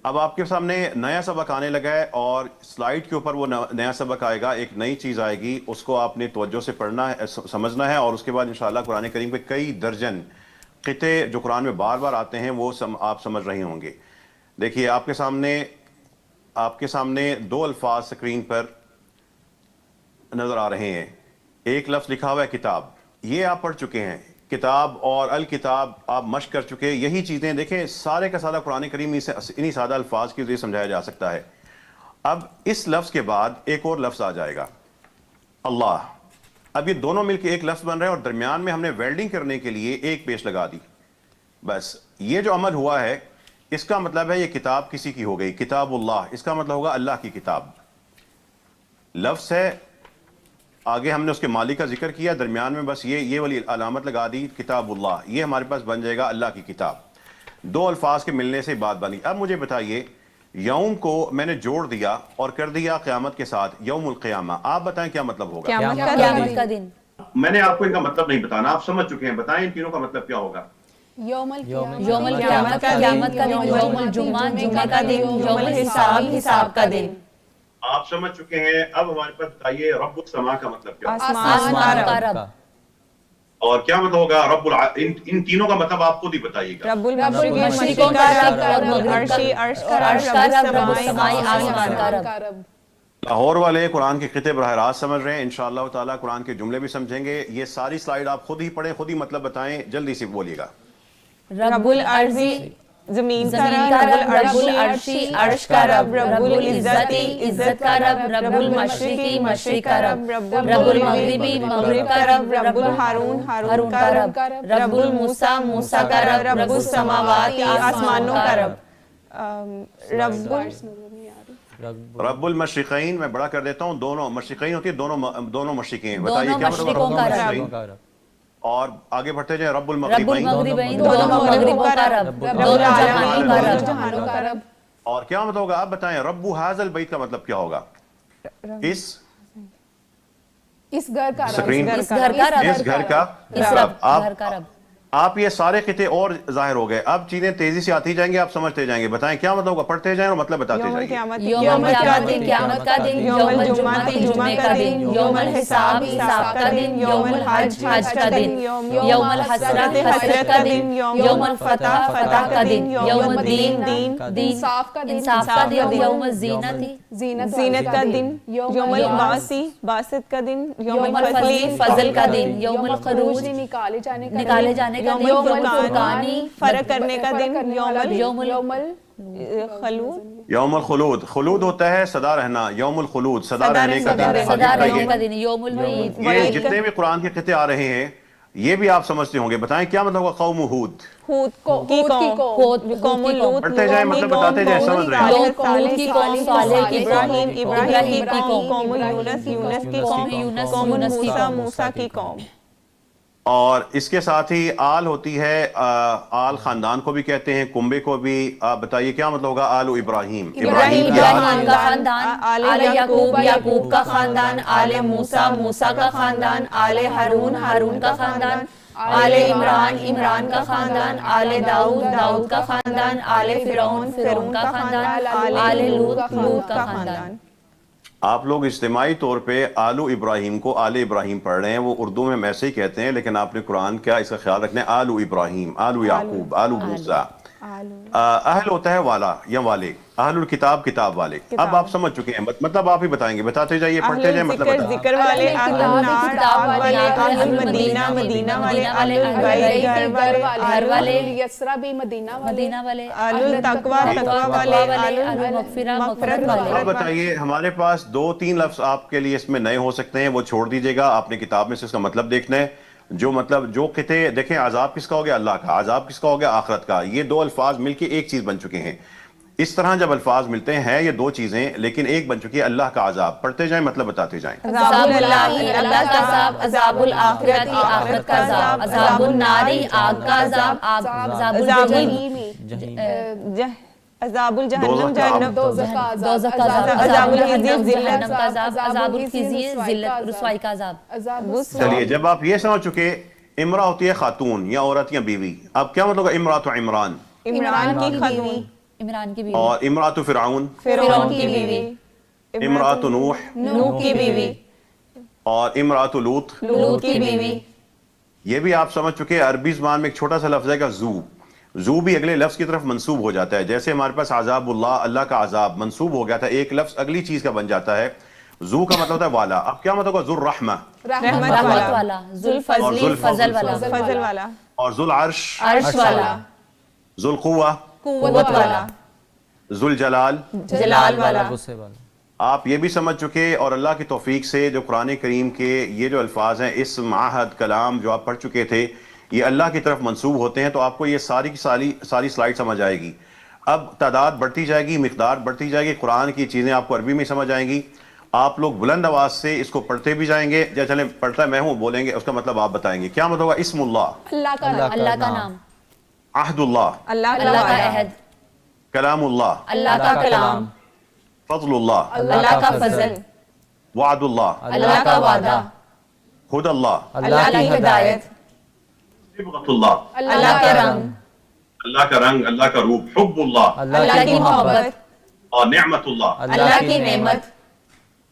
اب آپ کے سامنے نیا سبق آنے لگا ہے اور سلائیڈ کے اوپر وہ نیا سبق آئے گا, ایک نئی چیز آئے گی, اس کو آپ نے توجہ سے پڑھنا ہے, سمجھنا ہے, اور اس کے بعد انشاءاللہ قرآن کریم کے کئی درجن قطعے جو قرآن میں بار بار آتے ہیں وہ آپ سمجھ رہے ہوں گے. دیکھیے آپ کے سامنے دو الفاظ سکرین پر نظر آ رہے ہیں. ایک لفظ لکھا ہوا ہے کتاب, یہ آپ پڑھ چکے ہیں. کتاب اور الکتاب آپ مشق کر چکے. یہی چیزیں دیکھیں سارے کا سارا قرآن کریم انہی سادہ الفاظ کے ذریعے سمجھایا جا سکتا ہے. اب اس لفظ کے بعد ایک اور لفظ آ جائے گا اللہ. اب یہ دونوں مل کے ایک لفظ بن رہے ہیں اور درمیان میں ہم نے ویلڈنگ کرنے کے لیے ایک پیش لگا دی. بس یہ جو عمل ہوا ہے اس کا مطلب ہے یہ کتاب کسی کی ہو گئی, کتاب اللہ, اس کا مطلب ہوگا اللہ کی کتاب. لفظ ہے, آگے ہم نے اس کے مالک کا ذکر کیا, درمیان میں بس یہ والی علامت لگا دی کتاب اللہ, یہ ہمارے پاس بن جائے گا اللہ کی کتاب. دو الفاظ کے ملنے سے بات بنی. اب مجھے بتائیے یوم کو میں نے جوڑ دیا اور کر دیا قیامت کے ساتھ یوم القیامہ, آپ بتائیں کیا مطلب ہوگا؟ قیامت کا دن. میں نے آپ کو ان کا مطلب نہیں بتانا, آپ سمجھ چکے ہیں. بتائیں ان تینوں کا مطلب کیا ہوگا؟ یوم القیامت کا دن, یوم الجمعہ جمعہ کا دن, یوم الحساب حساب کا دن. آپ سمجھ چکے ہیں. اب ہمارے پاس بتائیے رب السماء کا مطلب کیا؟ آسمان کا رب. اور کیا مطلب ہوگا رب ان تینوں کا مطلب آپ خود ہی بتائیے گا. رب مشرقوں کا رب اور مغرب کا رب, سمائی آسمان کا رب. لاہور والے قرآن کے خطے براہ راست سمجھ رہے ہیں, انشاءاللہ تعالیٰ قرآن کے جملے بھی سمجھیں گے. یہ ساری سلائیڈ آپ خود ہی پڑھیں, خود ہی مطلب بتائیں, جلدی سے بولیے گا. رب العرضی زمین کا رب, رب العرشی عرش کا رب, رب العزتی عزت کا رب, رب المشرقی مشرق کا رب, رب المغربی مغرب کا رب, رب الہارون ہارون کا رب, رب الموسیٰ موسیٰ کا رب, رب السماوات آسمانوں کا رب, رب المشرقین. میں بڑا کر دیتا ہوں, دونوں مشرقین ہوتی ہے, دونوں مشرقین. بتائیے کیا مطلب رب المشرقین؟ اور آگے بڑھتے جائیں رب المغربین, دونوں مغربوں کا رب, دونوں جہانوں کا رب. اور کیا مطلب ہوگا آپ بتائیں؟ رب ھذا البیت کا مطلب کیا ہوگا؟ اس گھر کا رب. آپ یہ سارے خطے اور ظاہر ہو گئے. اب چیزیں تیزی سے آتی جائیں گے, آپ سمجھتے جائیں گے. بتائیں کیا مطلب ہوگا؟ پڑھتے جائیں اور مطلب بتاتے جائیں. یوم القیامت قیامت کا دن, یوم الجمعہ جمعہ کا دن, یوم الحساب حساب کا دن, یوم الحج حج کا دن, یوم الحسرت حسرت کا دن, یوم الفتح فتح کا دن, یوم الدین دین انصاف کا دن, یوم الزینت زینت کا دن, یوم الباسی باسط کا دن, یوم الفضل فضل کا دن, یوم الخروج نکالے جانے کا دن, یوم الفرقانی فرق کرنے کا دن, یوم الخلود. خلود ہوتا ہے سدا رہنا, یوم الخلود صدا رہنے کا دن, یوم الوعید. یہ جتنے بھی قرآن کے خطے آ رہے ہیں یہ بھی آپ سمجھتے ہوں گے. بتائیں کیا مطلب ہوگا قوم ہود؟ پڑھتے جائیں مطلب بتاتے جائیں, سمجھ رہے ہیں. صالح کی قوم, ابراہیم کی قوم, یونس کی قوم, موسیٰ کی قوم. اور اس کے ساتھ ہی آل ہوتی ہے, آل خاندان کو بھی کہتے ہیں, کنبے کو بھی. آپ بتائیے کیا مطلب ہوگا آل ابراہیم؟ ابراہیم کا خاندان, آل یعقوب یعقوب کا خاندان, آل موسیٰ موسیٰ کا خاندان, آل ہارون ہارون کا خاندان, آل عمران عمران کا خاندان, آل داؤد داؤد کا خاندان, آل فرعون فرعون کا خاندان, آل لوط لوط کا خاندان. آپ لوگ اجتماعی طور پہ آلو ابراہیم کو آل ابراہیم پڑھ رہے ہیں. وہ اردو میں ایسے ہی کہتے ہیں, لیکن آپ نے قرآن کیا اس کا خیال رکھنا ہے, آلو ابراہیم, آلو یعقوب, آلو موسیٰ. اہل ہوتا ہے والا یا والے, اہل الکتاب کتاب والے. اب آپ سمجھ چکے ہیں, مطلب آپ ہی بتائیں گے, بتاتے جائیے, پڑھتے جائیں, مطلب بتائیں. ذکر والے, اہل النار آگ والے, اہل المدینہ مدینہ والے, اہل البیت گھر والے, یسرا بھی مدینہ والے, اہل التقوی تقوی والے, اہل المغفرت والے. اب بتائیے, ہمارے پاس 2-3 لفظ آپ کے لیے اس میں نئے ہو سکتے ہیں, وہ چھوڑ دیجیے گا, آپ نے کتاب میں سے اس کا مطلب دیکھنا ہے. جو قطعے دیکھیں, عذاب کس کا ہو گیا, اللہ کا, عذاب کس کا ہو گیا, آخرت کا. یہ 2 الفاظ مل کے ایک چیز بن چکے ہیں. اس طرح جب الفاظ ملتے ہیں یہ 2 چیزیں, لیکن ایک بن چکی ہے اللہ کا عذاب. پڑھتے جائیں, مطلب بتاتے جائیں. عذاب اللہ, اللہ کا عذاب, عذاب الآخرت, آخرت کا عذاب, عذاب النار, آگ کا عذاب, عذاب الجحیم, عذاب الجہنم جہنم, دوزخ کا عذاب, عذاب الجحیم جہنم کا عذاب, عذاب الخزی ذلت رسوائی کا عذاب. چلیے, جب آپ یہ سمجھ چکے, امرا ہوتی ہے خاتون یا عورت یا بیوی. اب کیا مطلب امرات عمران, عمران کی خاتون, عمران کی بیوی, اور امرات فرعون, فرعون کی بیوی, امرات نوح, نوح کی بیوی, اور امرات لوط, لوط کی بیوی. یہ بھی آپ سمجھ چکے. عربی زبان میں ایک چھوٹا سا لفظ ہے کہ زو بھی اگلے لفظ کی طرف منسوب ہو جاتا ہے. جیسے ہمارے پاس عذاب اللہ, اللہ کا عذاب منسوب ہو گیا تھا, ایک لفظ اگلی چیز کا بن جاتا ہے. زو کا مطلب ہوتا ہے والا. اب کیا مطلب ہوگا, ذو الرحمہ, رحمت والا, ذوالفضل, فضل والا, فضل والا, اور ذو العرش, عرش والا, ذو القوہ, قوت والا, ذو الجلال, جلال والا. غصے والا. آپ یہ بھی سمجھ چکے. اور اللہ کی توفیق سے جو قرآن کریم کے یہ جو الفاظ ہیں, اسم, عہد, کلام, جو آپ پڑھ چکے تھے, یہ اللہ کی طرف منسوب ہوتے ہیں. تو آپ کو یہ ساری کی ساری سلائڈ سمجھ آئے گی. اب تعداد بڑھتی جائے گی, مقدار بڑھتی جائے گی, قرآن کی چیزیں آپ کو عربی میں سمجھ آئیں گی. آپ لوگ بلند آواز سے اس کو پڑھتے بھی جائیں گے. جب چلیں پڑھتا ہے میں ہوں بولیں گے, اس کا مطلب آپ بتائیں گے. کیا مطلب ہوگا, اسم اللہ, اللہ کا نام, عہد اللہ, اللہ اللہ کا عہد, کلام اللہ, اللہ کا کلام, فضل اللہ, اللہ کا فضل, وعد اللہ, اللہ کا وعدہ, ہد اللہ, اللہ کی ہدایت, صبغۃ اللہ, اللہ کا رنگ, اللہ کا رنگ, اللہ کا روپ, حب اللہ, اللہ کی محبت, اور نعمت اللہ, اللہ کی نعمت,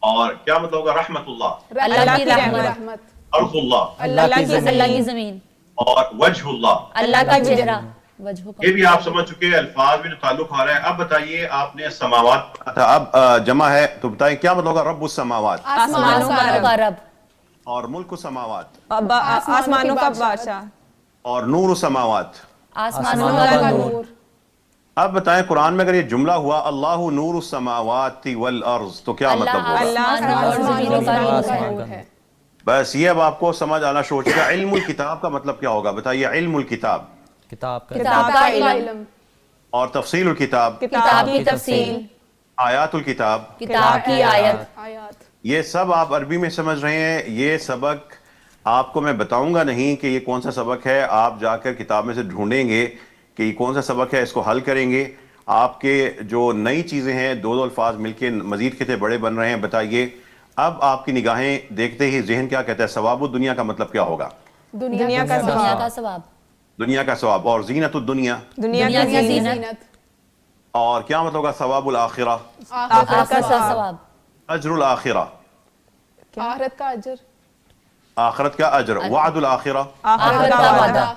اور کیا مطلب ہوگا, رحمت اللہ, اللہ کی رحمت, ارض اللہ, اللہ کی زمین, اور وجہ اللہ. اللہ کا چہرہ, وجہ یہ بھی آپ سمجھ چکے. الفاظ میں جو تعلق آ رہا ہے. اب بتائیے, آپ نے سماوات پڑھا تھا, اب جمع ہے تو بتائیں کیا مطلب ہوگا, رب السماوات, آسمانوں کا رب, اور ملک السماوات, آسمانوں کا بادشاہ, اور نور السماوات. آسمانوں کا نور. اب بتائیں, قرآن میں اگر یہ جملہ ہوا اللہ نور السماوات والارض, تو کیا مطلب ہوگا؟ اللہ اور زمینوں کا نور ہے. بس یہ اب آپ کو سمجھ آنا شروع ہو چکا. علم الکتاب کا مطلب کیا ہوگا, بتائیے. علم الکتاب, کتاب کا, کتاب کا علم, اور تفصیل الکتاب, کتاب کی تفصیل, آیات الکتاب, کتاب کی آیت. یہ سب آپ عربی میں سمجھ رہے ہیں. یہ سبق آپ کو میں بتاؤں گا نہیں کہ یہ کون سا سبق ہے, آپ جا کر کتاب میں سے ڈھونڈیں گے کہ یہ کون سا سبق ہے, اس کو حل کریں گے. آپ کے جو نئی چیزیں ہیں, 2 الفاظ مل کے مزید کتنے بڑے بن رہے ہیں. بتائیے, اب آپ کی نگاہیں دیکھتے ہی ذہن کیا کہتا ہے, ثواب الدنیا کا مطلب کیا ہوگا, دنیا کا ثواب, دنیا کا ثواب, اور زینت الدنیا, دنیا کی زینت, اور کیا مطلب ہوگا, ثواب الآخرہ, آخرت کا ثواب, اجر الآخرہ, آخرت کا اجر, آخرت کا اجر, وعد الآخرہ, آخرت کا وعدہ.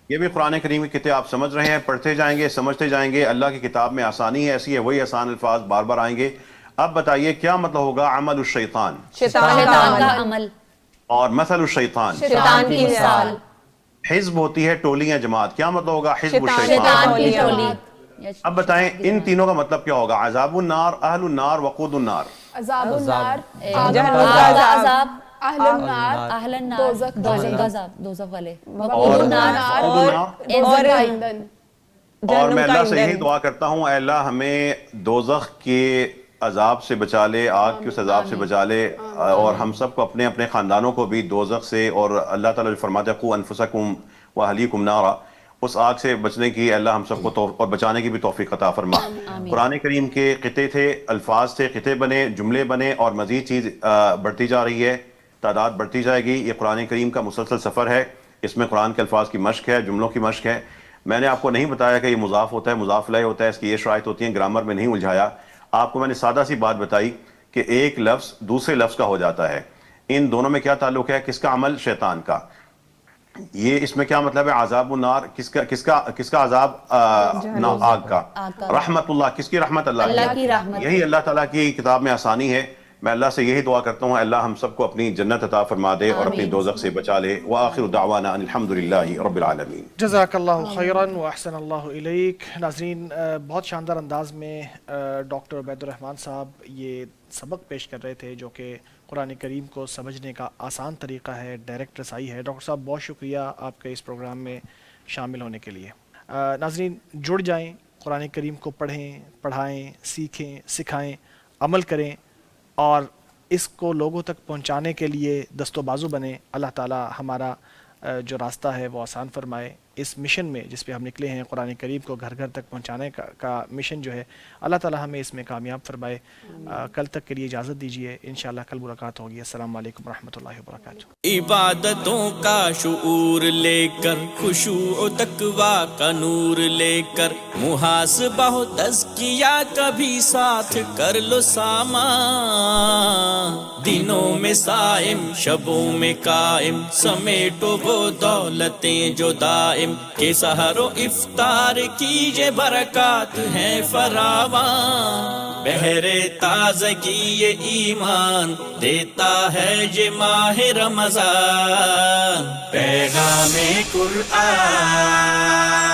یہ بھی قرآن کریم کی کتاب آپ سمجھ رہے ہیں, پڑھتے جائیں گے, سمجھتے جائیں گے. اللہ کی کتاب میں آسانی ایسی ہے, وہی آسان الفاظ بار بار آئیں گے. اب بتائیے کیا مطلب ہوگا, عمل الشیطان, شیطان کا عمل, اور مثل الشیطان, شیطان کی مثال. حزب ہوتی ہے ٹولی یا جماعت, کیا مطلب ہوگا, حزب شیطان الشیطان. کی ٹولی. اب بتائیں ان تینوں کا مطلب کیا ہوگا, عذاب النار, اہل النار, وقود النار. عذاب النار, عذاب, اہل النار, اہل النار, دوزخ والے, اور ایندھن. اور میں اللہ سے یہی دعا کرتا ہوں, اے اللہ ہمیں دوزخ کے عذاب سے بچا لے, آگ کے اس عذاب سے بچا لے, اور ہم سب کو اپنے اپنے خاندانوں کو بھی دوزخ سے, اور اللہ تعالیٰ جو فرماتے ہیں قو انفسکم واہلیکم نارا, اس آگ سے بچنے کی اللہ ہم سب کو اور بچانے کی بھی توفیق عطا فرما. قرآن کریم کے قطعے تھے, الفاظ تھے, قطعے بنے, جملے بنے, اور مزید چیز بڑھتی جا رہی ہے, تعداد بڑھتی جائے گی. یہ قرآن کریم کا مسلسل سفر ہے, اس میں قرآن کے الفاظ کی مشق ہے, جملوں کی مشق ہے. میں نے آپ کو نہیں بتایا کہ یہ مضاف ہوتا ہے, مضاف الیہ ہوتا ہے, اس کی یہ شرائط ہوتی ہیں, گرامر میں نہیں الجھایا. آپ کو میں نے سادہ سی بات بتائی کہ ایک لفظ دوسرے لفظ کا ہو جاتا ہے. ان دونوں میں کیا تعلق ہے, کس کا عمل, شیطان کا. یہ اس میں کیا مطلب ہے؟ عذاب النار کس کا عذاب؟ آگ کا. رحمت اللہ کس کی رحمت؟ اللہ کی رحمت. یہی اللہ تعالیٰ کی کتاب میں آسانی ہے. میں اللہ سے یہی دعا کرتا ہوں اللہ ہم سب کو اپنی جنت عطا فرما دے اور اپنی دوزخ سے بچا لے. وآخر دعوانا ان الحمدللہ رب العالمین. جزاک اللہ خیراً و احسن اللہ الیک. ناظرین بہت شاندار انداز میں ڈاکٹر عبید الرحمن صاحب یہ سبق پیش کر رہے تھے جو کہ قرآن کریم کو سمجھنے کا آسان طریقہ ہے، ڈائریکٹ رسائی ہے. ڈاکٹر صاحب بہت شکریہ آپ کے اس پروگرام میں شامل ہونے کے لیے. ناظرین جڑ جائیں، قرآن کریم کو پڑھیں، پڑھائیں، سیکھیں، سکھائیں، عمل کریں اور اس کو لوگوں تک پہنچانے کے لیے دست و بازو بنیں. اللہ تعالی ہمارا جو راستہ ہے وہ آسان فرمائے. اس مشن میں جس پہ ہم نکلے ہیں قرآن کریم کو گھر گھر تک پہنچانے کا مشن جو ہے اللہ تعالی ہمیں اس میں کامیاب فرمائے. کل تک کے لیے اجازت دیجیے، انشاءاللہ کل ملاقات ہوگی. السلام علیکم ورحمۃ اللہ وبرکاتہ. عبادتوں کا شعور لے کر، خشوع و تقوی کا نور لے کر، محاسبہ و تزکیہ کا بھی ساتھ کر لو سامان. دنوں میں صائم شبوں میں قائم، سمیٹو وہ دولتیں جو دائم، کہ سحر و افطار کیجے برکات ہیں فراواں. بہر تازگی ایمان دیتا ہے یہ ماہ رمضان، پیغام قرآن